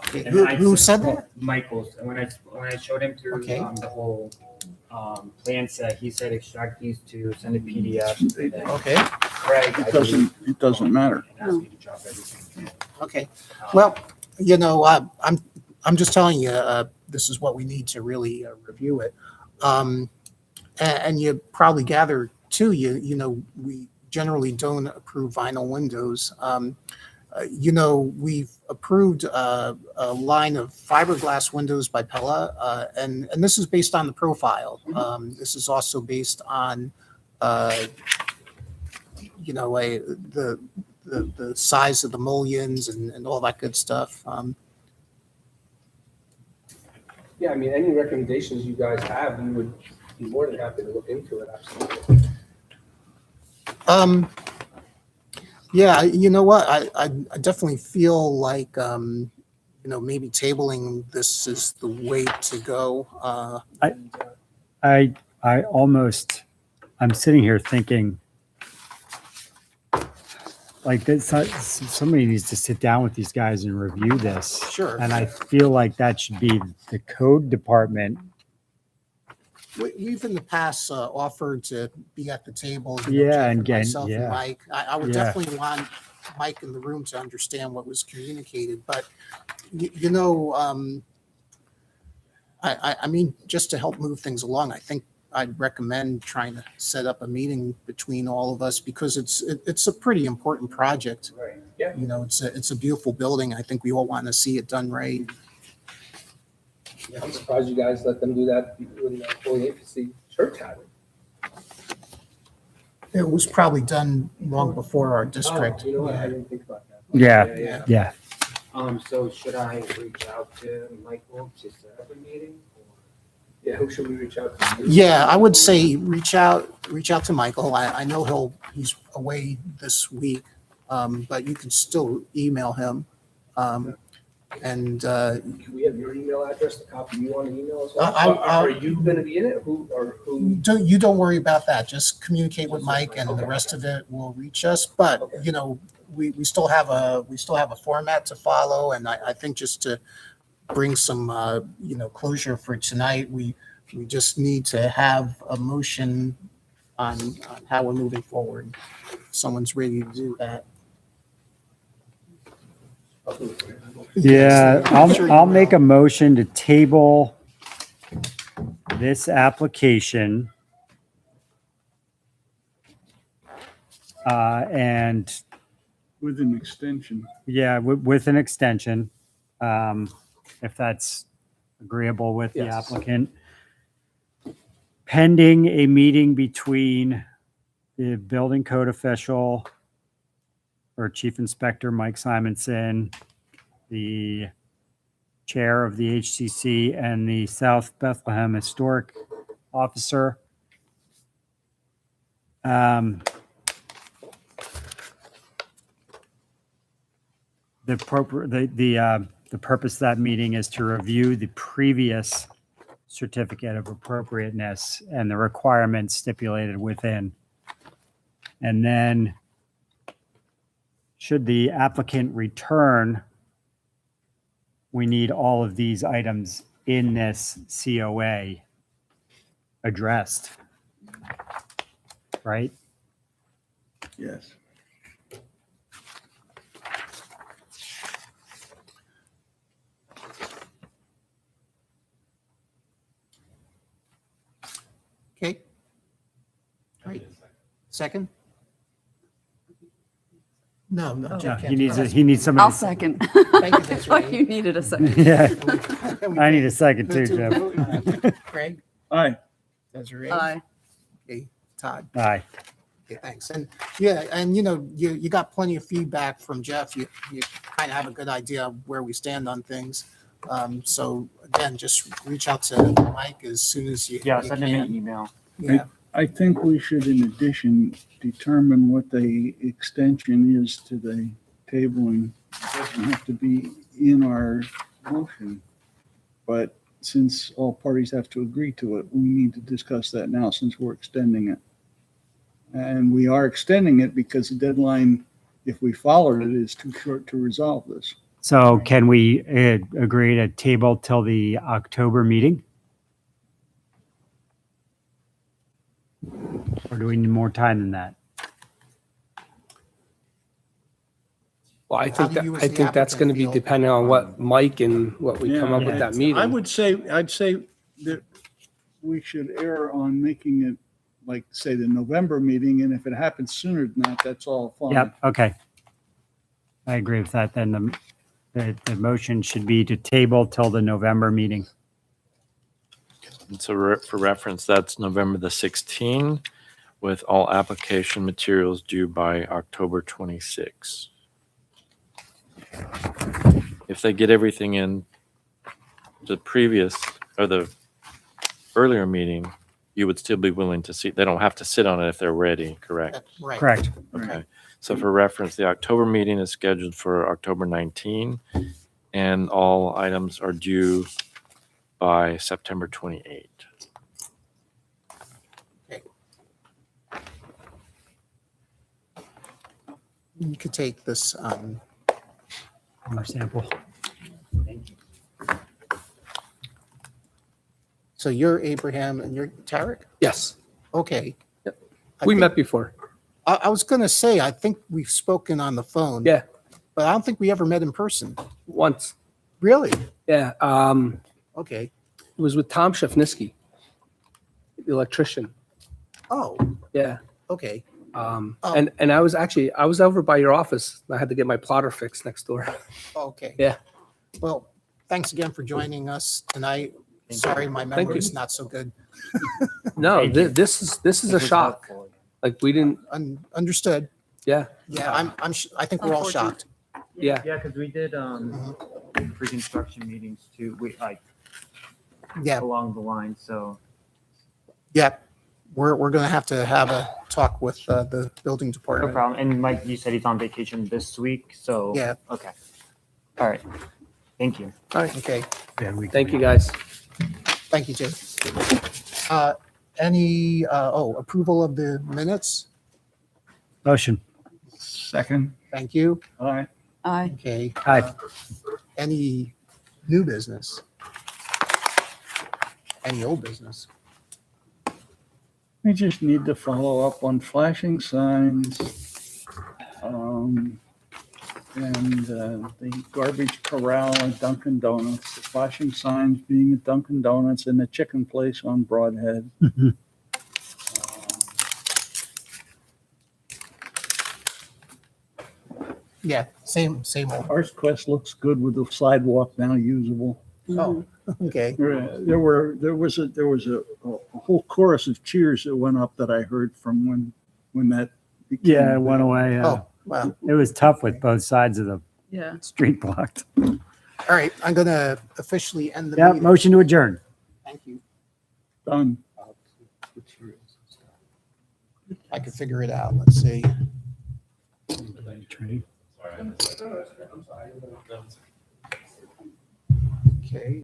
Okay, And Who said that? Michael's. And when I showed him through Okay. the whole plan set, he said extract these two, send a PDF. And then Okay, Craig, I It doesn't matter. believe, and ask me to drop everything. okay. Well, I'm just telling you, this is what we need to really review it. And you probably gather too, we generally don't approve vinyl windows. We've approved a line of fiberglass windows by Pella, and this is based on the profile. This is also based on, the size of the mullions and all that good stuff. Yeah, I mean, any recommendations you guys have, we would be more than happy to look into it, absolutely. Yeah, you know what? I definitely feel like, maybe tabling this is the way to go. I'm sitting here thinking, like this, somebody needs to sit down with these guys and review this. Sure. And I feel like that should be the code department. We've in the past offered to be at the table. Yeah, Jeff and get- myself and yeah. Mike. I would Yeah. definitely want Mike in the room to understand what was communicated, but I mean, just to help move things along, I think I'd recommend trying to set up a meeting between all of us because it's a pretty important project. Right. Yeah. It's a beautiful building. I think we all want to see it done right. Yeah, I'm surprised you guys let them do that when the Holy Infancy Church had it. It was probably done long before our district. Oh, you know what? I didn't think about that. Yeah. Yeah. So should I reach out to Michael to set up a meeting? Or- Yeah, who should we reach out to? Yeah, I would say reach out to Michael. I know he's away this week, but you can still email him. And Can we have your email address to copy you on the email as well? I'll- Are you going to be in it? Who? don't worry about that. Just communicate with Mike, and the rest of it will reach us. But Okay. you know, we still have a format to follow, and I think just to bring some closure for tonight, we just need to have a motion on how we're moving forward. If someone's ready to do that. Yeah, I'm sure you I'll make a will. motion to table this application. And With an extension. yeah, with an extension, if that's agreeable with the Yes. applicant. Pending a meeting between the building code official or Chief Inspector Mike Simonson, the chair of the HCC, and the South Bethlehem Historic Officer. The purpose of that meeting is to review the previous certificate of appropriateness and the requirements stipulated within. And then should the applicant return, we need all of these items in this COA addressed. Right? Yes. Okay. Great. Second? No. No, Jeff he can't needs do he needs I'll somebody. second. Thank you, I that's thought right. you needed a second. Yeah, that. I need a second too, Jeff. Craig? Aye. Desiree? Aye. Okay, Todd? Aye. Okay, thanks. And yeah, and you got plenty of feedback from Jeff. You kind of have a good idea of where we stand on things. So again, just reach out to Mike as soon as you. Yeah, you send him an can. email. Yeah, I think we should, in addition, determine what the extension is to the tabling. It doesn't have to be in our motion. But since all parties have to agree to it, we need to discuss that now since we're extending it. And we are extending it because the deadline, if we followed it, is too short to resolve this. So can we agree to table till the October meeting? Or do we need more time than that? Well, I How think do that, you as I the think that's going to applicant be feel? depending on what Mike and what we come up with Yeah. that meeting. I'd say that we should err on making it like, say, the November meeting, and if it happens sooner than that, that's all fine. Yep, okay. I agree with that. Then the motion should be to table till the November meeting. And so for reference, that's November the 16th with all application materials due by October 26. If they get everything in the previous or the earlier meeting, you would still be willing to see, they don't have to sit on it if they're ready, correct? right. Correct. Okay. So for reference, the October meeting is scheduled for October 19, and all items are due by September 28. You could take this. More sample. So you're Abraham and you're Tarek? Yes, Okay. Yep. I we think- met before. I was going to say, I think we've spoken on the phone. Yeah. But I don't think we ever met in person. Once. Really? Yeah. Okay. It was with Tom Shafnisky, the electrician. Oh, Yeah. okay. Oh. And I was over by your office. I had to get my plotter fixed next door. Okay. Yeah. Well, thanks again for joining us tonight. Sorry, my you. memory's not so good. No, Thank you. this is a It was shock. helpful. Like we didn't. Understood. Yeah. Yeah, I think we're all shocked. Yeah. Yeah, because we did pre-construction meetings too. Yeah, along the line, so. yeah. We're going to have a talk with the building No department. problem. And Mike, you said he's on vacation this week, so. Yeah. Okay. All right. Thank you. Okay. Thank you, guys. Thank you, Jim. Approval of the minutes? Motion. Second, Thank you. all right. Aye. Okay. Aye. Any new business? Any old business? We just need to follow up on flashing signs. And the garbage corral at Dunkin' Donuts, the flashing signs being at Dunkin' Donuts and the chicken place on Broadhead. Yeah, same old. Arts Quest looks good with the sidewalk now usable. Oh, okay. There was a whole chorus of cheers that went up that I heard from when that became. Yeah, it went away. Oh, wow. It was tough with both sides of the Yeah. street blocked. All right, I'm going to officially end the Yeah, meeting. motion to adjourn. Thank you. Done. I can figure it out. Let's see. Okay.